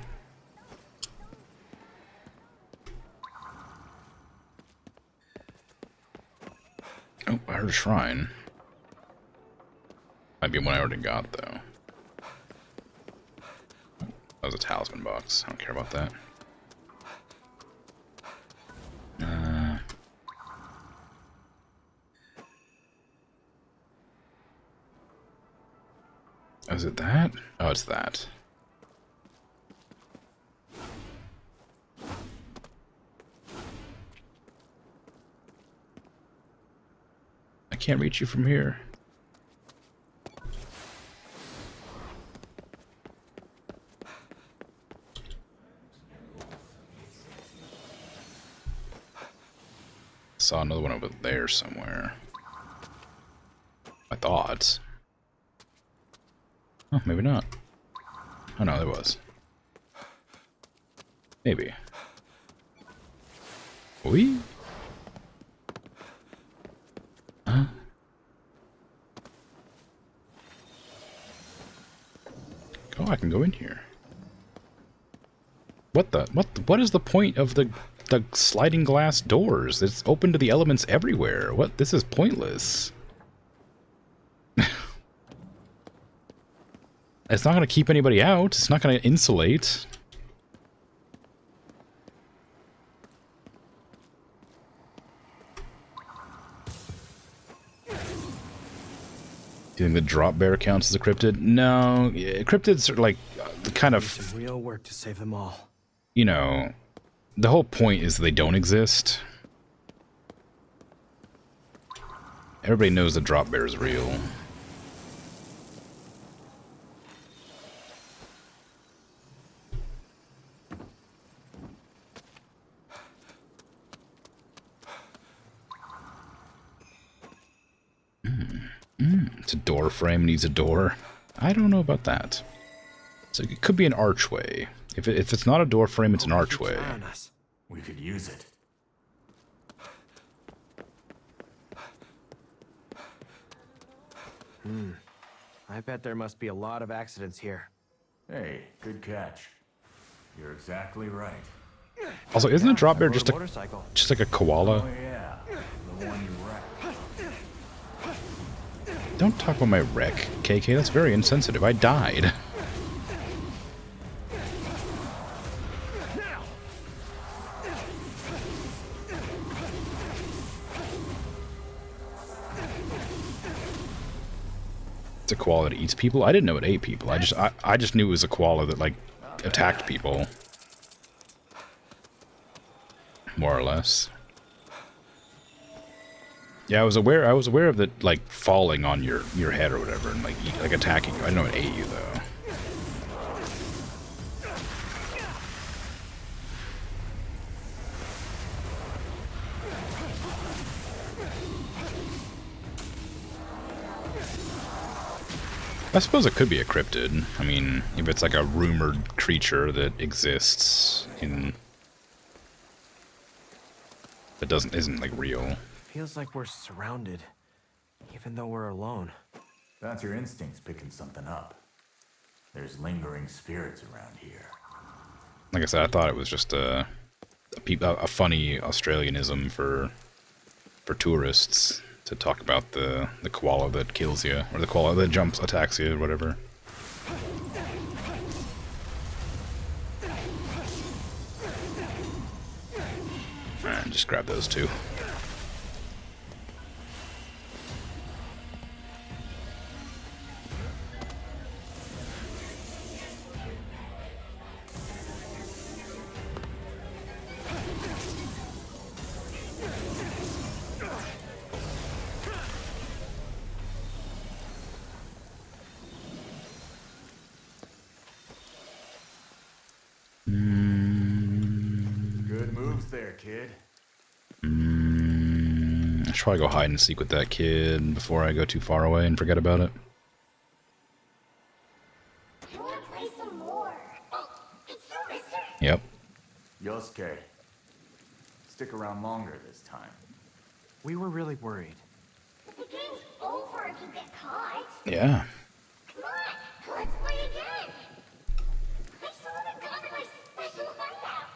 Oh, I heard a shrine. Might be one I already got though. a talisman box. I don't care about that. Is it that? Oh, it's that. I can't reach you from here. Saw another one over there somewhere. I thought. Oh, maybe not. Oh no, there was. Maybe. We? Huh? Oh, I can go in here. What is the point of the sliding glass doors? It's open to the elements everywhere. What? This is pointless. It's not going to keep anybody out. It's not going to insulate. Do you think the drop bear counts as a cryptid? No, cryptids are like kind of some real work to save them all. You know, the whole point is they don't exist. Everybody knows the drop bear is real. It's a door frame, needs a door. I don't know about that. So it could be an archway. If it's not a door frame, it's an archway. We could use it. I bet there must be a lot of accidents here. Hey, good catch. You're exactly right. Also, isn't a drop bear just motorcycle. just like a koala? Oh yeah, the one you wrecked. Don't talk about my wreck, KK. That's very insensitive. I died. It's a koala that eats people? I didn't know it ate people. I just knew it was a koala that, like, attacked people. More or less. Yeah, I was aware of it, like, falling on your head or whatever and, like, attacking you. I didn't know it ate you, though. I suppose it could be a cryptid. I mean, if it's like a rumored creature that exists in... that isn't like real. Feels like we're surrounded, even though we're alone. That's your instincts picking something up. There's lingering spirits around here. Like I said, I thought it was just a funny Australianism for tourists to talk about the koala that kills you, or the koala that attacks you, or whatever. Alright, just grab those two. Good moves there, kid. I should probably go hide and seek with that kid before I go too far away and forget about it. I want to play some more. Oh, it's you, mister. Yep. Yosuke, stick around longer this time. We were really worried. But the game's over if you get caught. Yeah. Come on, let's play again. I still haven't gotten my special hideout.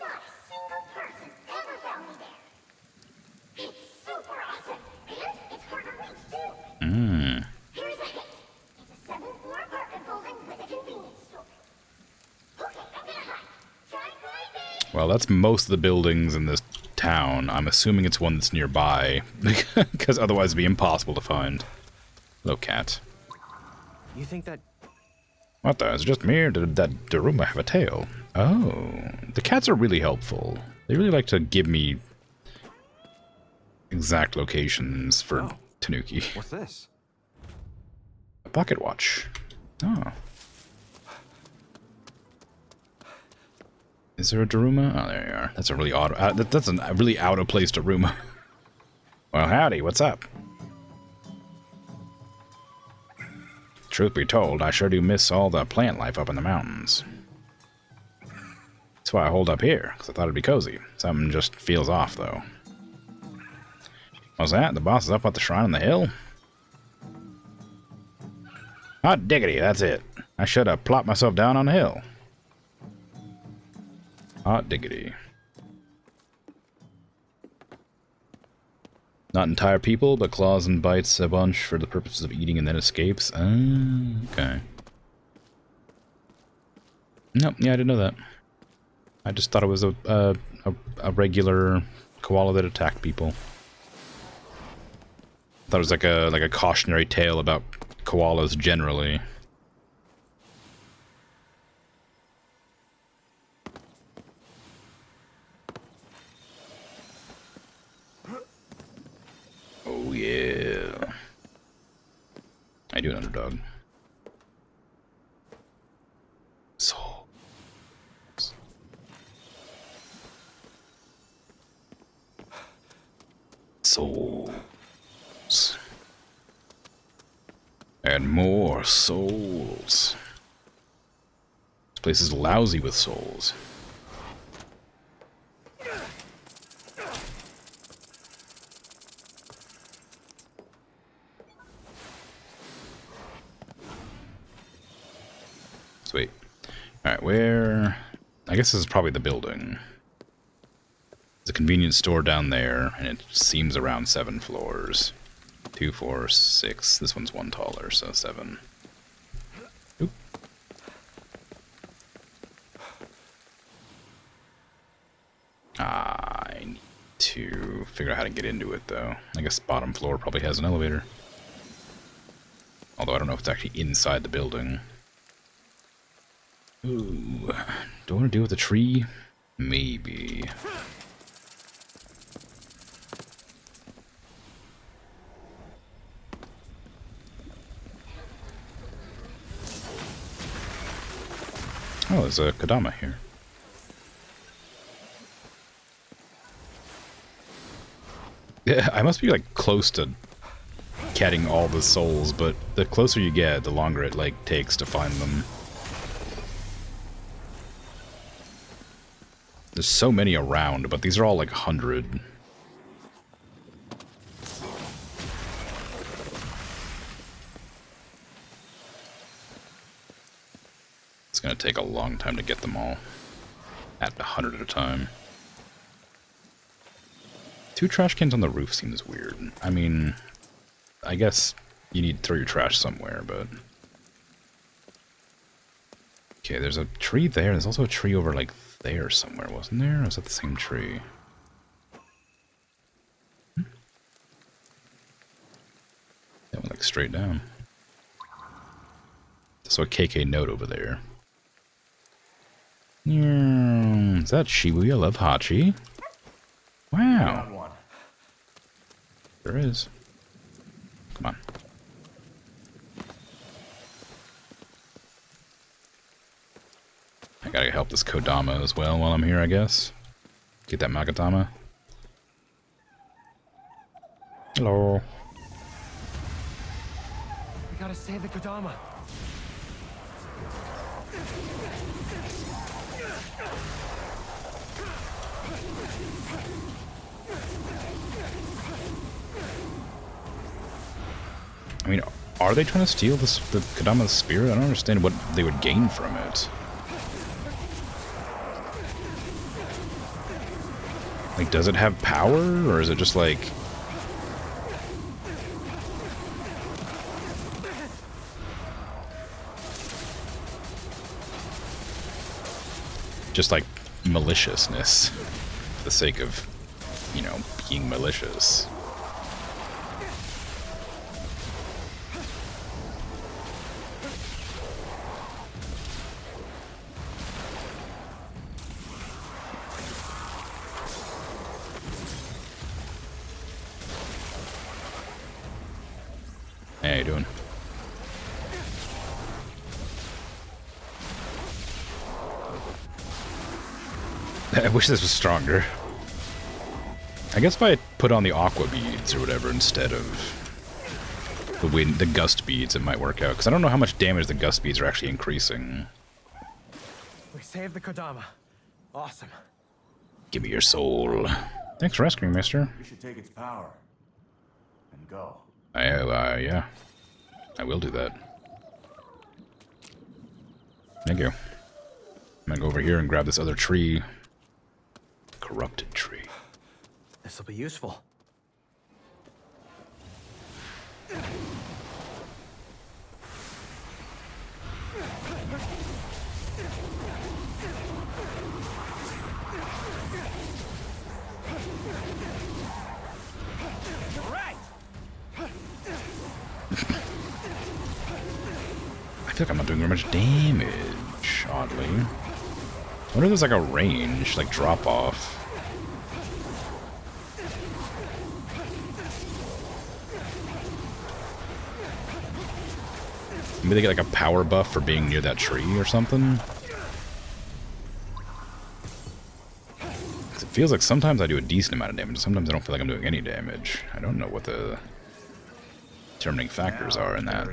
Not a single person's ever found me there. It's super awesome, and it's hard to reach too. Here's a hint. It's a 7th floor apartment building with a convenience store. Well, that's most of the buildings in this town. I'm assuming it's one that's nearby, because otherwise it'd be impossible to find. Hello, cat. You think that... What the? Is it just me, or did that Daruma have a tail? Oh, the cats are really helpful. They really like to give me exact locations for Tanuki. What's this? A pocket watch. Oh. Is there a Daruma? Oh, there you are. That's a really odd... that's a really out-of-place Daruma. Well, howdy, what's up? Truth be told, I sure do miss all the plant life up in the mountains. That's why I hold up here, because I thought it'd be cozy. Something just feels off, though. What's that? The boss is up at the shrine on the hill? Hot diggity, that's it. I should have plopped myself down on the hill. Hot diggity. Not entire people, but claws and bites a bunch for the purposes of eating and then escapes. Okay. Nope, yeah, I didn't know that. I just thought it was a regular koala that attacked people. Thought it was like a cautionary tale about koalas generally. Oh yeah. I do an underdog. Souls. Souls. And more souls. This place is lousy with souls. Sweet. Alright, where... I guess this is probably the building. There's a convenience store down there, and it seems around 7 floors. 2, 4, 6. This one's one taller, so 7. Oop. I need to figure out how to get into it, though. I guess bottom floor probably has an elevator. Although I don't know if it's actually inside the building. Ooh. Do I want to deal with the tree? Maybe. Oh, there's a Kodama here. Yeah, I must be like close to getting all the souls, but the closer you get, the longer it like takes to find them. There's so many around, but these are all like 100. It's gonna take a long time to get them all. At 100 at a time. 2 trash cans on the roof seems weird. I mean, I guess you need to throw your trash somewhere, but... Okay, there's a tree there. There's also a tree over, like, there somewhere, wasn't there? Or was that the same tree? That went, like, straight down. So a KK note over there. Is that Shibuya Love Hachi? Wow. There is. Come on. I gotta help this Kodama as well while I'm here, I guess. Get that Magatama. Hello. We gotta save the Kodama. I mean, are they trying to steal the Kodama's spirit? I don't understand what they would gain from it. Like, does it have power, or is it just like... Just like maliciousness for the sake of, you know, being malicious. Hey, how you doing? I wish this was stronger. I guess if I put on the aqua beads or whatever instead of the gust beads, it might work out. Because I don't know how much damage the gust beads are actually increasing. We saved the Kodama. Awesome. Give me your soul. Thanks for rescuing, mister. We should take its power and go. Yeah. I will do that. Thank you. I'm gonna go over here and grab this other tree. Corrupted tree. This'll be useful. I feel like I'm not doing very much damage, oddly. I wonder if there's like a range, like drop off. Maybe they get like a power buff for being near that tree or something. 'Cause it feels like sometimes I do a decent amount of damage, sometimes I don't feel like I'm doing any damage. I don't know what the determining factors are in that.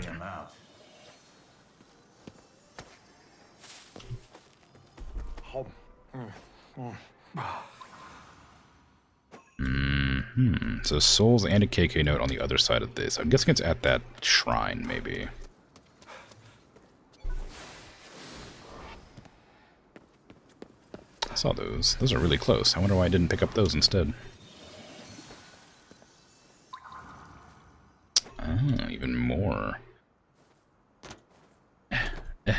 So souls and a KK note on the other side of this. I'm guessing it's at that shrine, maybe. I saw those. Those are really close. I wonder why I didn't pick up those instead. Oh, even more. Okay,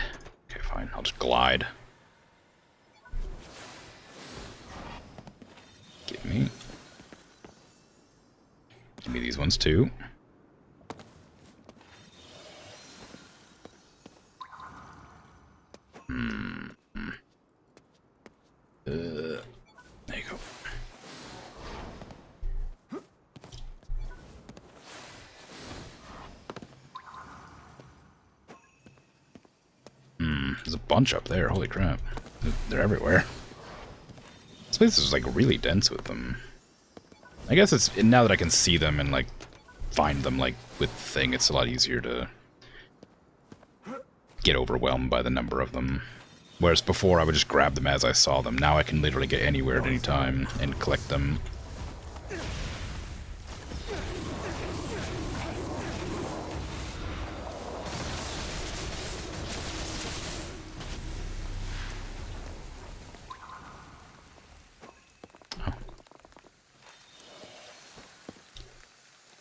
fine. I'll just glide. Give me these ones too. There you go. There's a bunch up there. Holy crap. They're everywhere. This place is like really dense with them. I guess it's now that I can see them and like find them like with thing, it's a lot easier to get overwhelmed by the number of them. Whereas before I would just grab them as I saw them. Now I can literally get anywhere at any time and collect them.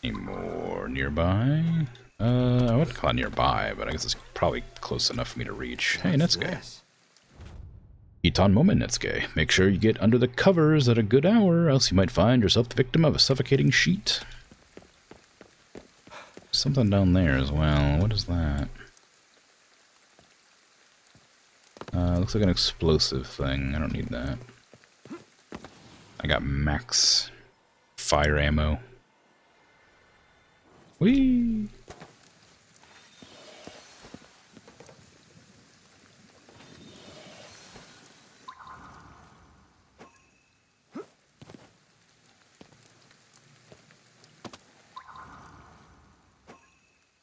Any more nearby? I wouldn't call it nearby, but I guess it's probably close enough for me to reach. Hey, Netsuke. Iton moment, Netsuke. Make sure you get under the covers at a good hour, else you might find yourself the victim of a suffocating sheet. Something down there as well. What is that? Looks like an explosive thing. I don't need that. I got max fire ammo. Whee!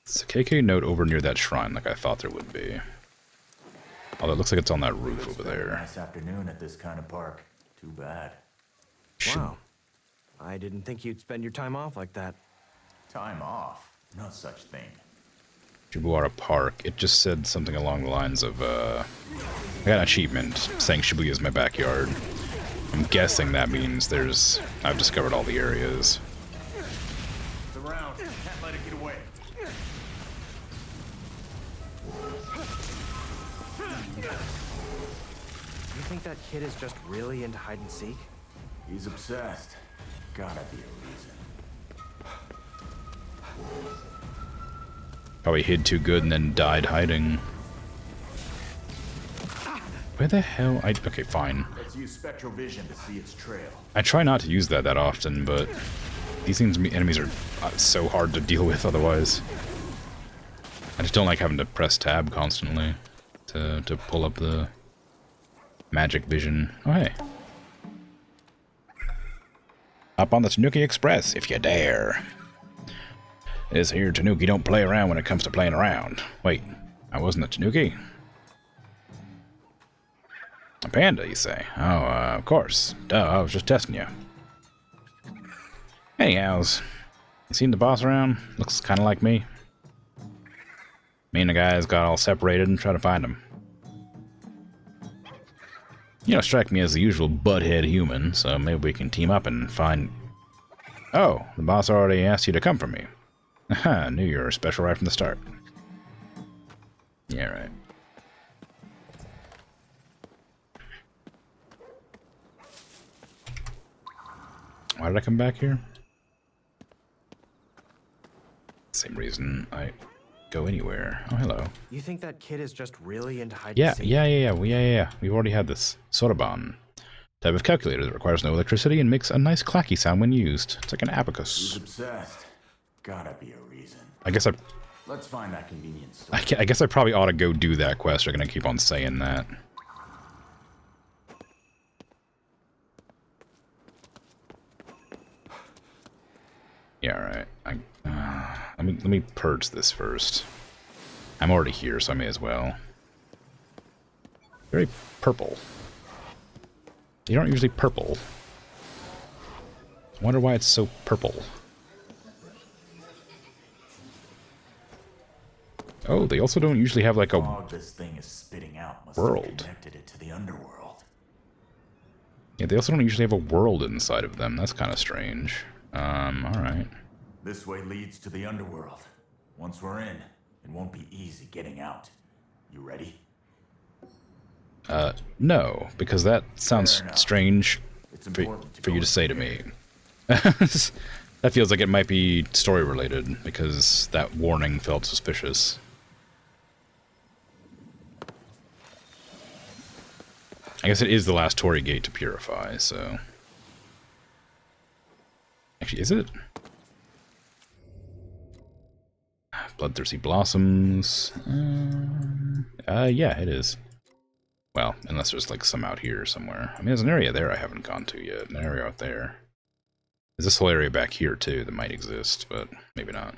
It's a KK note over near that shrine like I thought there would be. Although it looks like it's on that roof over there. Nice afternoon at this kind of park. Too bad. Wow. I didn't think you'd spend your time off like that. Time off? No such thing. Shibuya Park. It just said something along the lines of, I got an achievement saying Shibuya is my backyard. I'm guessing that means I've discovered all the areas. It's around. Can't let it get away. You think that kid is just really into hide and seek? He's obsessed. Gotta be a reason. Probably hid too good and then died hiding. Where the hell? Okay, fine. Let's use spectral vision to see its trail. I try not to use that often, but these enemies are so hard to deal with otherwise. I just don't like having to press tab constantly to pull up the magic vision. Oh, hey. Up on the Tanuki Express, if you dare. This here Tanuki don't play around when it comes to playing around. Wait, I wasn't a Tanuki? A panda, you say? Oh, of course. Duh, I was just testing you. Anyhows, you seen the boss around? Looks kind of like me. Me and the guys got all separated and tried to find him. You don't strike me as the usual butthead human, so maybe we can team up and find... Oh, the boss already asked you to come for me. Haha, knew you were special right from the start. Yeah, right. Why did I come back here? Same reason I go anywhere. Oh, hello. You think that kid is just really into hide Yeah, and seek? yeah. We've already had this. Soraban. Type of calculator that requires no electricity and makes a nice clacky sound when used. It's like an abacus. He's obsessed. Gotta be a reason. I guess Let's find that convenience store. I guess I probably ought to go do that quest. They're gonna keep on saying that. Yeah, right. Let me purge this first. I'm already here, so I may as well. Very purple. You aren't usually purple. I wonder why it's so purple. Oh, they also don't usually have like a Fog this thing is spitting out must world. have connected it to the underworld. Yeah, they also don't usually have a world inside of them. That's kind of strange. Alright. This way leads to the underworld. Once we're in, it won't be easy getting out. You ready? No, because that sounds strange It's important for you go to say to me. That feels like it might be story related, because that warning felt suspicious. I guess it is the last Torii gate to purify, so... Actually, is it? Bloodthirsty Blossoms... yeah, it is. Well, unless there's like some out here somewhere. I mean, there's an area there I haven't gone to yet. An area out there. There's this whole area back here, too, that might exist, but maybe not.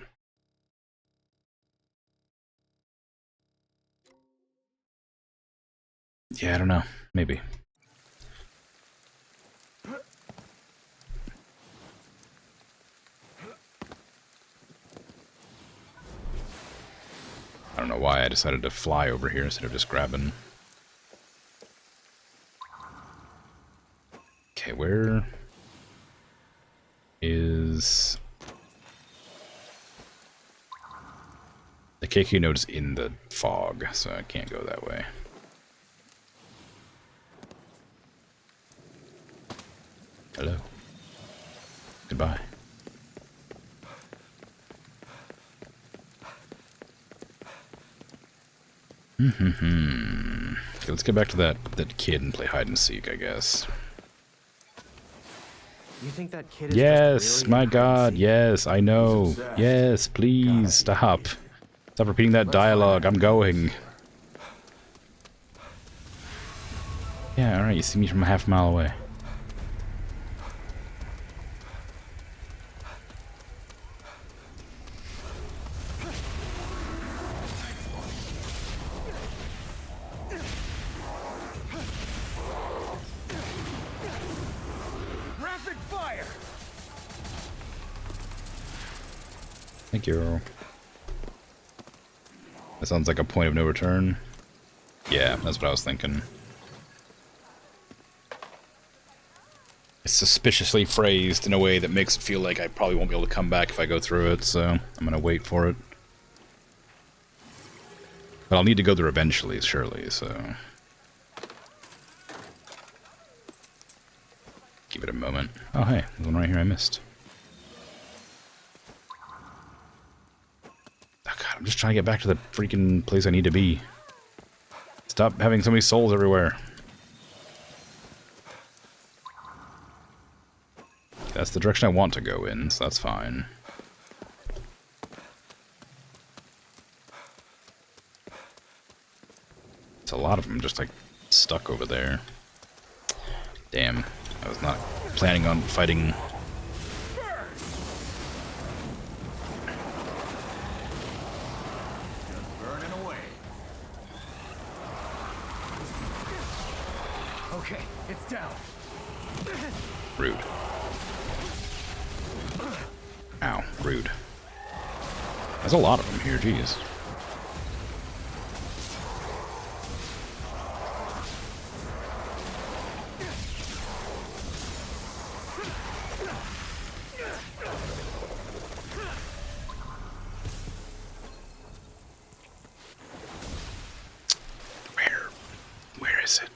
Yeah, I don't know. Maybe. I don't know why I decided to fly over here instead of just grabbing. Okay, where is... The KQ node is in the fog, so I can't go that way. Hello. Goodbye. Okay, let's get back to that kid and play hide and seek, I guess. You think that kid is Yes, just really my into hide and god, seek? yes, I know. Yes, please, stop. Stop repeating that dialogue, I'm going. Yeah, alright, you see me from a half mile away. Rapid fire! Thank you. That sounds like a point of no return. Yeah, that's what I was thinking. It's suspiciously phrased in a way that makes it feel like I probably won't be able to come back if I go through it, so I'm gonna wait for it. But I'll need to go there eventually, surely, so... give it a moment. Oh, hey, there's one right here I missed. Oh, God, I'm just trying to get back to the freaking place I need to be. Stop having so many souls everywhere. That's the direction I want to go in, so that's fine. It's a lot of them just, like, stuck over there. Damn, I was not planning on fighting. Burning away. Okay, it's down. Rude. Ow, rude. There's a lot of them here, jeez. Where is it?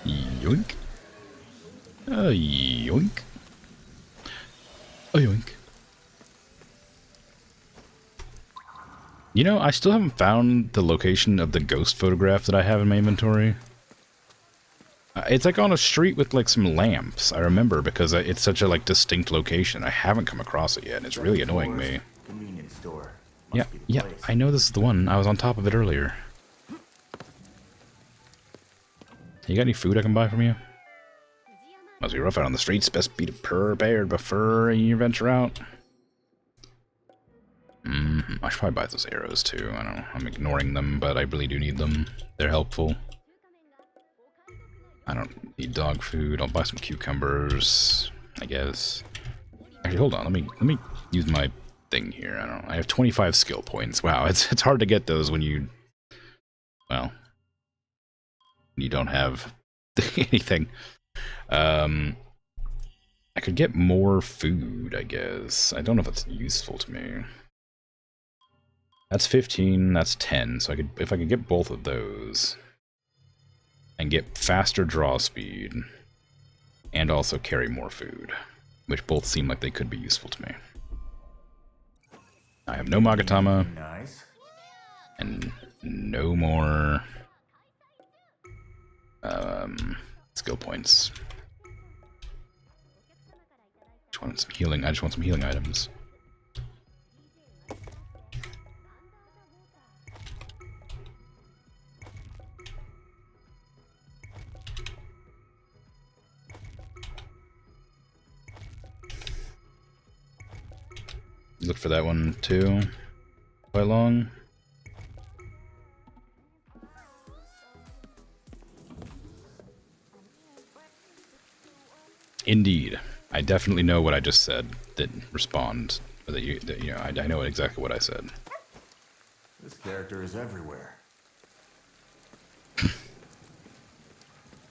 Yoink. Yoink. Yoink. You know, I still haven't found the location of the ghost photograph that I have in my inventory. It's like on a street with like some lamps, I remember, because it's such a like distinct location. I haven't come across it yet, and it's really annoying me. Convenience store. Yeah, yeah, I know this is the one. I was on top of it earlier. You got any food I can buy from you? Must be rough out on the streets. Best be prepared before you venture out. I should probably buy those arrows too. I don't know. I'm ignoring them, but I really do need them. They're helpful. I don't need dog food. I'll buy some cucumbers, I guess. Actually, hold on. Let me use my thing here. I don't know. I have 25 skill points. Wow, it's hard to get those when you, well, you don't have anything. I could get more food, I guess. I don't know if it's useful to me. That's 15, that's 10. So if I could get both of those and get faster draw speed and also carry more food, which both seem like they could be useful to me. I have no Magatama. Nice. And no more skill points. Just want some healing. I just want some healing items. Look for that one too. Quite long. Indeed, I definitely know what I just said. Didn't respond. That you know, I know exactly what I said. This character is everywhere.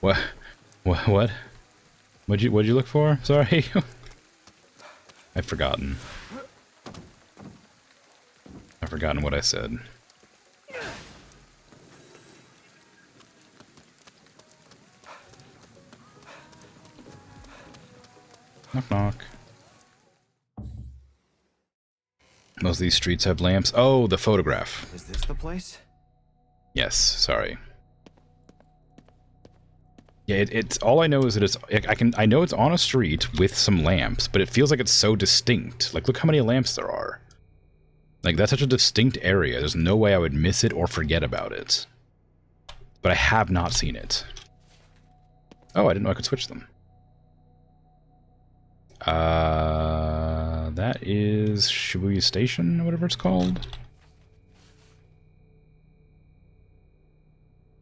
What? What? What'd you look for? Sorry, I've forgotten. I've forgotten what I said. Knock knock. Most of these streets have lamps. Oh, the photograph. Is this the place? Yes, sorry. Yeah, it's all I know is that it's I know it's on a street with some lamps, but it feels like it's so distinct. Like, look how many lamps there are. Like, that's such a distinct area. There's no way I would miss it or forget about it. But I have not seen it. Oh, I didn't know I could switch them. That is Shibuya Station, whatever it's called.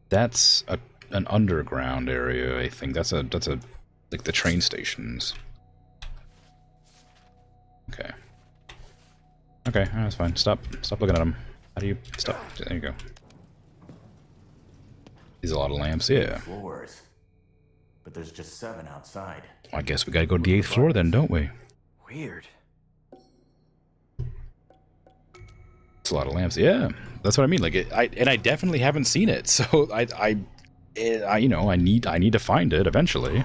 That's an underground area, I think. That's like the train stations. Okay. Okay, that's fine. Stop looking at them. How do you stop? There you go. There's a lot of lamps, yeah. Floors. But there's just 7 outside. I guess we gotta go to the 8th floor then, don't we? Weird. It's a lot of lamps. Yeah, that's what I mean. Like, I definitely haven't seen it, so I you know, I need to find it eventually,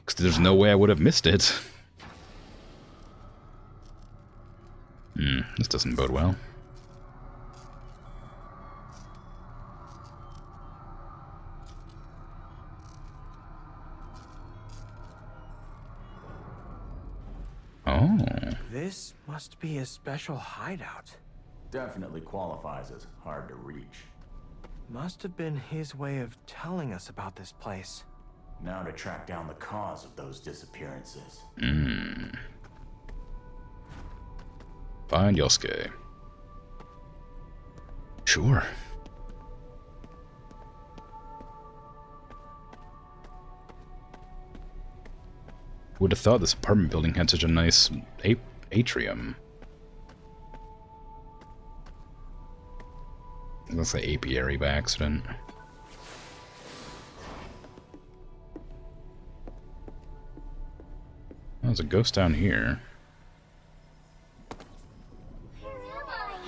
because there's no way I would have missed it. This doesn't bode well. Oh. This must be a special hideout. Definitely qualifies as hard to reach. Must have been his way of telling us about this place. Now to track down the cause of those disappearances. Find Yosuke. Sure. Would have thought this apartment building had such a nice atrium. That's the apiary by accident. Oh, there's a ghost down here. Where am I?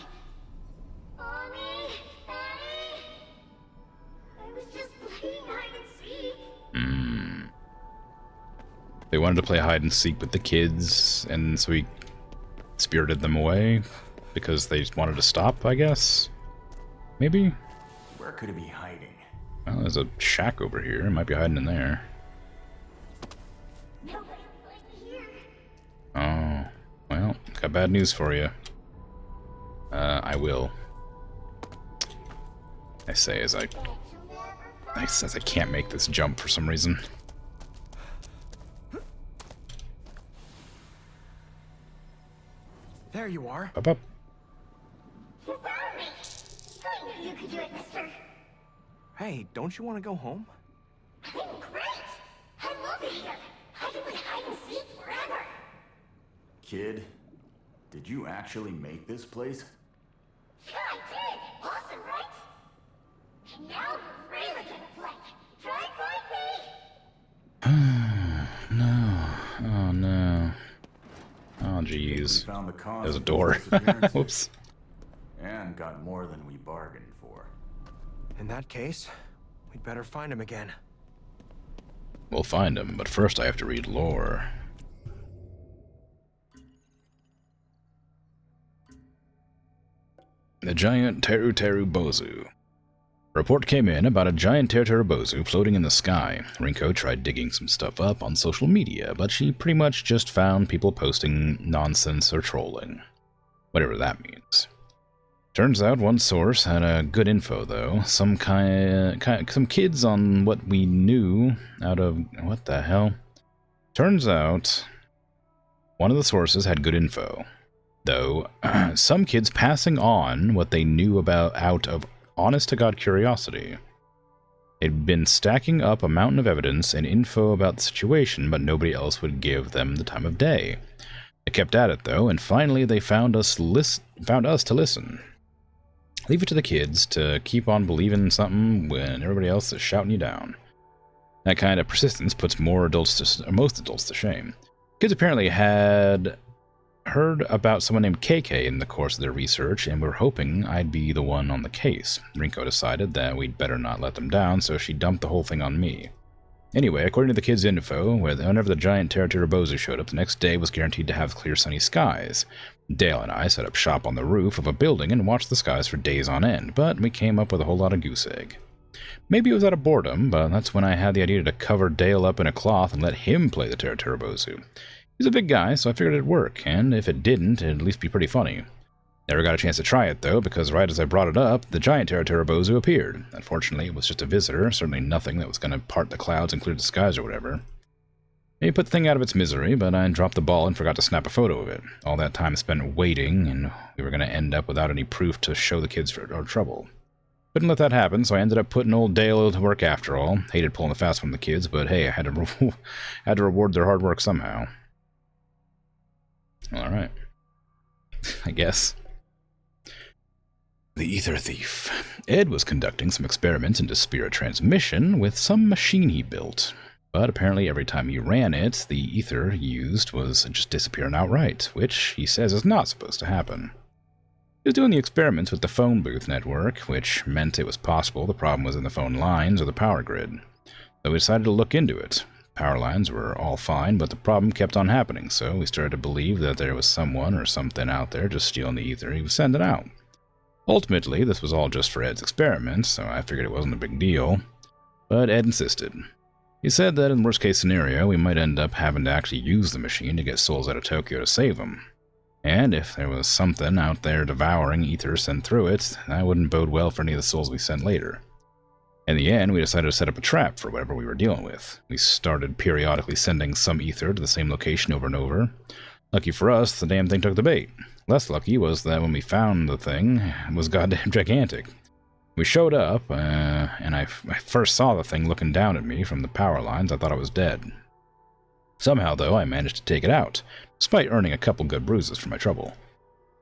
Mommy? Daddy? I was just playing hide and seek. They wanted to play hide and seek with the kids, and so he spirited them away because they just wanted to stop, I guess? Maybe? Where could it be hiding? Well, there's a shack over here. It might be hiding in there. Nobody will find me here. Oh, well, got bad news for you. I will. I say as I can't make this jump for some reason. There you are. Up, up. You found me. I knew you could do it, mister. Hey, don't you want to go home? I'm great. I love it here. I can play hide and seek forever. Kid, did you actually make this place? Yeah, I did. Awesome, right? And now we're really gonna play. Try find me. No. Oh, no. Oh, We jeez. found the cause There's a of door. those disappearances Whoops. and got more than we bargained for. In that case, we'd better find him again. We'll find him, but first I have to read lore. The giant Teru Teru Bozu. A report came in about a giant Teru Teru Bozu floating in the sky. Rinko tried digging some stuff up on social media, but she pretty much just found people posting nonsense or trolling. Whatever that means. Turns out one source had a good info, though. Some kids on what we knew out of... What the hell? Turns out one of the sources had good info. Though, some kids passing on what they knew about out of honest-to-God curiosity. They'd been stacking up a mountain of evidence and info about the situation, but nobody else would give them the time of day. They kept at it, though, and finally they found us to listen. Leave it to the kids to keep on believing something when everybody else is shouting you down. That kind of persistence puts most adults to shame. Kids apparently had heard about someone named KK in the course of their research and were hoping I'd be the one on the case. Rinko decided that we'd better not let them down, so she dumped the whole thing on me. Anyway, according to the kids' info, whenever the giant Teru Teru Bozu showed up, the next day was guaranteed to have clear sunny skies. Dale and I set up shop on the roof of a building and watched the skies for days on end, but we came up with a whole lot of goose egg. Maybe it was out of boredom, but that's when I had the idea to cover Dale up in a cloth and let him play the Teru Teru Bozu. He's a big guy, so I figured it'd work, and if it didn't, it'd at least be pretty funny. Never got a chance to try it, though, because right as I brought it up, the giant Teru Teru Bozu appeared. Unfortunately, it was just a visitor, certainly nothing that was going to part the clouds and clear the skies or whatever. Maybe put the thing out of its misery, but I dropped the ball and forgot to snap a photo of it. All that time spent waiting, and we were going to end up without any proof to show the kids our trouble. Couldn't let that happen, so I ended up putting old Dale to work after all. Hated pulling the fast one of the kids, but hey, I had to reward their hard work somehow. Alright. I guess. The Ether Thief. Ed was conducting some experiments into spirit transmission with some machine he built. But apparently every time he ran it, the ether used was just disappearing outright, which he says is not supposed to happen. He was doing the experiments with the phone booth network, which meant it was possible the problem was in the phone lines or the power grid. So we decided to look into it. Power lines were all fine, but the problem kept on happening, so we started to believe that there was someone or something out there just stealing the ether he was sending out. Ultimately, this was all just for Ed's experiments, so I figured it wasn't a big deal. But Ed insisted. He said that in the worst-case scenario, we might end up having to actually use the machine to get souls out of Tokyo to save them. And if there was something out there devouring ether sent through it, that wouldn't bode well for any of the souls we sent later. In the end, we decided to set up a trap for whatever we were dealing with. We started periodically sending some ether to the same location over and over. Lucky for us, the damn thing took the bait. Less lucky was that when we found the thing, it was goddamn gigantic. We showed up, and I first saw the thing looking down at me from the power lines. I thought I was dead. Somehow, though, I managed to take it out, despite earning a couple good bruises for my trouble.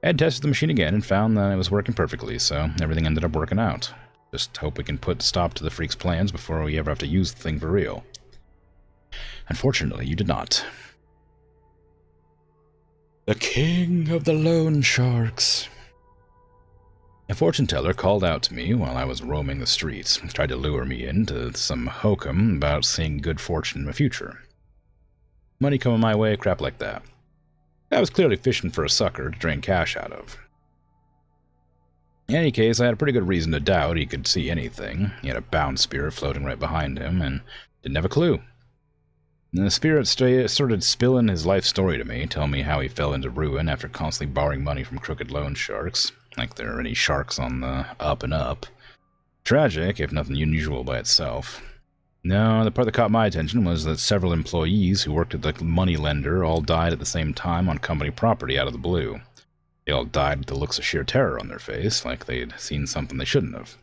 Ed tested the machine again and found that it was working perfectly, so everything ended up working out. Just hope we can put a stop to the freak's plans before we ever have to use the thing for real. Unfortunately, you did not. The king of the loan sharks. A fortune teller called out to me while I was roaming the streets, tried to lure me into some hokum about seeing good fortune in the future. Money coming my way, crap like that. I was clearly fishing for a sucker to drain cash out of. In any case, I had a pretty good reason to doubt he could see anything. He had a bound spirit floating right behind him, and didn't have a clue. And the spirit started spilling his life story to me, telling me how he fell into ruin after constantly borrowing money from crooked loan sharks, like there are any sharks on the up and up. Tragic, if nothing unusual by itself. No, the part that caught my attention was that several employees who worked at the money lender all died at the same time on company property out of the blue. They all died with the looks of sheer terror on their face, like they'd seen something they shouldn't have.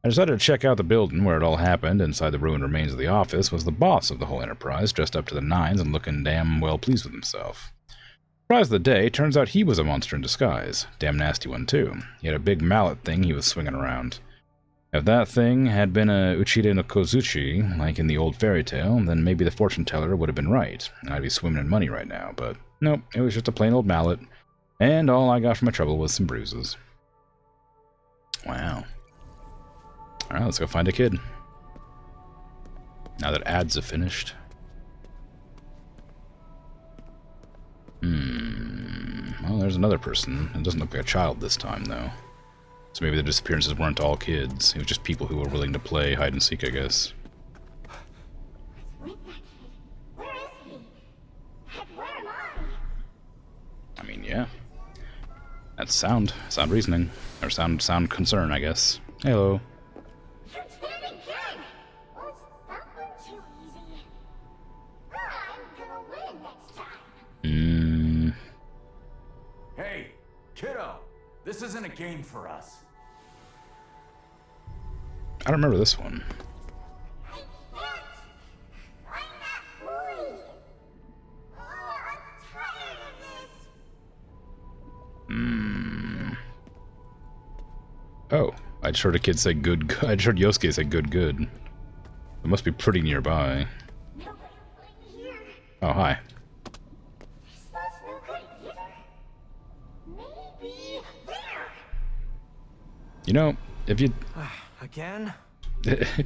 I decided to check out the building where it all happened. Inside the ruined remains of the office was the boss of the whole enterprise, dressed up to the nines and looking damn well pleased with himself. Surprise of the day, turns out he was a monster in disguise. Damn nasty one, too. He had a big mallet thing he was swinging around. If that thing had been a Uchida no Kozuchi, like in the old fairy tale, then maybe the fortune teller would have been right, and I'd be swimming in money right now, but nope, it was just a plain old mallet, and all I got from my trouble was some bruises. Wow. Alright, let's go find a kid. Now that ads have finished. Well, there's another person. It doesn't look like a child this time, though. So maybe the disappearances weren't all kids. It was just people who were willing to play hide and seek, I guess. Where is he? Heck, where am I? I mean, yeah. That's sound reasoning. Or sound concern, I guess. Hello. Lieutenant King! Was that one too easy? I'm gonna win next time. Hey, kiddo! This isn't a game for us. I don't remember this one. I can't! I'm not boy! Oh, I'm tired of this! Oh, I just heard a kid say good. I just heard Yosuke say good. It must be pretty nearby. Nobody will here. Oh, hi. Smells no good either. Maybe there. You know, if you Again?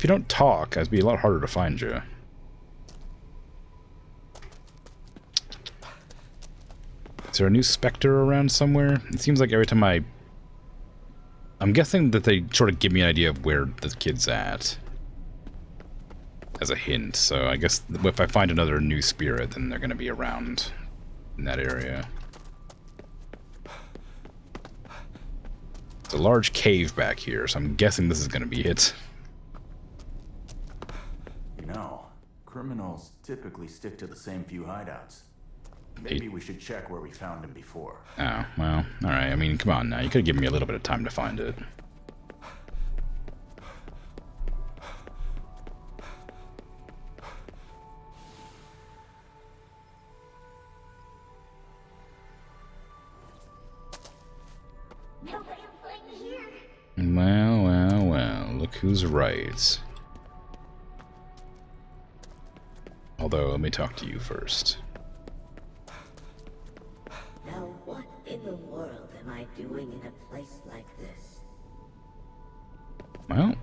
don't talk, it'd be a lot harder to find you. Is there a new Spectre around somewhere? It seems like every time I'm guessing that they sort of give me an idea of where the kid's at. As a hint, so I guess if I find another new spirit, then they're going to be around in that area. It's a large cave back here, so I'm guessing this is going to be it. You know, criminals typically stick to the same few hideouts. Maybe we should check where we found him before. Oh, well, alright. I mean, come on now. You could have given me a little bit of time to find it. Nobody will find me here. Well. Look who's right. Although, let me talk to you first. Now what in the world am I doing in a place like this? Well,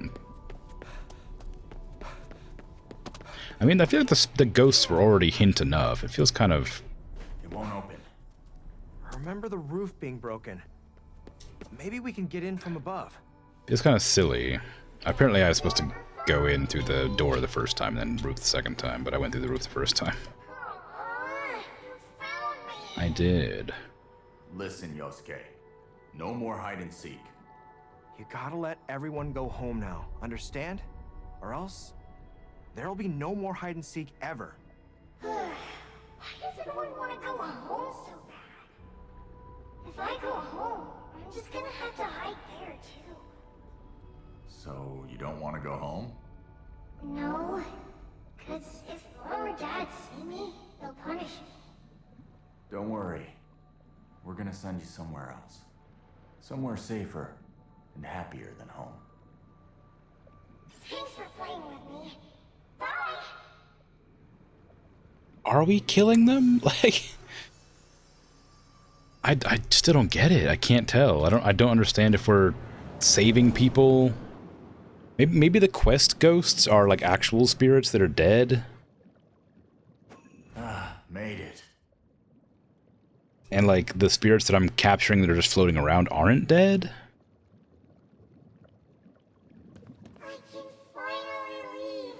I mean, I feel like the ghosts were already hint enough. It feels kind of... It won't open. Remember the roof being broken. Maybe we can get in from above. It's kind of silly. Apparently I was supposed to go in through the door the first time, then roof the second time, but I went through the roof the first time. I did. Listen, Yosuke. No more hide and seek. You gotta let everyone go home now, understand? Or else there'll be no more hide and seek ever. Why does everyone want to go home so bad? If I go home, I'm just gonna have to hide there too. So, you don't want to go home? No, because if Mom or Dad see me, they'll punish me. Don't worry. We're gonna send you somewhere else. Somewhere safer and happier than home. Thanks for playing with me. Bye! Are we killing them? Like... I still don't get it. I can't tell. I don't understand if we're saving people. Maybe the quest ghosts are like actual spirits that are dead. Ah, made it. And like the spirits that I'm capturing that are just floating around aren't dead. I can finally leave.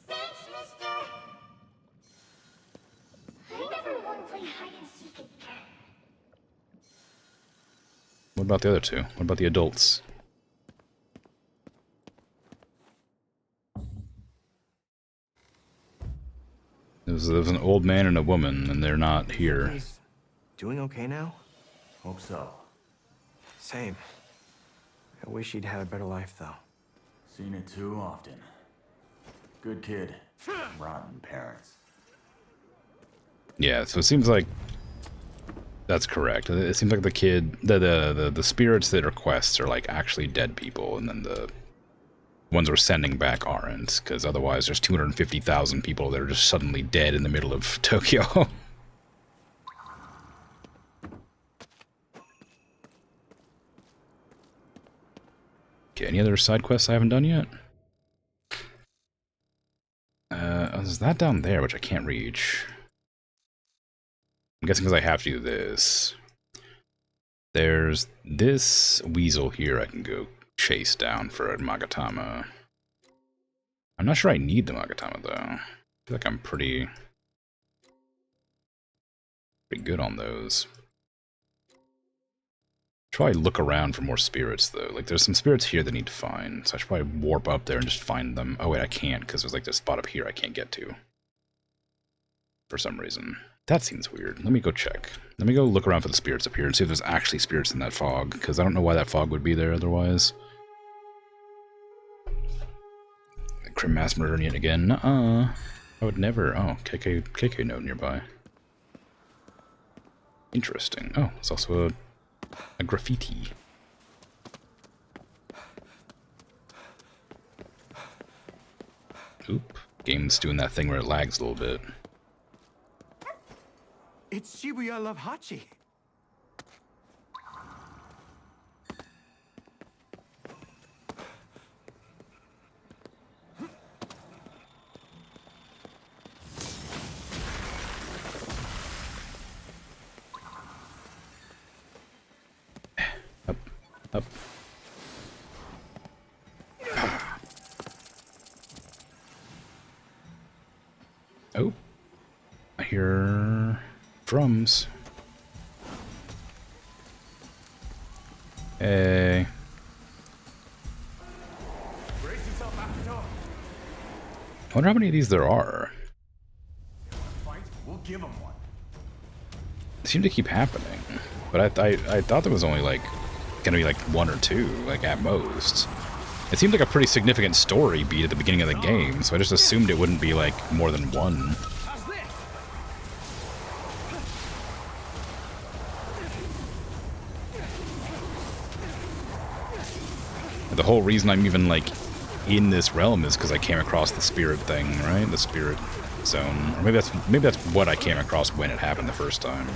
Thanks, mister. I never want to play hide and seek again. What about the other two? What about the adults? There's an old man and a woman, and they're not here. He's doing okay now? Hope so. Same. I wish he'd had a better life, though. Seen it too often. Good kid. Rotten parents. Yeah, so it seems like that's correct. It seems like the kid, the spirits that are quests are like actually dead people, and then the ones we're sending back aren't, because otherwise there's 250,000 people that are just suddenly dead in the middle of Tokyo. Okay, any other side quests I haven't done yet? Is that down there, which I can't reach? I'm guessing because I have to do this. There's this weasel here I can go chase down for a Magatama. I'm not sure I need the Magatama, though. I feel like I'm pretty good on those. Probably look around for more spirits, though. Like, there's some spirits here that need to find, so I should probably warp up there and just find them. Oh, wait, I can't, because there's, like, this spot up here I can't get to. For some reason. That seems weird. Let me go check. Let me go look around for the spirits up here and see if there's actually spirits in that fog, because I don't know why that fog would be there otherwise. Crim mass murdering it again. Nuh-uh. I would never. Oh, KK note nearby. Interesting. Oh, it's also a graffiti. Oop. Game's doing that thing where it lags a little bit. It's Shibuya Love Hachi. Up. Oh. I hear drums. Hey. I wonder how many of these there are. We'll give him one. They seem to keep happening. But I thought there was only like gonna be like one or two, like at most. It seemed like a pretty significant story beat at the beginning of the game, so I just assumed it wouldn't be like more than one. The whole reason I'm even like in this realm is because I came across the spirit thing, right? The spirit zone. Or maybe that's what I came across when it happened the first time.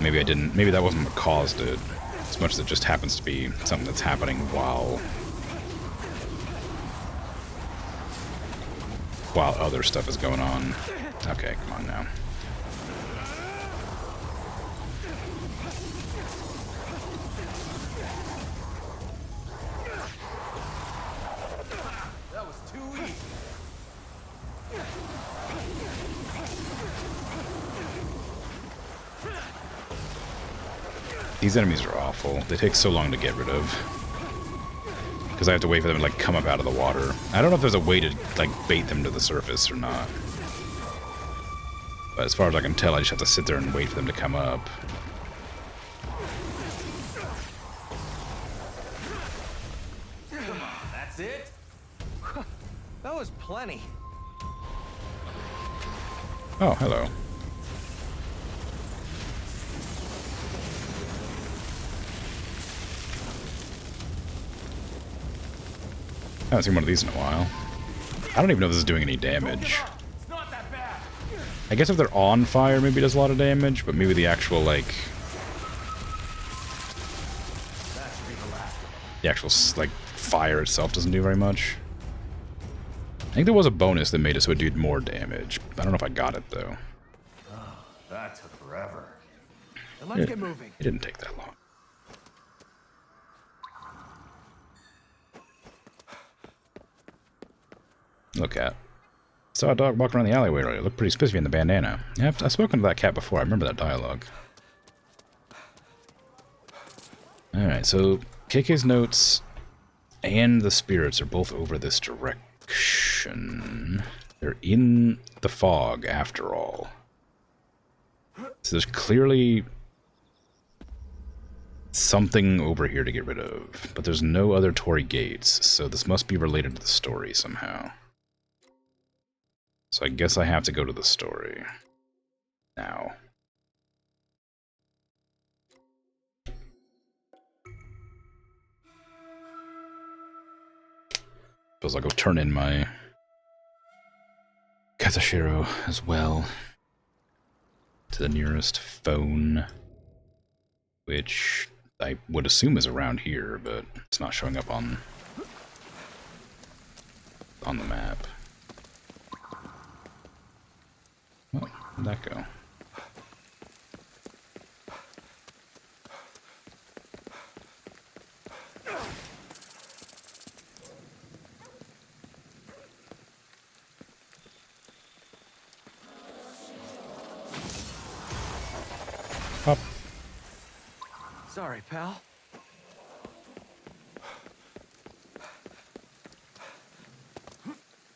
Maybe I didn't. Maybe that wasn't what caused it, as much as it just happens to be something that's happening while other stuff is going on. Okay, come on now. That was too easy. These enemies are awful. They take so long to get rid of. Because I have to wait for them to, like, come up out of the water. I don't know if there's a way to, like, bait them to the surface or not. But as far as I can tell, I just have to sit there and wait for them to come up. That's it? That was plenty. Oh, hello. I haven't seen one of these in a while. I don't even know if this is doing any damage. It's not that bad. I guess if they're on fire, maybe it does a lot of damage, but maybe the actual, like... The actual, like, fire itself doesn't do very much. I think there was a bonus that made it so it did more damage. I don't know if I got it, though. Oh, that took forever. Then let's get moving. It didn't take that long. Look at. Saw a dog walking around the alleyway earlier. Looked pretty spiffy in the bandana. Yeah, I've spoken to that cat before. I remember that dialogue. Alright, so KK's notes and the spirits are both over this direction. They're in the fog, after all. So there's clearly something over here to get rid of. But there's no other Torii gates, so this must be related to the story somehow. So I guess I have to go to the story now. Suppose I'll go turn in my Katashiro as well to the nearest phone, which I would assume is around here, but it's not showing up on the map. Oh, where'd that go? Up. Sorry, pal.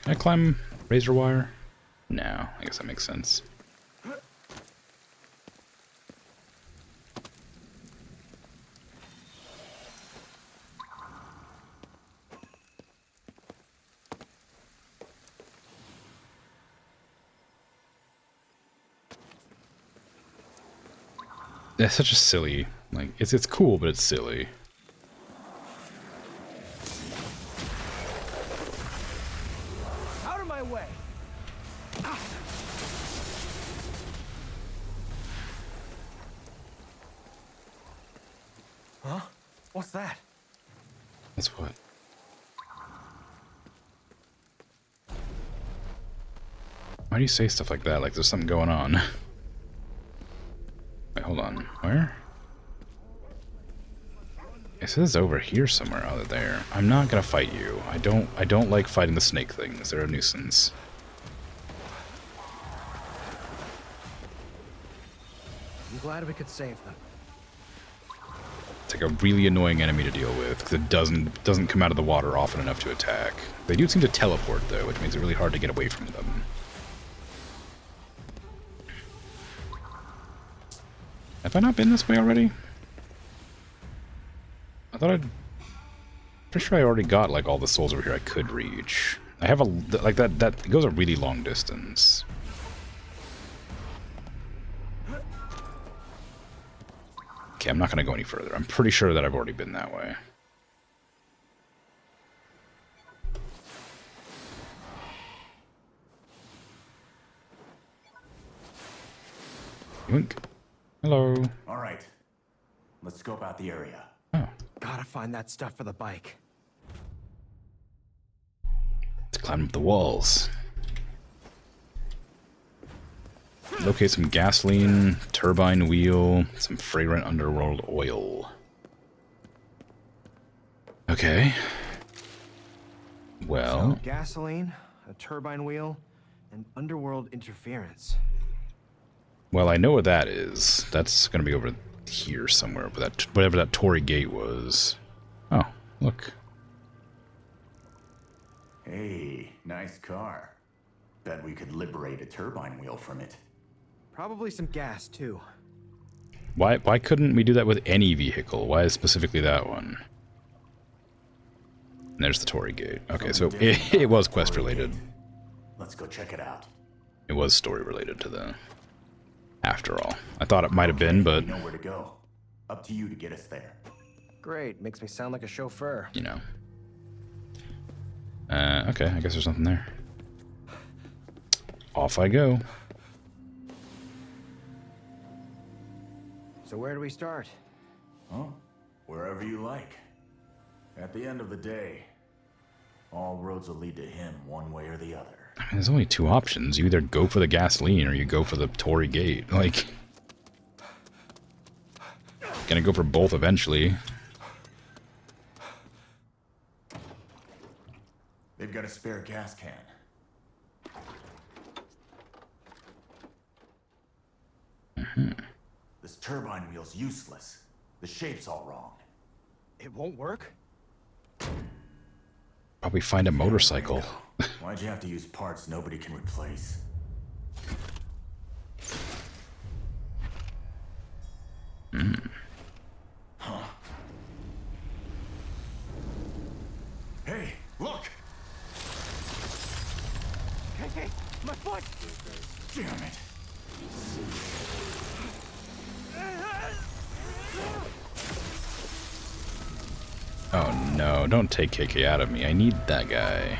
Can I climb razor wire? No, I guess that makes sense. That's such a silly, like, it's cool, but it's silly. Out of my way. Huh? What's that? That's what? Why do you say stuff like that? Like there's something going on. Wait, hold on. Where? It says over here somewhere other there. I'm not gonna fight you. I don't like fighting the snake things. They're a nuisance. I'm glad we could save them. It's like a really annoying enemy to deal with because it doesn't come out of the water often enough to attack. They do seem to teleport though, which makes it really hard to get away from them. Have I not been this way already? I thought pretty sure I already got like all the souls over here I could reach. I have a like that it goes a really long distance. Okay, I'm not gonna go any further. I'm pretty sure that I've already been that way. Yoink. Hello. All Let's scope out the area. Oh, Gotta find that stuff for the bike. let's climb up the walls. Locate some gasoline, turbine wheel, some fragrant underworld oil. Okay. Well, So, gasoline, a turbine wheel, and underworld interference. well, I know what that is. That's gonna be over here somewhere, but that whatever that Tory gate was. Oh, look. Hey, nice car. Bet we could liberate a turbine wheel from it. Probably some gas, too. Why couldn't we do that with any vehicle? Why specifically that one? And there's the Tory gate. Okay, so it was quest related. Let's go check it out. It was story related to the. After all, I thought it might have been, but We know where to go. Up to you to get us there. Great, makes me sound like a chauffeur. you know. Okay, I guess there's something there. Off I go. So where do we start? Huh? Wherever you like. At the end of the day, all roads will lead to him one way or the other. I mean, there's only two options. You either go for the gasoline or you go for the Tory gate. Like, gonna go for both eventually. They've got a spare gas can. This turbine wheel's useless. The shape's all wrong. It won't work? Probably find a motorcycle. Why'd you have to use parts nobody can replace? Huh? Hey, look! Hey, my foot! Damn it! Oh no, don't take KK out of me. I need that guy.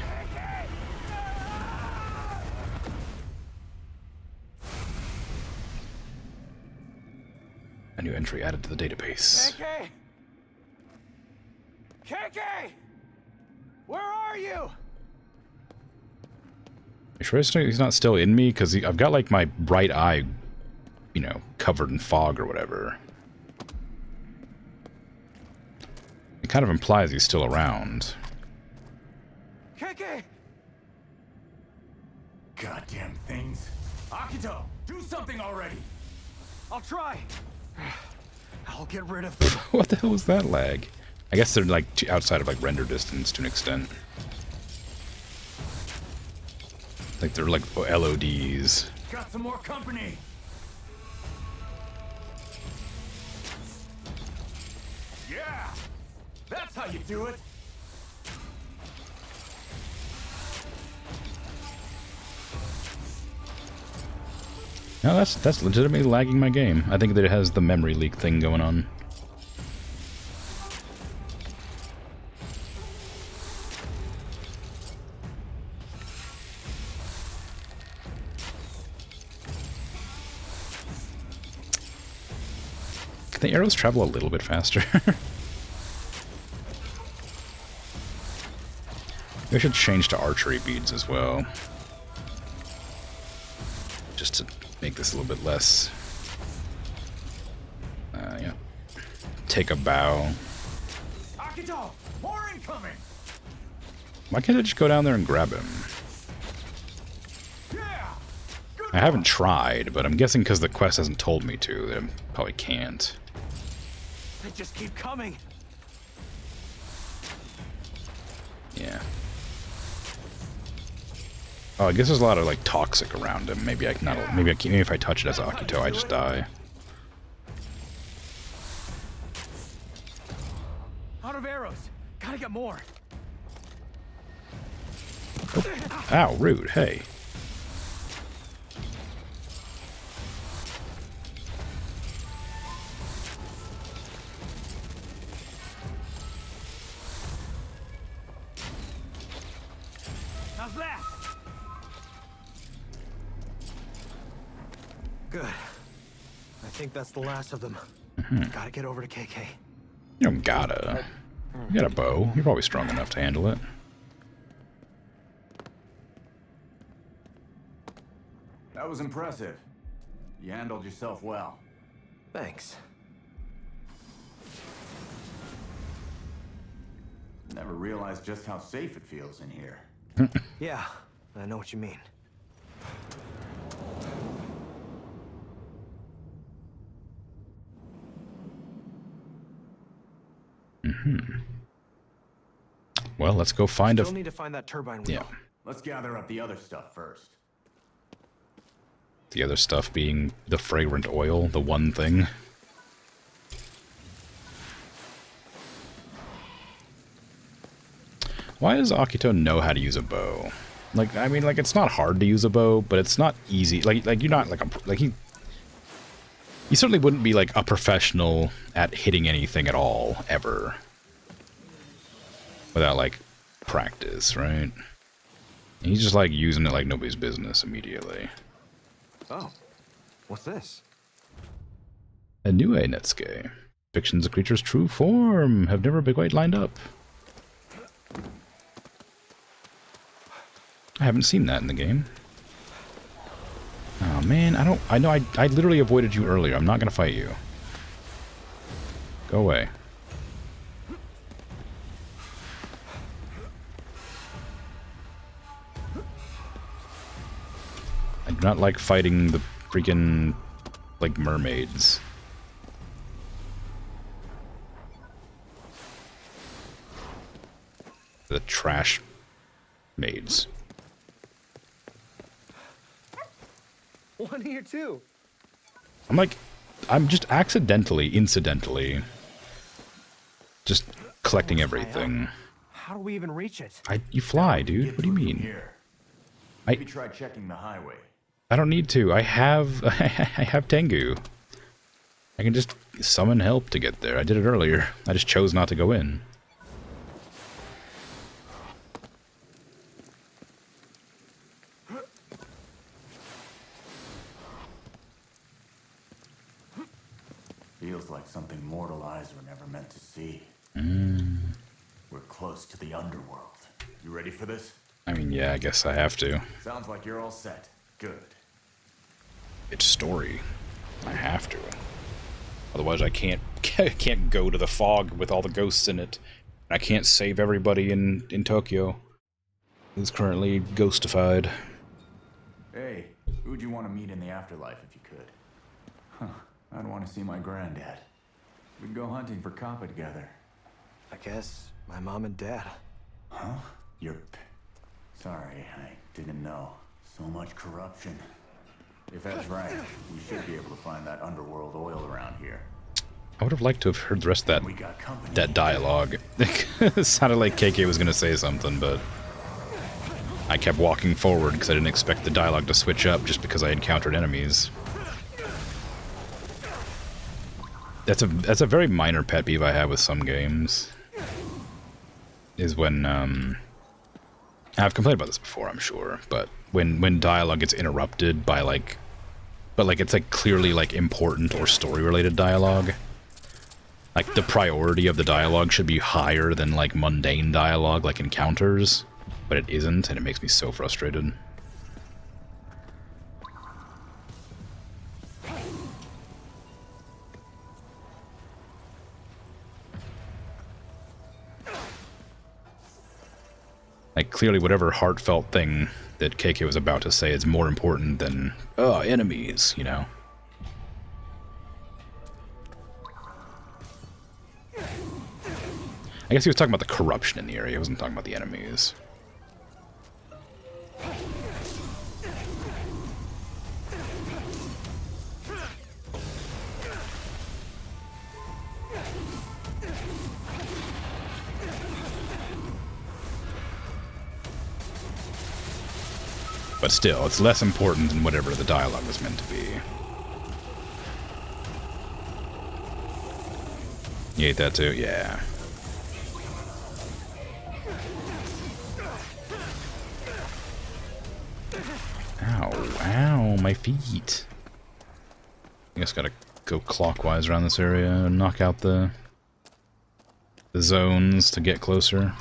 A new entry added to the database. KK! KK! Where are you? You sure he's not still in me? Because I've got like my right eye, you know, covered in fog or whatever. It kind of implies he's still around. KK! Goddamn things. Akito, do something already! I'll try. I'll get rid of. What the hell was that lag? I guess they're like outside of like render distance to an extent. Like they're like LODs. Got some more company! Yeah! That's how you do it! No, that's legitimately lagging my game. I think that it has the memory leak thing going on. Can the arrows travel a little bit faster? We should change to archery beads as well. Just to make this a little bit less. Yeah. Take a bow. Akito! More incoming! Why can't I just go down there and grab him? Yeah! Good I haven't tried, but I'm guessing because the quest hasn't told me to, that I probably can't. They just keep coming. Yeah. Oh, I guess there's a lot of like toxic around him. Maybe I can not. Maybe if I touch it as Akito, I just die. Out of arrows. Gotta get more. Ow, rude. Hey. How's that? Good. I think that's the last of them. Gotta get over to KK. You don't gotta. You got a bow. You're probably strong enough to handle it. That was impressive. You handled yourself well. Thanks. Never realized just how safe it feels in here. Yeah, I know what you mean. Well, let's go find Still need to find that turbine wheel. Yeah. Let's gather up the other stuff first. The other stuff being the fragrant oil, the one thing. Why does Akito know how to use a bow? Like, I mean, like, it's not hard to use a bow, but it's not easy. Like you're not like he certainly wouldn't be like a professional at hitting anything at all ever without like practice, right? And he's just like using it like nobody's business immediately. Oh, what's this? A new Netsuke. Fictions of creatures' true form have never been quite lined up. I haven't seen that in the game. Oh man, I literally avoided you earlier. I'm not gonna fight you. Go away. I do not like fighting the freaking, like, mermaids. The trash maids. One here too. I'm just incidentally, just collecting everything. How do we even reach it? You fly, dude. What do you mean? Here. Maybe try checking the highway. I don't need to. I have Tango. I can just summon help to get there. I did it earlier. I just chose not to go in. Feels like something mortal eyes were never meant to see. We're close to the underworld. You ready for this? I mean, yeah, I guess I have to. Sounds like you're all set. Good. It's story. I have to. Otherwise, I can't go to the fog with all the ghosts in it. I can't save everybody in Tokyo who's currently ghostified. Hey, who'd you want to meet in the afterlife if you could? Huh. I'd want to see my granddad. We'd go hunting for Kappa together. I guess my mom and dad. Huh? Sorry, I didn't know. So much corruption. If that's right, we should be able to find that underworld oil around here. I would have liked to have heard the rest of We got company. that dialogue. It sounded like KK was going to say something, but I kept walking forward because I didn't expect the dialogue to switch up just because I encountered enemies. That's a very minor pet peeve I have with some games. Is when I've complained about this before, I'm sure, but when dialogue gets interrupted by it's like clearly like important or story related dialogue. Like the priority of the dialogue should be higher than like mundane dialogue like encounters, but it isn't, and it makes me so frustrated. Like, clearly whatever heartfelt thing that KK was about to say is more important than, enemies, you know? I guess he was talking about the corruption in the area, he wasn't talking about the enemies. But still, it's less important than whatever the dialogue was meant to be. You ate that too? Yeah. Ow, ow, my feet. I just gotta go clockwise around this area and knock out the zones to get closer.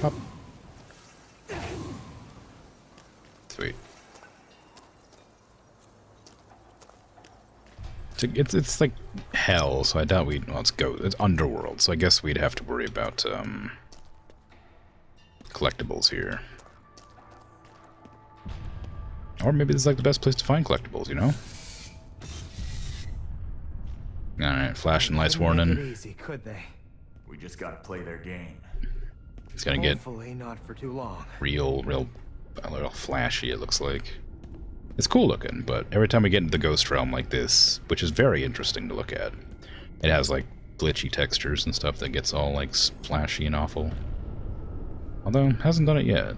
Up. Sweet. It's like hell, so I doubt we'd... Well, it's underworld, so I guess we'd have to worry about collectibles here. Or maybe this is like the best place to find collectibles, you know? Alright, flashing lights warning. Easy, could they? We just gotta play their game. It's gonna get Hopefully not for too long. real flashy, it looks like. It's cool looking, but every time we get into the ghost realm like this, which is very interesting to look at, it has like glitchy textures and stuff that gets all like flashy and awful. Although, hasn't done it yet.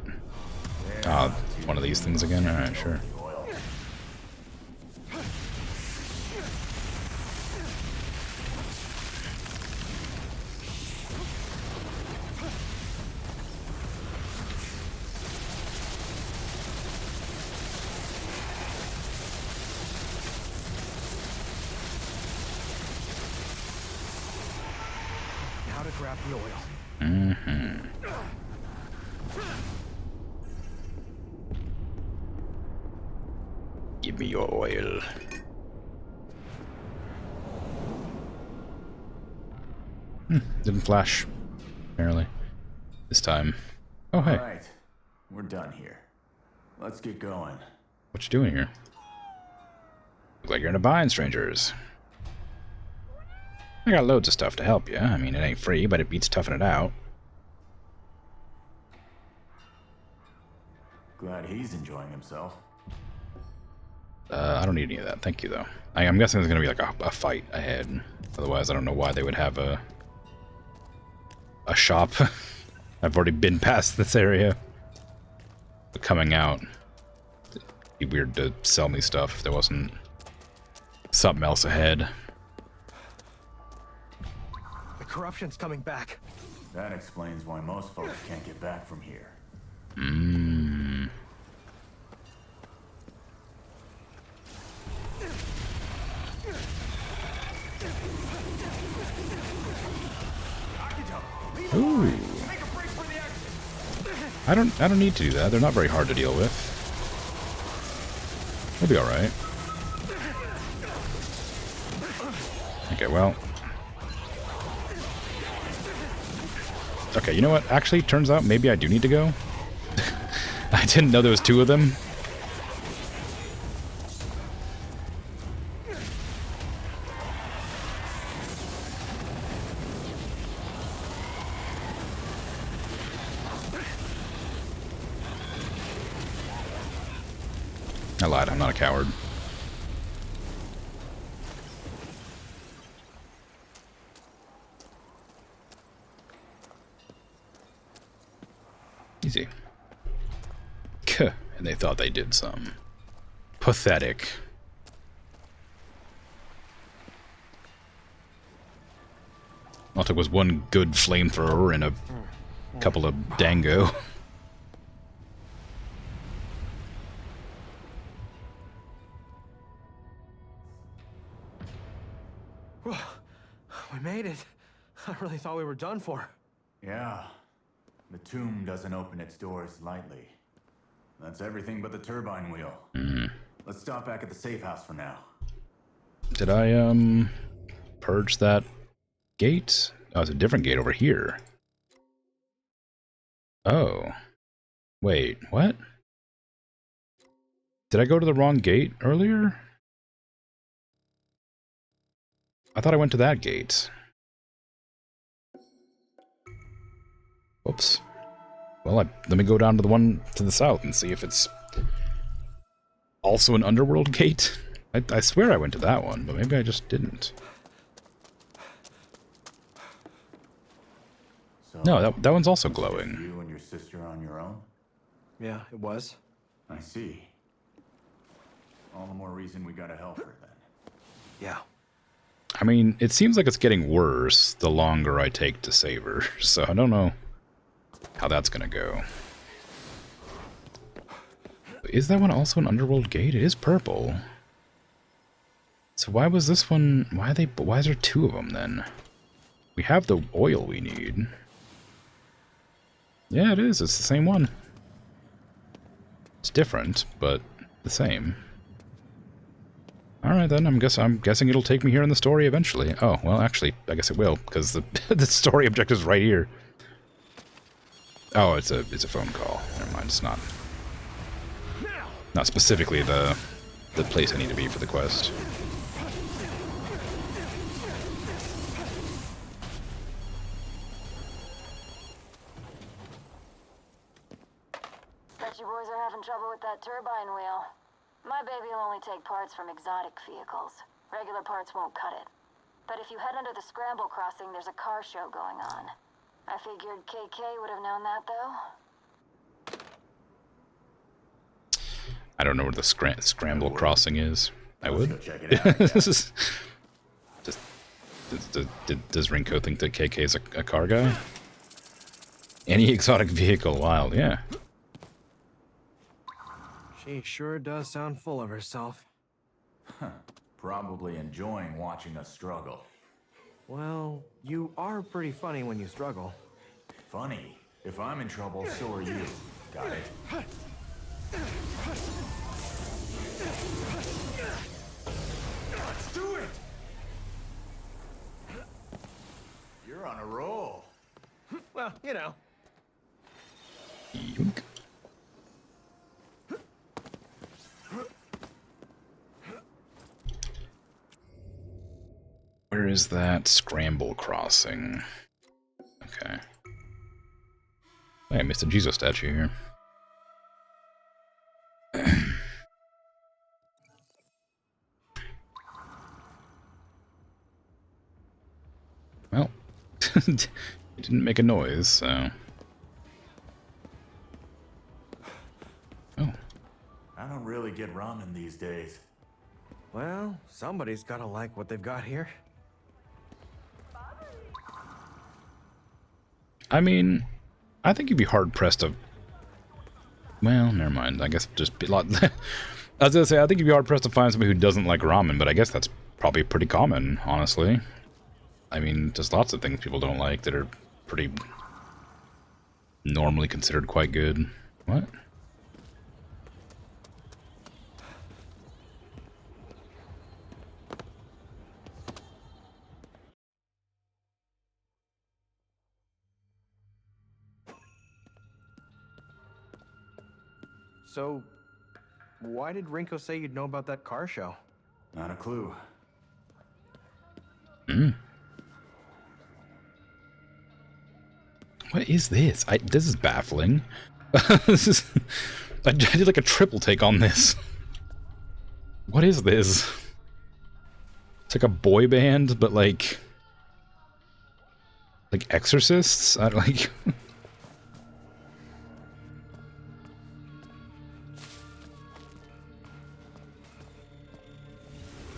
Ah, one of these things again? Alright, sure. Now to grab the oil. Mm-hmm. Give me your oil. Didn't flash, apparently. This time. Oh, hey. Alright, we're done here. Let's get going. What you doing here? Look like you're in a bind, strangers. I got loads of stuff to help you. I mean, it ain't free, but it beats toughing it out. Glad he's enjoying himself. I don't need any of that. Thank you, though. I'm guessing there's going to be like a fight ahead. Otherwise, I don't know why they would have a shop. I've already been past this area. But coming out, it'd be weird to sell me stuff if there wasn't something else ahead. The corruption's coming back. That explains why most folks can't get back from here. Mmm. Ooh. I don't need to do that. They're not very hard to deal with. We'll be alright. Okay, well. Okay, you know what? Actually, turns out maybe I do need to go. I didn't know there was two of them. I lied, I'm not a coward. Easy. Kuh, and they thought they did some. Pathetic. All it took was one good flamethrower and a couple of Tango. We made it. I really thought we were done for. Yeah. The tomb doesn't open its doors lightly. That's everything but the turbine wheel. Let's stop back at the safe house for now. Did I, purge that gate? Oh, it's a different gate over here. Oh. Wait, what? Did I go to the wrong gate earlier? I thought I went to that gate. Whoops. Well, let me go down to the one to the south and see if it's also an underworld gate. I swear I went to that one, but maybe I just didn't. So, No, that one's also just glowing. you and your sister on your own? Yeah, it was. I see. All the more reason we gotta help her then. Yeah. I mean, it seems like it's getting worse the longer I take to save her, so I don't know how that's gonna go. Is that one also an underworld gate? It is purple. So why was this one... Why is there two of them then? We have the oil we need. Yeah, it is. It's the same one. It's different, but the same. Alright then, I'm guessing it'll take me here in the story eventually. Oh, well actually, I guess it will, because the the story objective's right here. Oh, it's a phone call. Never mind, it's not specifically the place I need to be for the quest. Bet you boys are having trouble with that turbine wheel. My baby will only take parts from exotic vehicles. Regular parts won't cut it. But if you head under the Scramble Crossing, there's a car show going on. I figured KK would have known that, though. I don't know where the Scramble Crossing is. I Let's would. go check it out, yeah. This is just... Does Rinko think that KK is a car guy? Any exotic vehicle, wild, yeah. She sure does sound full of herself. Probably enjoying watching us struggle. Well, you are pretty funny when you struggle. Funny. If I'm in trouble, so are you. Got it? Let's do it! You're on a roll. Well, you know. Yoink. Where is that Scramble Crossing? Okay. Hey, I missed a Jesus statue here. Well, it didn't make a noise, so... Oh. I don't really get ramen these days. Well, somebody's gotta like what they've got here. I mean, I think you'd be hard-pressed to... Well, never mind. I guess just be lot... I was gonna say, I think you'd be hard-pressed to find somebody who doesn't like ramen, but I guess that's probably pretty common, honestly. I mean, there's lots of things people don't like that are pretty... normally considered quite good. What? So, why did Rinko say you'd know about that car show? Not a clue. What is this? This is baffling. This is... I did like a triple take on this. What is this? It's like a boy band, but like exorcists? I don't like...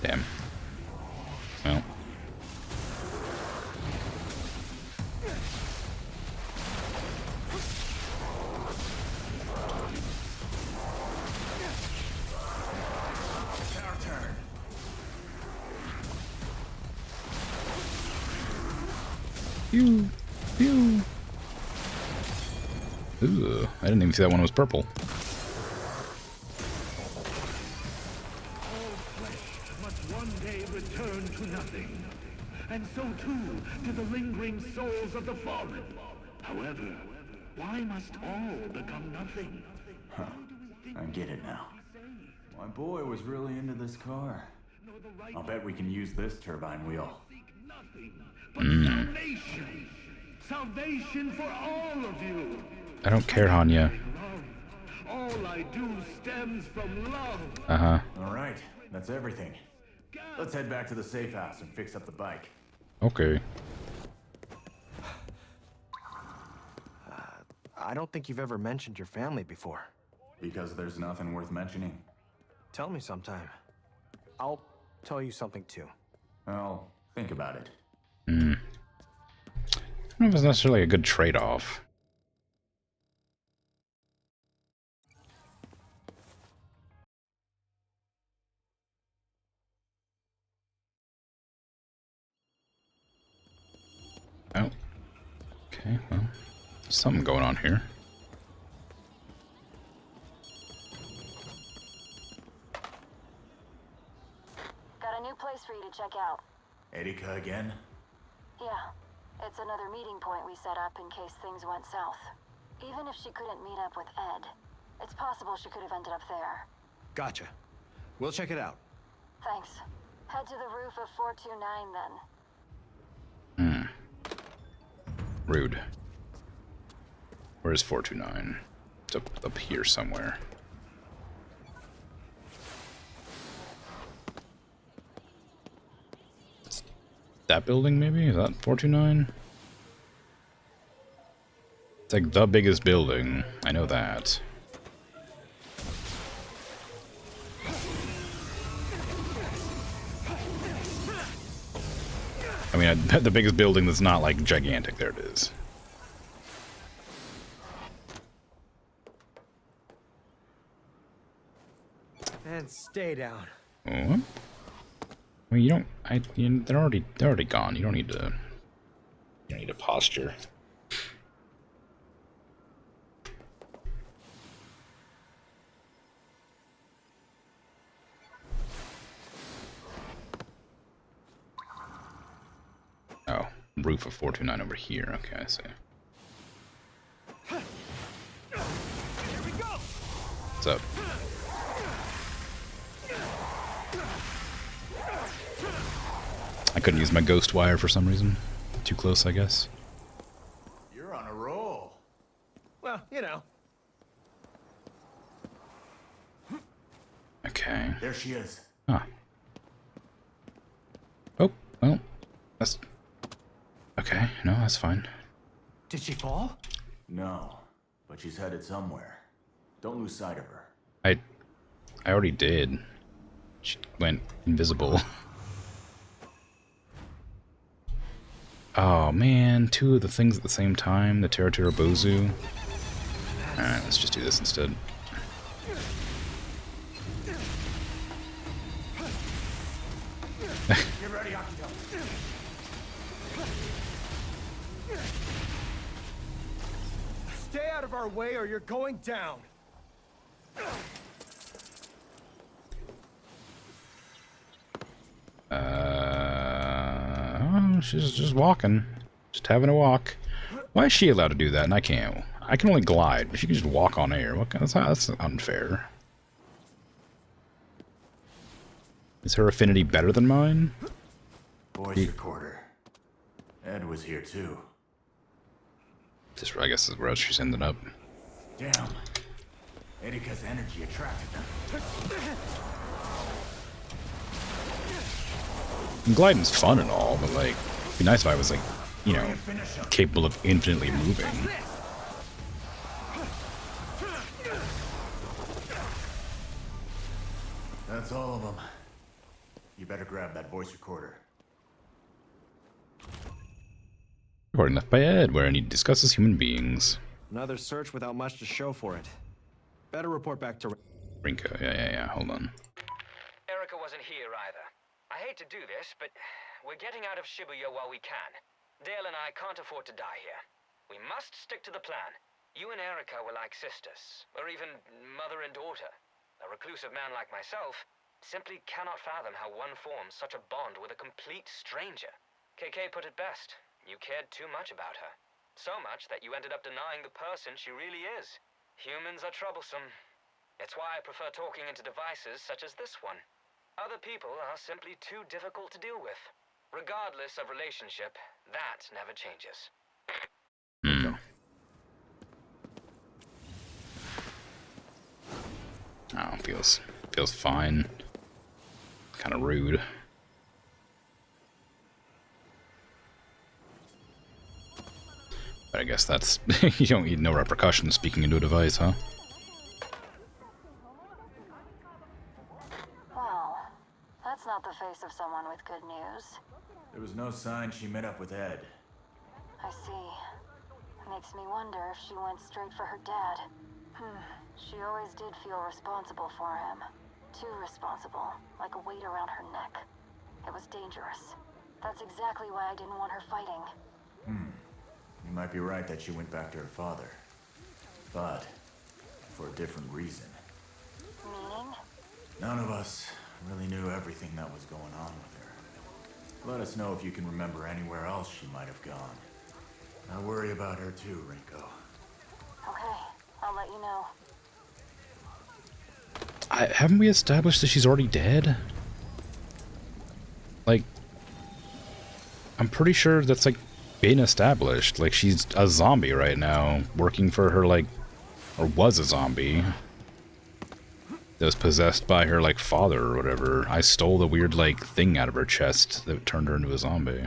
Damn. Well. It's our turn. Pew! Pew! Ooh, I didn't even see that one was purple. Return to nothing, and so too do the lingering souls of the fallen. However, why must all become nothing? Huh. I get it now. My boy was really into this car. I'll bet we can use this turbine wheel. But salvation! Salvation for all of you! I don't care, Hanya. All I do stems from love. Uh-huh. Alright, that's everything. Let's head back to the safe house and fix up the bike. Okay. I don't think you've ever mentioned your family before. Because there's nothing worth mentioning. Tell me sometime. I'll tell you something too. I'll think about it. I don't know if it's necessarily a good trade-off. Oh. Okay, well, something going on here. Got a new place for you to check out. Erika again? Yeah, it's another meeting point we set up in case things went south. Even if she couldn't meet up with Ed, it's possible she could have ended up there. Gotcha. We'll check it out. Thanks. Head to the roof of 429 then. Rude. Where's 429? It's up here somewhere. That building, maybe? Is that 429? It's like the biggest building. I know that. I mean, I bet the biggest building that's not, like, gigantic. There it is. And stay down. Oh. I mean, you don't... they're already gone. You don't need to... You don't need to posture. Oh, roof of 429 over here. Okay, I see. What's up? I couldn't use my Ghostwire for some reason. Too close, I guess. You're on a roll. Well, you know. Okay. There she is. Huh. Oh, well, that's... Okay, no, that's fine. Did she fall? No, but she's headed somewhere. Don't lose sight of her. I already did. She went invisible. Oh man, two of the things at the same time, the Teratira Bozu. Alright, let's just do this instead. Get ready, Akito. Stay out of our way or you're going down. She's just walking. Just having a walk. Why is she allowed to do that and I can't? I can only glide, but she can just walk on air. What? That's unfair. Is her affinity better than mine? Voice recorder. Ed was here too. This, I guess, is where she's ended up. Damn. Erika's energy attracted them. And gliding's fun and all, but like, it'd be nice if I was like, you know, capable of infinitely moving. That's all of them. You better grab that voice recorder. Recording left by Ed, where he discusses human beings. Another search without much to show for it. Better report back to Rinko, yeah, hold on. Erika wasn't here either. I hate to do this, but we're getting out of Shibuya while we can. Dale and I can't afford to die here. We must stick to the plan. You and Erika were like sisters, or even mother and daughter. A reclusive man like myself simply cannot fathom how one forms such a bond with a complete stranger. KK put it best. You cared too much about her. So much that you ended up denying the person she really is. Humans are troublesome. It's why I prefer talking into devices such as this one. Other people are simply too difficult to deal with. Regardless of relationship, that never changes. Oh, feels fine. Kind of rude. But I guess that's... you don't need no repercussions speaking into a device, huh? Well, that's not the face of someone with good news. There was no sign she met up with Ed. I see. Makes me wonder if she went straight for her dad. She always did feel responsible for him. Too responsible, like a weight around her neck. It was dangerous. That's exactly why I didn't want her fighting. You might be right that she went back to her father. But for a different reason. Meaning? None of us really knew everything that was going on with her. Let us know if you can remember anywhere else she might have gone. I worry about her too, Rinko. Okay, I'll let you know. Haven't we established that she's already dead? Like, I'm pretty sure that's, like, been established. Like, she's a zombie right now, working for her, like, or was a zombie that was possessed by her, like, father or whatever. I stole the weird, like, thing out of her chest that turned her into a zombie.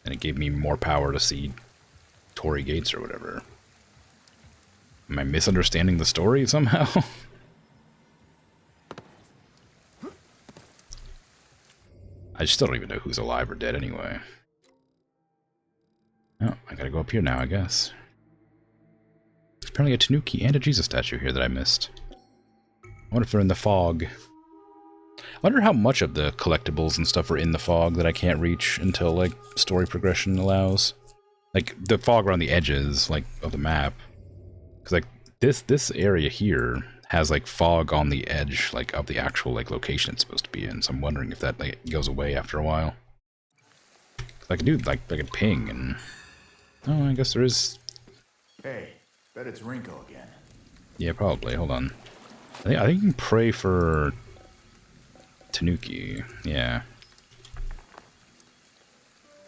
And it gave me more power to see Torii Gates or whatever. Am I misunderstanding the story somehow? I still don't even know who's alive or dead anyway. Oh, I gotta go up here now, I guess. There's apparently a Tanuki and a Jesus statue here that I missed. I wonder if they're in the fog. I wonder how much of the collectibles and stuff are in the fog that I can't reach until, like, story progression allows. Like, the fog around the edges, like, of the map. Because, like, this area here has, like, fog on the edge, like, of the actual, like, location it's supposed to be in. So I'm wondering if that, like, goes away after a while. I could do, like, I could ping and... Oh, I guess there is... Hey, bet it's Rinko again. Yeah, probably. Hold on. I think you can pray for... Tanuki. Yeah.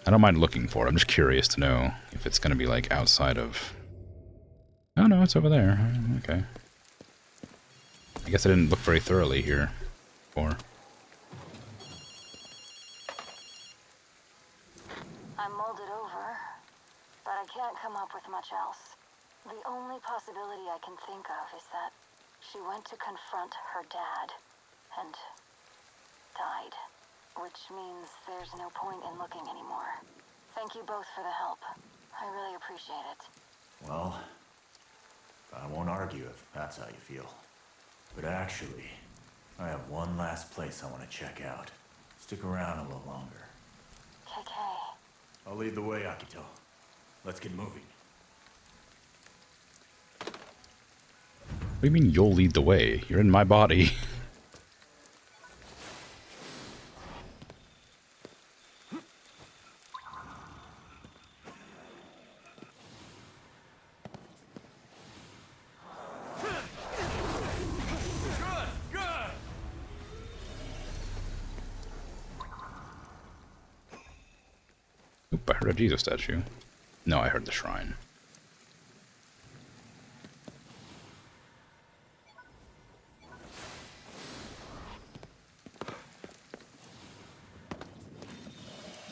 I don't mind looking for it. I'm just curious to know if it's going to be, like, outside of... Oh, no, it's over there. Okay. I guess I didn't look very thoroughly here before. I'm molded over, but I can't come up with much else. The only possibility I can think of is that she went to confront her dad and died, which means there's no point in looking anymore. Thank you both for the help. I really appreciate it. Well, I won't argue if that's how you feel. But actually, I have one last place I want to check out. Stick around a little longer. KK. I'll lead the way, Akito. Let's get moving. What do you mean you'll lead the way? You're in my body. Oop, I heard a Jesus statue. No, I heard the shrine.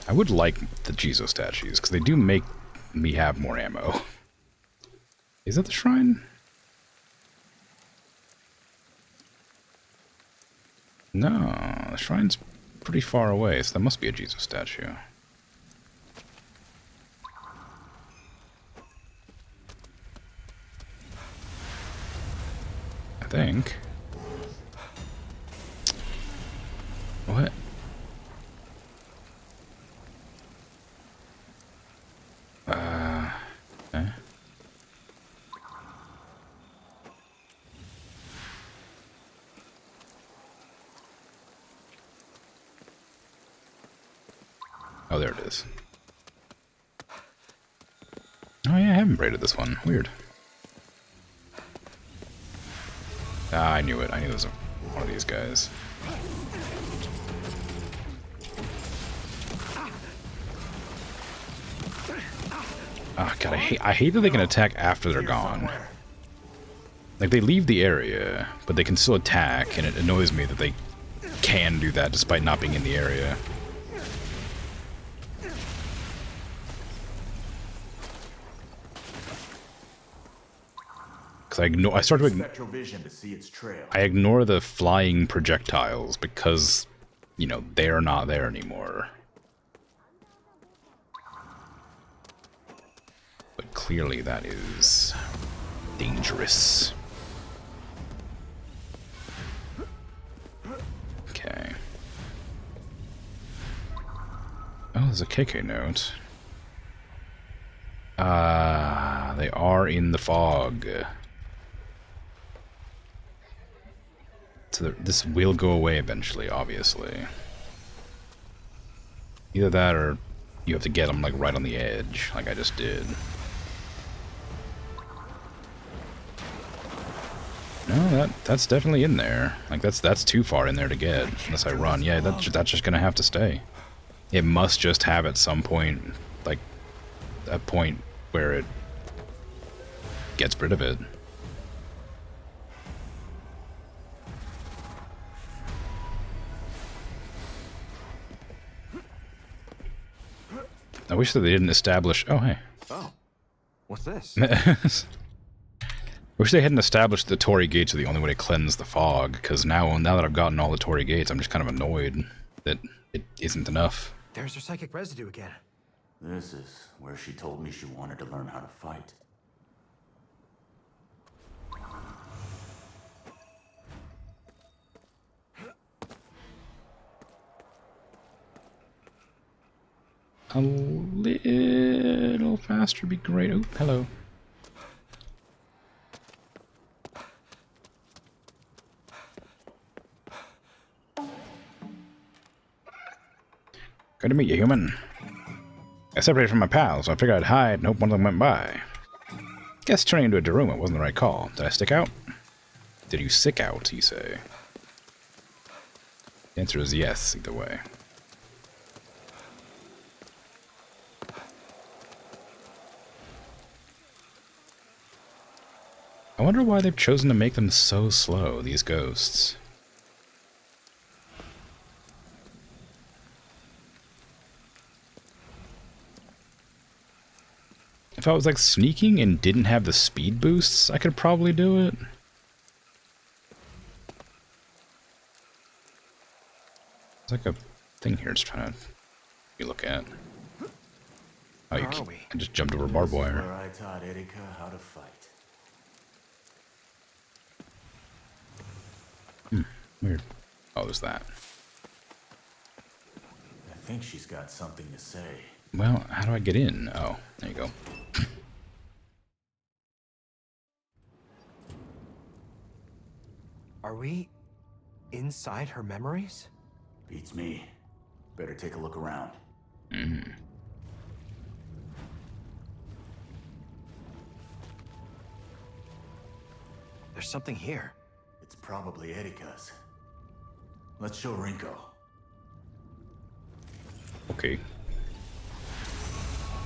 I would like the Jesus statues, because they do make me have more ammo. Is that the shrine? No, the shrine's pretty far away, so that must be a Jesus statue. I think. What? Okay. Oh, there it is. Oh yeah, I haven't braided this one. Weird. Ah, I knew it. I knew it was one of these guys. Oh god, I hate that they can attack after they're gone. Like, they leave the area, but they can still attack, and it annoys me that they can do that despite not being in the area. Because I start to Spectrovision to see its trail. I ignore the flying projectiles because, you know, they're not there anymore. But clearly that is dangerous. Okay. Oh, there's a KK note. They are in the fog. So this will go away eventually, obviously. Either that or you have to get them, like, right on the edge, like I just did. No, that's definitely in there. Like, that's too far in there to get, unless I run. Yeah, that's just gonna have to stay. It must just have at some point, like, a point where it gets rid of it. I wish that they didn't establish... Oh, hey. Oh, what's this? I wish they hadn't established the Torii gates are the only way to cleanse the fog, because now that I've gotten all the Torii gates, I'm just kind of annoyed that it isn't enough. There's her psychic residue again. This is where she told me she wanted to learn how to fight. A little faster would be great. Oh, hello. Good to meet you, human. I separated from my pals, so I figured I'd hide and hope one of them went by. Guess turning into a Daruma wasn't the right call. Did I stick out? Did you sick out, you say? The answer is yes, either way. I wonder why they've chosen to make them so slow, these ghosts. If I was like sneaking and didn't have the speed boosts, I could probably do it. There's like a thing here it's trying to look at. Oh, you can't, I just jumped over barbed wire. Where I taught Erika how to fight. Weird. Oh, there's that. I think she's got something to say. Well, how do I get in? Oh, there you go. Are we inside her memories? Beats me. Better take a look around. Mm. There's something here. It's probably Erika's. Let's show Rinko. Okay.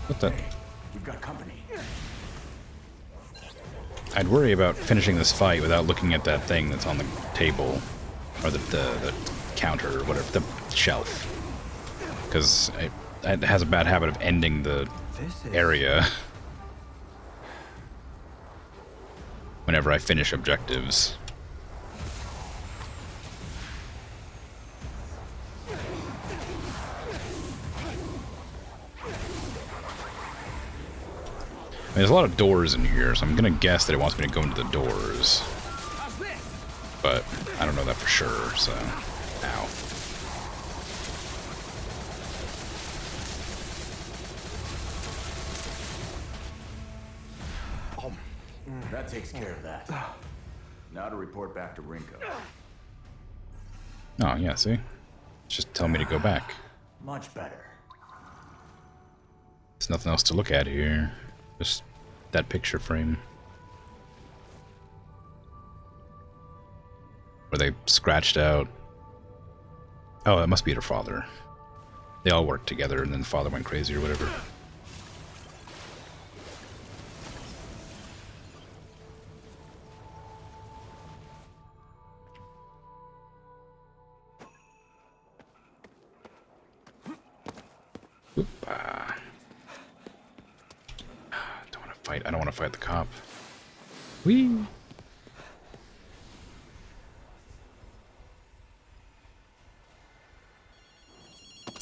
What the? Hey, we've got company. I'd worry about finishing this fight without looking at that thing that's on the table. Or the counter, or whatever, the shelf. Because it has a bad habit of ending the area whenever I finish objectives. I mean, there's a lot of doors in here, so I'm gonna guess that it wants me to go into the doors. But I don't know that for sure, so... Ow. That takes care of that. Now to report back to Rinko. Oh, yeah, see? It's just telling me to go back. Much better. There's nothing else to look at here. Just that picture frame. Where they scratched out... Oh, that must be her father. They all worked together and then the father went crazy or whatever. Oop, I don't want to fight the cop. Whee!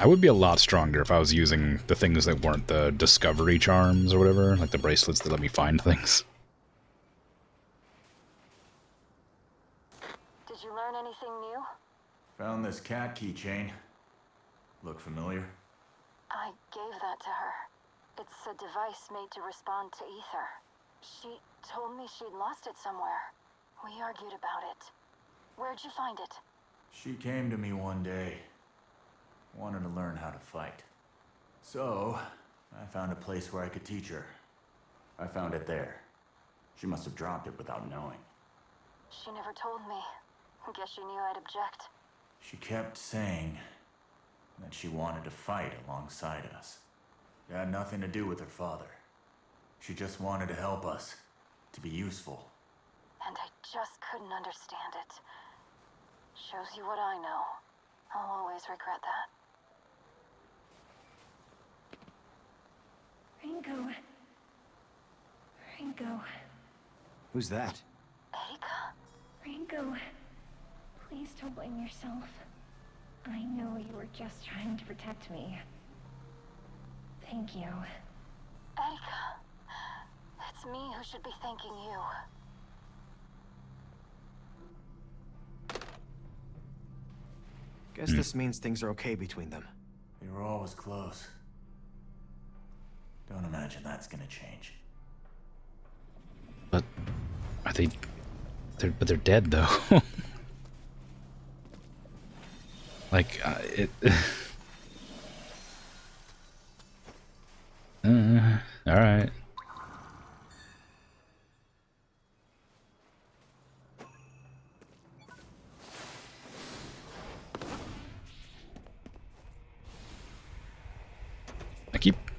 I would be a lot stronger if I was using the things that weren't the discovery charms or whatever, like the bracelets that let me find things. Did you learn anything new? Found this cat keychain. Look familiar? I gave that to her. It's a device made to respond to ether. She told me she'd lost it somewhere. We argued about it. Where'd you find it? She came to me one day. Wanted to learn how to fight. So, I found a place where I could teach her. I found it there. She must have dropped it without knowing. She never told me. Guess she knew I'd object. She kept saying that she wanted to fight alongside us. It had nothing to do with her father. She just wanted to help us, to be useful. And I just couldn't understand it. Shows you what I know. I'll always regret that. Ringo. Ringo. Who's that? Erika? Ringo. Please don't blame yourself. I know you were just trying to protect me. Thank you. Erika. It's me who should be thanking you. Guess this means things are okay between them. They were always close. Don't imagine that's gonna change. But are they? They're dead though. Like it. All right.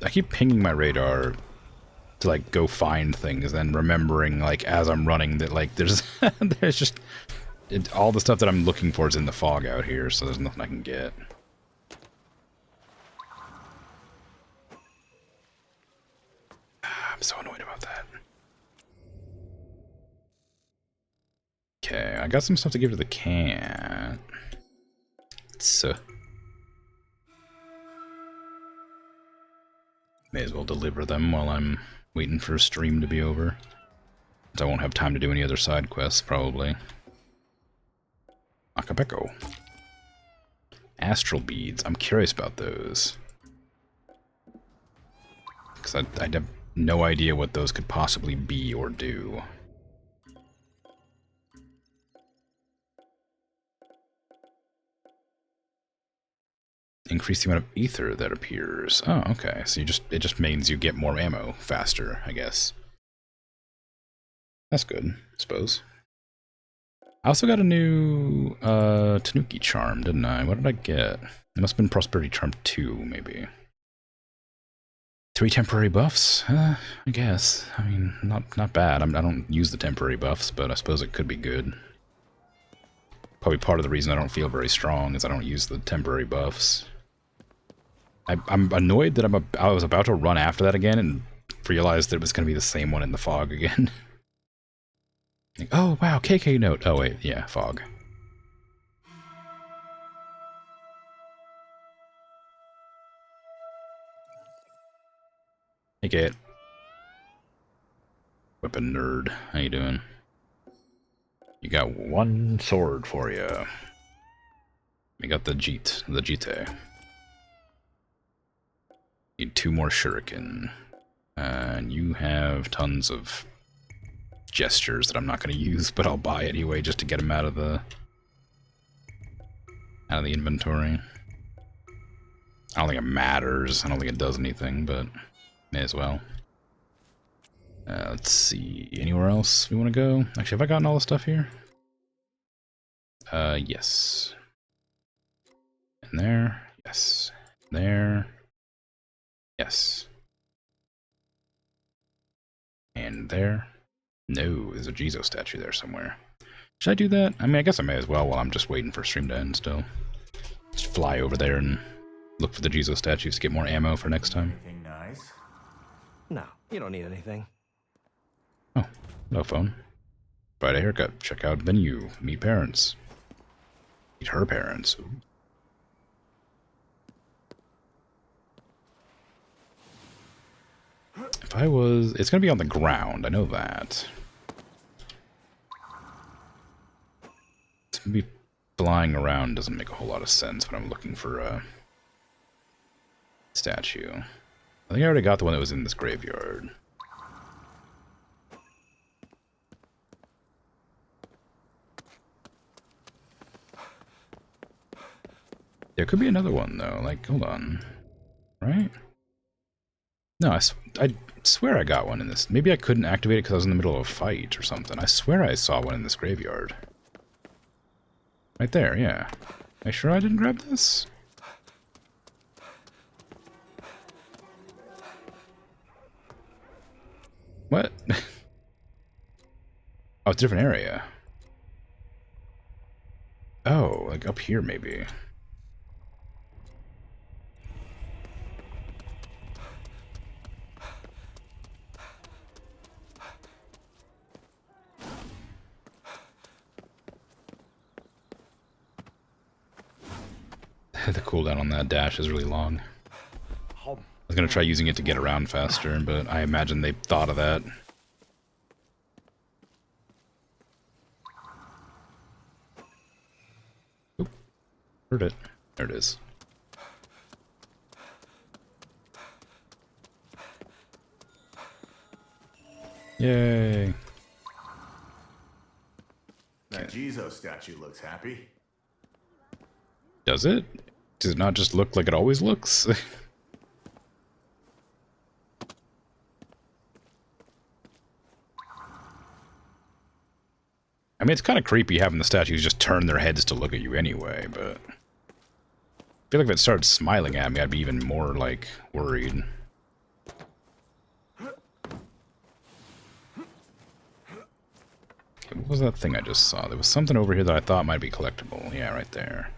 I keep pinging my radar to like go find things, and remembering like as I'm running that like there's there's just all the stuff that I'm looking for is in the fog out here, so there's nothing I can get. I'm so annoyed about that. Okay, I got some stuff to give to the cat. So may as well deliver them while I'm waiting for a stream to be over. I won't have time to do any other side quests, probably. Acapulco. Astral beads. I'm curious about those. Because I have no idea what those could possibly be or do. Increase the amount of ether that appears. Oh, okay. So it just means you get more ammo faster, I guess. That's good, I suppose. I also got a new Tanuki charm, didn't I? What did I get? It must have been Prosperity Charm 2, maybe. 3 temporary buffs? I guess. I mean, not bad. I don't use the temporary buffs, but I suppose it could be good. Probably part of the reason I don't feel very strong is I don't use the temporary buffs. I'm annoyed that I was about to run after that again and realized that it was going to be the same one in the fog again. Like, oh, wow, KK note. Oh, wait, yeah, fog. Hey, Kate. Weapon nerd. How you doing? You got one sword for you. We got the Jite. Need 2 more shuriken. And you have tons of gestures that I'm not going to use, but I'll buy anyway just to get them out of the inventory. I don't think it matters. I don't think it does anything, but may as well. Let's see. Anywhere else we want to go? Actually, have I gotten all the stuff here? Yes. And there. Yes. There. Yes. And there. No, there's a Jizo statue there somewhere. Should I do that? I mean, I guess I may as well while I'm just waiting for stream to end still. Just fly over there and look for the Jizo statues to get more ammo for next time. Anything nice? No, you don't need anything. Oh, no phone. Friday haircut. Check out venue. Meet parents. Meet her parents. Ooh. If I was... It's going to be on the ground, I know that. It's going to be flying around doesn't make a whole lot of sense when I'm looking for a statue. I think I already got the one that was in this graveyard. There could be another one, though. Like, hold on. Right? No, I swear I got one in this. Maybe I couldn't activate it because I was in the middle of a fight or something. I swear I saw one in this graveyard. Right there, yeah. Am I sure I didn't grab this? What? Oh, it's a different area. Oh, like up here maybe. The cooldown on that dash is really long. I was gonna try using it to get around faster, but I imagine they thought of that. Oop. Heard it. There it is. Yay. That Jizo statue looks happy. Does it? Does it not just look like it always looks? I mean, it's kind of creepy having the statues just turn their heads to look at you anyway, but... I feel like if it started smiling at me, I'd be even more, like, worried. Okay, what was that thing I just saw? There was something over here that I thought might be collectible. Yeah, right there.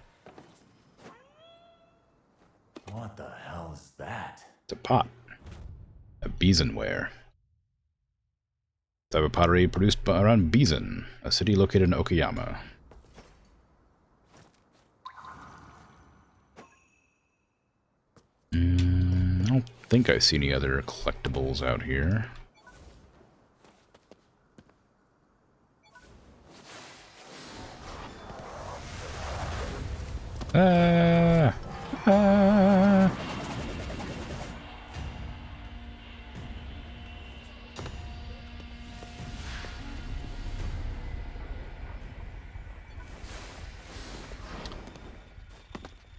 What the hell is that? It's a pot. A Beesonware. Type of pottery produced around Beeson, a city located in Okayama. I don't think I see any other collectibles out here.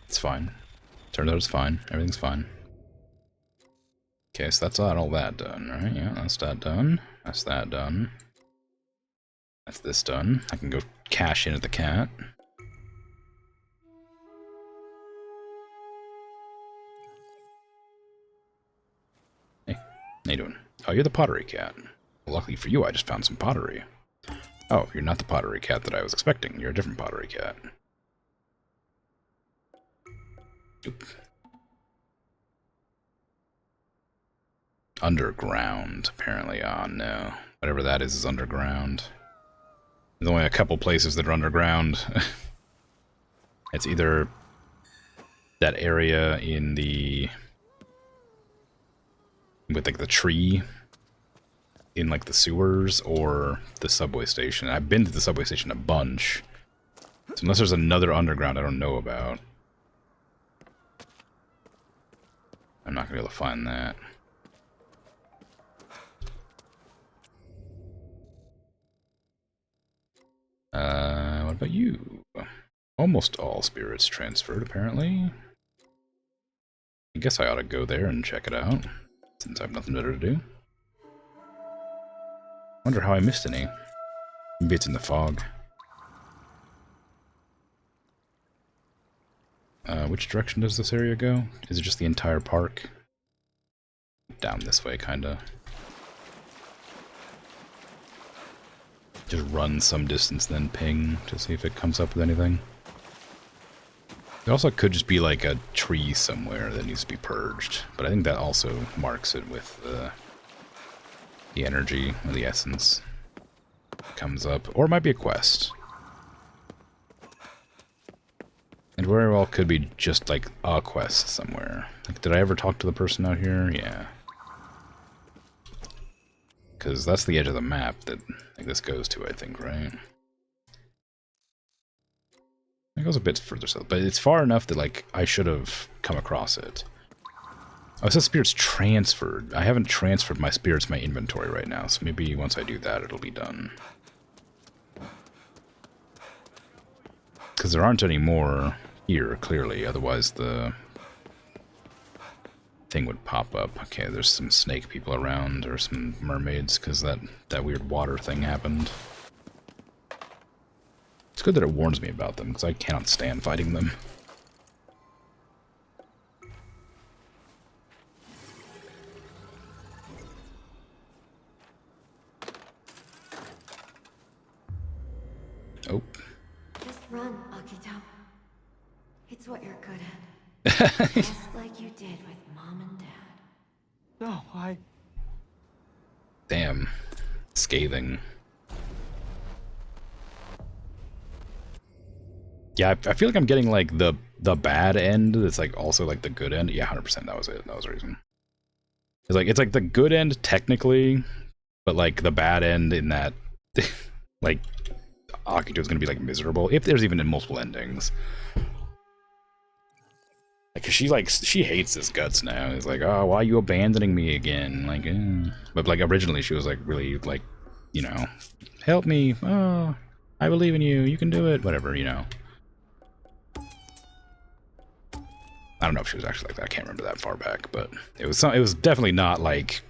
It's fine. Turns out it's fine. Everything's fine. Okay, so that's all that done, right? Yeah, that's that done. That's that done. That's this done. I can go cash in at the cat. Hey, how you doing? Oh, you're the pottery cat. Well, luckily for you, I just found some pottery. Oh, you're not the pottery cat that I was expecting. You're a different pottery cat. Oop. Underground, apparently. Oh, no. Whatever that is underground. There's only a couple places that are underground. It's either that area in the... with, like, the tree in, like, the sewers, or the subway station. I've been to the subway station a bunch. So unless there's another underground I don't know about, I'm not going to be able to find that. What about you? Almost all spirits transferred, apparently. I guess I ought to go there and check it out, since I have nothing better to do. Wonder how I missed any. Maybe it's in the fog. Which direction does this area go? Is it just the entire park? Down this way, kinda. Just run some distance, then ping to see if it comes up with anything. It also could just be like a tree somewhere that needs to be purged, but I think that also marks it with the energy or the essence comes up, or it might be a quest. It very well could be just like a quest somewhere. Like, did I ever talk to the person out here? Yeah. Because that's the edge of the map that like, this goes to, I think, right? It goes a bit further south, but it's far enough that, like, I should have come across it. Oh, it says spirits transferred. I haven't transferred my spirits to my inventory right now, so maybe once I do that, it'll be done. Because there aren't any more here, clearly, otherwise the thing would pop up. Okay, there's some snake people around, or some mermaids, because that weird water thing happened. It's good that it warns me about them, because I cannot stand fighting them. Oh. Just run, Akito. It's what you're good at. Just like you did with Mom and Dad. No, Damn. Scathing. Yeah, I feel like I'm getting, like, the bad end that's, like, also, like, the good end. Yeah, 100%, that was it. That was the reason. It's like the good end, technically, but, like, the bad end in that, like, Akito's gonna be, like, miserable, if there's even multiple endings. Like, 'cause she hates his guts now. It's like, oh, why are you abandoning me again? Like, But, like, originally she was, like, really, like, you know, help me. Oh, I believe in you. You can do it. Whatever, you know. I don't know if she was actually like that. I can't remember that far back, but it was definitely not, like,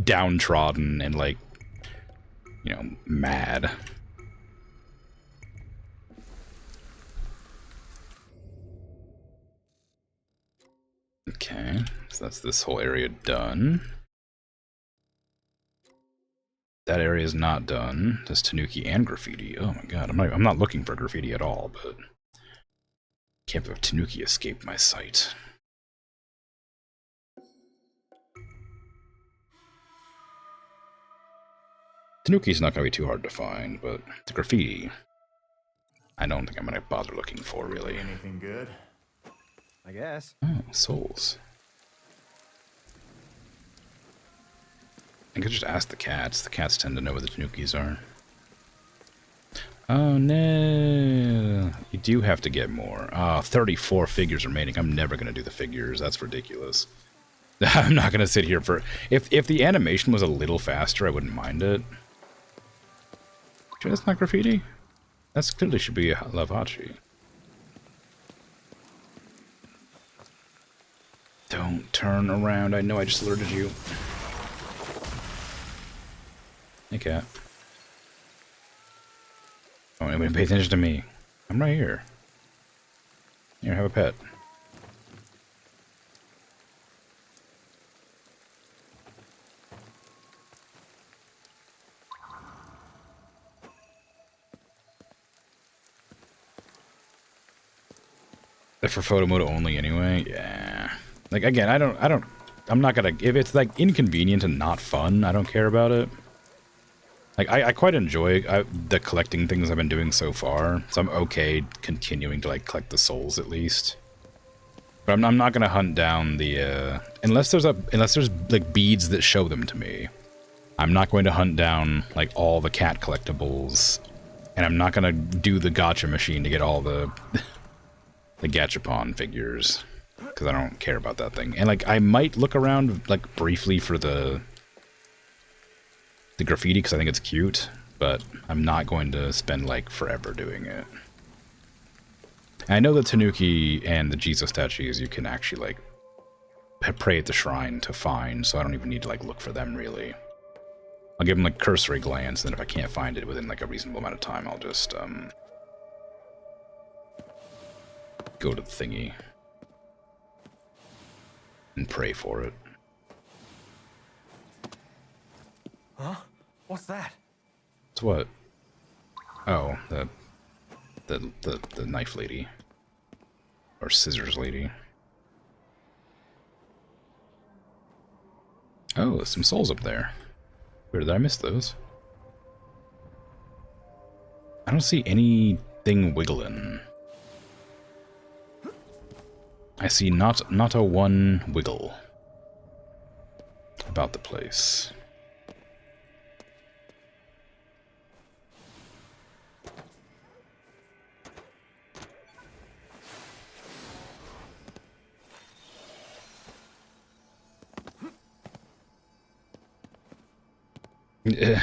downtrodden and, like, you know, mad. Okay, so that's this whole area done. That area is not done. There's Tanuki and graffiti. Oh my god, I'm not looking for graffiti at all, but can't believe Tanuki escaped my sight. Tanuki's not gonna be too hard to find, but the graffiti, I don't think I'm gonna bother looking for, really. Anything good? I guess. Oh, souls. I could just ask the cats. The cats tend to know where the Tanukis are. Oh no! You do have to get more. 34 figures remaining. I'm never gonna do the figures. That's ridiculous. I'm not gonna sit here for... If the animation was a little faster, I wouldn't mind it. Sure that's not graffiti? That's clearly should be a Lavachi. Don't turn around. I know I just alerted you. Hey, cat. Oh, anybody pay attention to me. I'm right here. Here, have a pet. They're for photo mode only anyway? Yeah. Like, again, I'm not gonna... If it's, like, inconvenient and not fun, I don't care about it. Like, I quite enjoy the collecting things I've been doing so far, so I'm okay continuing to, like, collect the souls at least. But I'm not gonna hunt down the, unless there's, like, beads that show them to me. I'm not going to hunt down, like, all the cat collectibles, and I'm not gonna do the gacha machine to get all the... the gachapon figures, because I don't care about that thing. And, like, I might look around, like, briefly for the graffiti, because I think it's cute, but I'm not going to spend, like, forever doing it. And I know the Tanuki and the Jesus statues you can actually, like, pray at the shrine to find, so I don't even need to, like, look for them, really. I'll give them, like, cursory glance, and then if I can't find it within, like, a reasonable amount of time, I'll just, go to the thingy and pray for it. Huh? What's that? It's what? Oh, the knife lady. Or scissors lady. Oh, there's some souls up there. Where did I miss those? I don't see anything wiggling. I see not a one wiggle about the place. Yeah.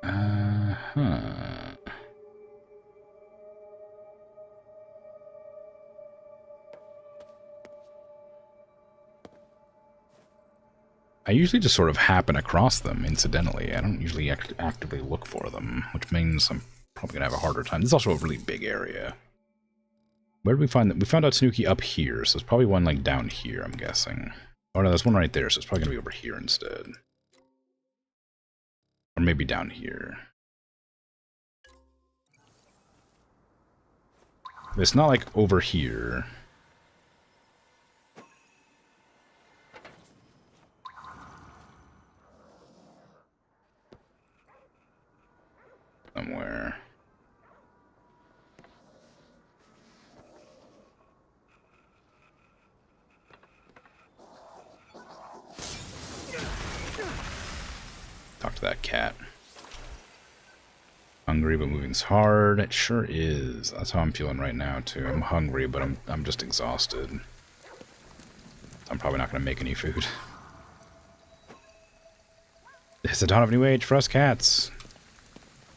Huh. I usually just sort of happen across them incidentally. I don't usually actively look for them, which means I'm probably gonna have a harder time. This is also a really big area. Where did we find that? We found out Tanuki up here, so there's probably one like down here, I'm guessing. Oh no, there's one right there, so it's probably gonna be over here instead. Or maybe down here. It's not like over here. Somewhere. Talk to that cat. Hungry but moving's hard. It sure is. That's how I'm feeling right now too. I'm hungry, but I'm just exhausted. I'm probably not gonna make any food. It's the dawn of a new age for us cats.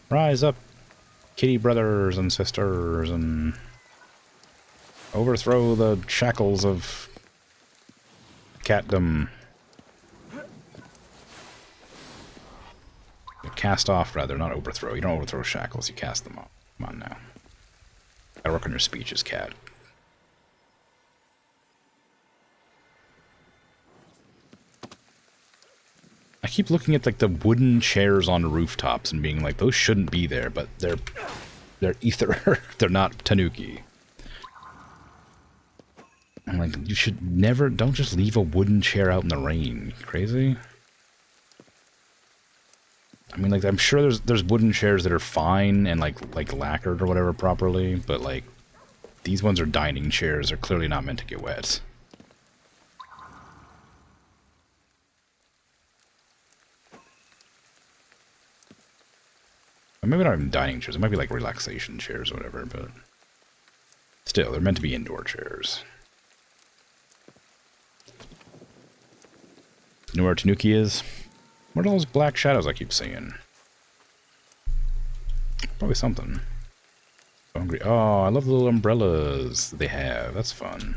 Rise up, kitty brothers and sisters, and overthrow the shackles of catdom. Cast off, rather, not overthrow. You don't overthrow shackles, you cast them off. Come on now. Gotta work on your speeches, cat. I keep looking at like the wooden chairs on rooftops and being like, those shouldn't be there, but they're ether. They're not Tanuki. I'm like, you should never, don't just leave a wooden chair out in the rain. You crazy? I mean, like, I'm sure there's wooden chairs that are fine and like lacquered or whatever properly, but like these ones are dining chairs. They're clearly not meant to get wet. Or maybe not even dining chairs. It might be like relaxation chairs or whatever, but still, they're meant to be indoor chairs. You know where Tanuki is? What are those black shadows I keep seeing? Probably something. Hungry. Oh, I love the little umbrellas that they have. That's fun.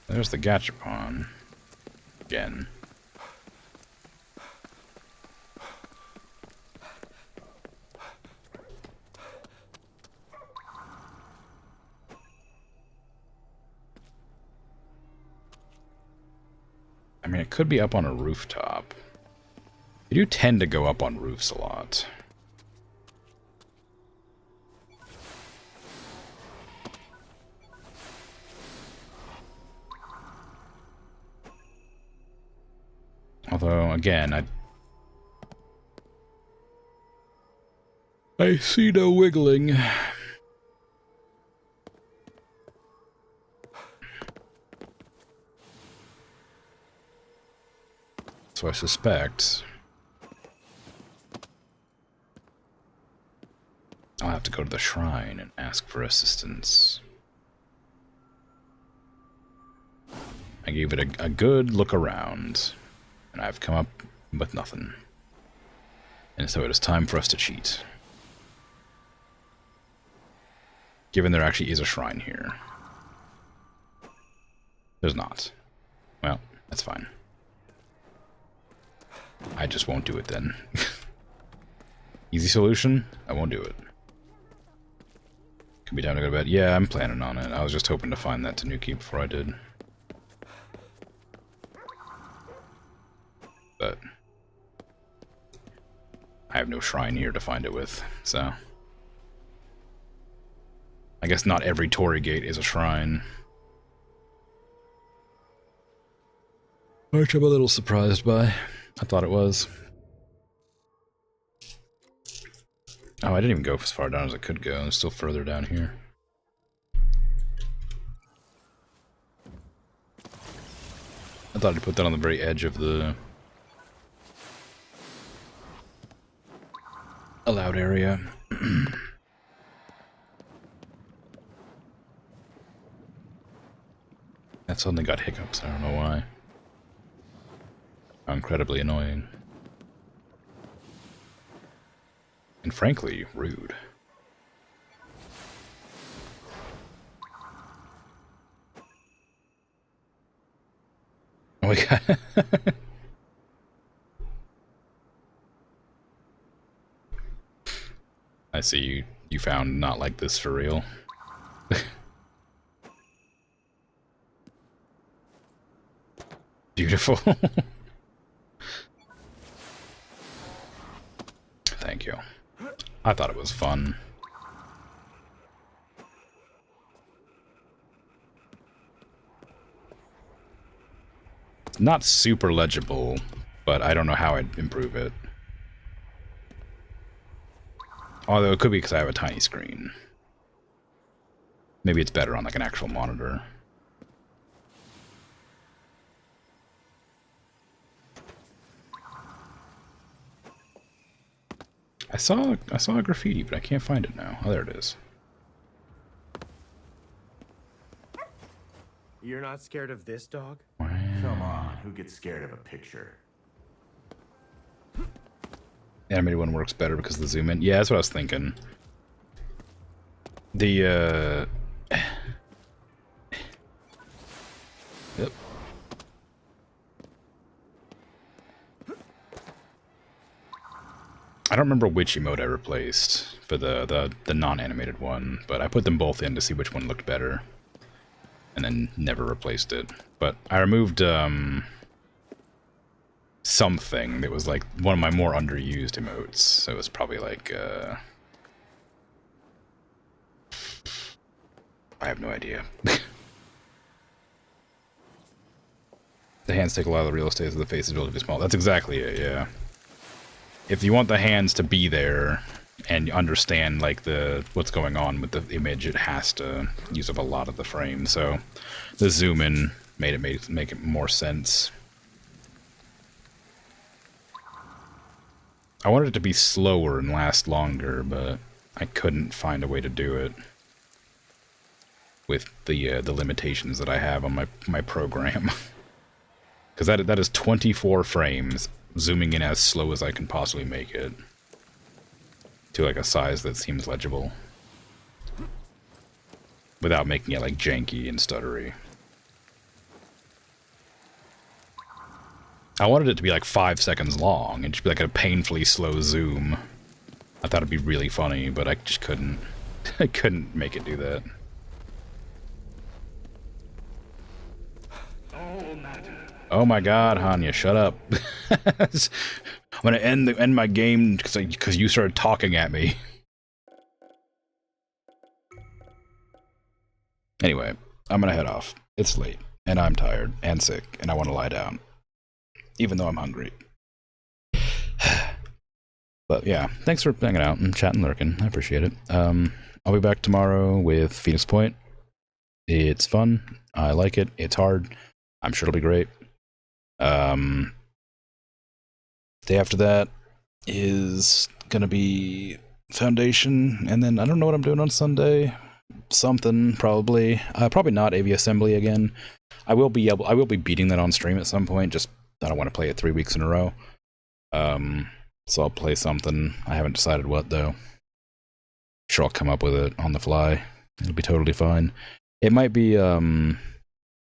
There's the gachapon. Again. I mean, it could be up on a rooftop. They do tend to go up on roofs a lot. Although, again, I see no wiggling. So I suspect I'll have to go to the shrine and ask for assistance. I gave it a good look around, and I've come up with nothing. And so it is time for us to cheat. Given there actually is a shrine here. There's not. Well, that's fine. I just won't do it then. Easy solution? I won't do it. Could be down to go to bed. Yeah, I'm planning on it. I was just hoping to find that Tanuki before I did. But I have no shrine here to find it with, so I guess not every Torii gate is a shrine. Which I'm a little surprised by. I thought it was. Oh, I didn't even go as far down as I could go. I'm still further down here. I thought I'd put that on the very edge of the allowed area. That suddenly got hiccups. I don't know why. How incredibly annoying. And frankly, rude. Oh my god. I see you found not like this for real. Beautiful. Thank you. I thought it was fun. Not super legible, but I don't know how I'd improve it. Although it could be because I have a tiny screen. Maybe it's better on like an actual monitor. I saw a graffiti, but I can't find it now. Oh, there it is. You're not scared of this dog? Come on, who gets scared of a picture? The animated one works better because of the zoom in. Yeah, that's what I was thinking. The Yep. I don't remember which emote I replaced for the non-animated one, but I put them both in to see which one looked better. And then never replaced it. But I removed something that was like one of my more underused emotes. So it was probably like I have no idea. The hands take a lot of the real estate, so the face is relatively small. That's exactly it, yeah. If you want the hands to be there and understand like what's going on with the image, it has to use up a lot of the frame. So the zoom in made it make it more sense. I wanted it to be slower and last longer, but I couldn't find a way to do it with the limitations that I have on my program. Because that is 24 frames, zooming in as slow as I can possibly make it. To like a size that seems legible. Without making it like janky and stuttery. I wanted it to be like 5 seconds long and just be like a painfully slow zoom. I thought it'd be really funny, but I just couldn't. I couldn't make it do that. Oh my god, Hanya, shut up. I'm gonna end my game because you started talking at me. Anyway, I'm gonna head off. It's late, and I'm tired, and sick, and I want to lie down. Even though I'm hungry. But yeah, thanks for hanging out and chatting, lurking. I appreciate it. I'll be back tomorrow with Phoenix Point. It's fun. I like it. It's hard. I'm sure it'll be great. Day after that is gonna be Foundation, and then I don't know what I'm doing on Sunday. Something probably. Probably not AV Assembly again. I will be beating that on stream at some point. Just I don't want to play it 3 weeks in a row. So I'll play something. I haven't decided what though. Sure, I'll come up with it on the fly. It'll be totally fine. It might be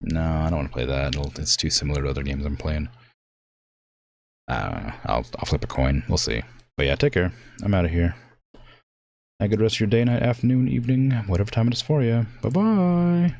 no, I don't want to play that. It's too similar to other games I'm playing. I'll flip a coin. We'll see. But yeah, take care. I'm out of here. Have a good rest of your day, night, afternoon, evening, whatever time it is for you. Bye-bye.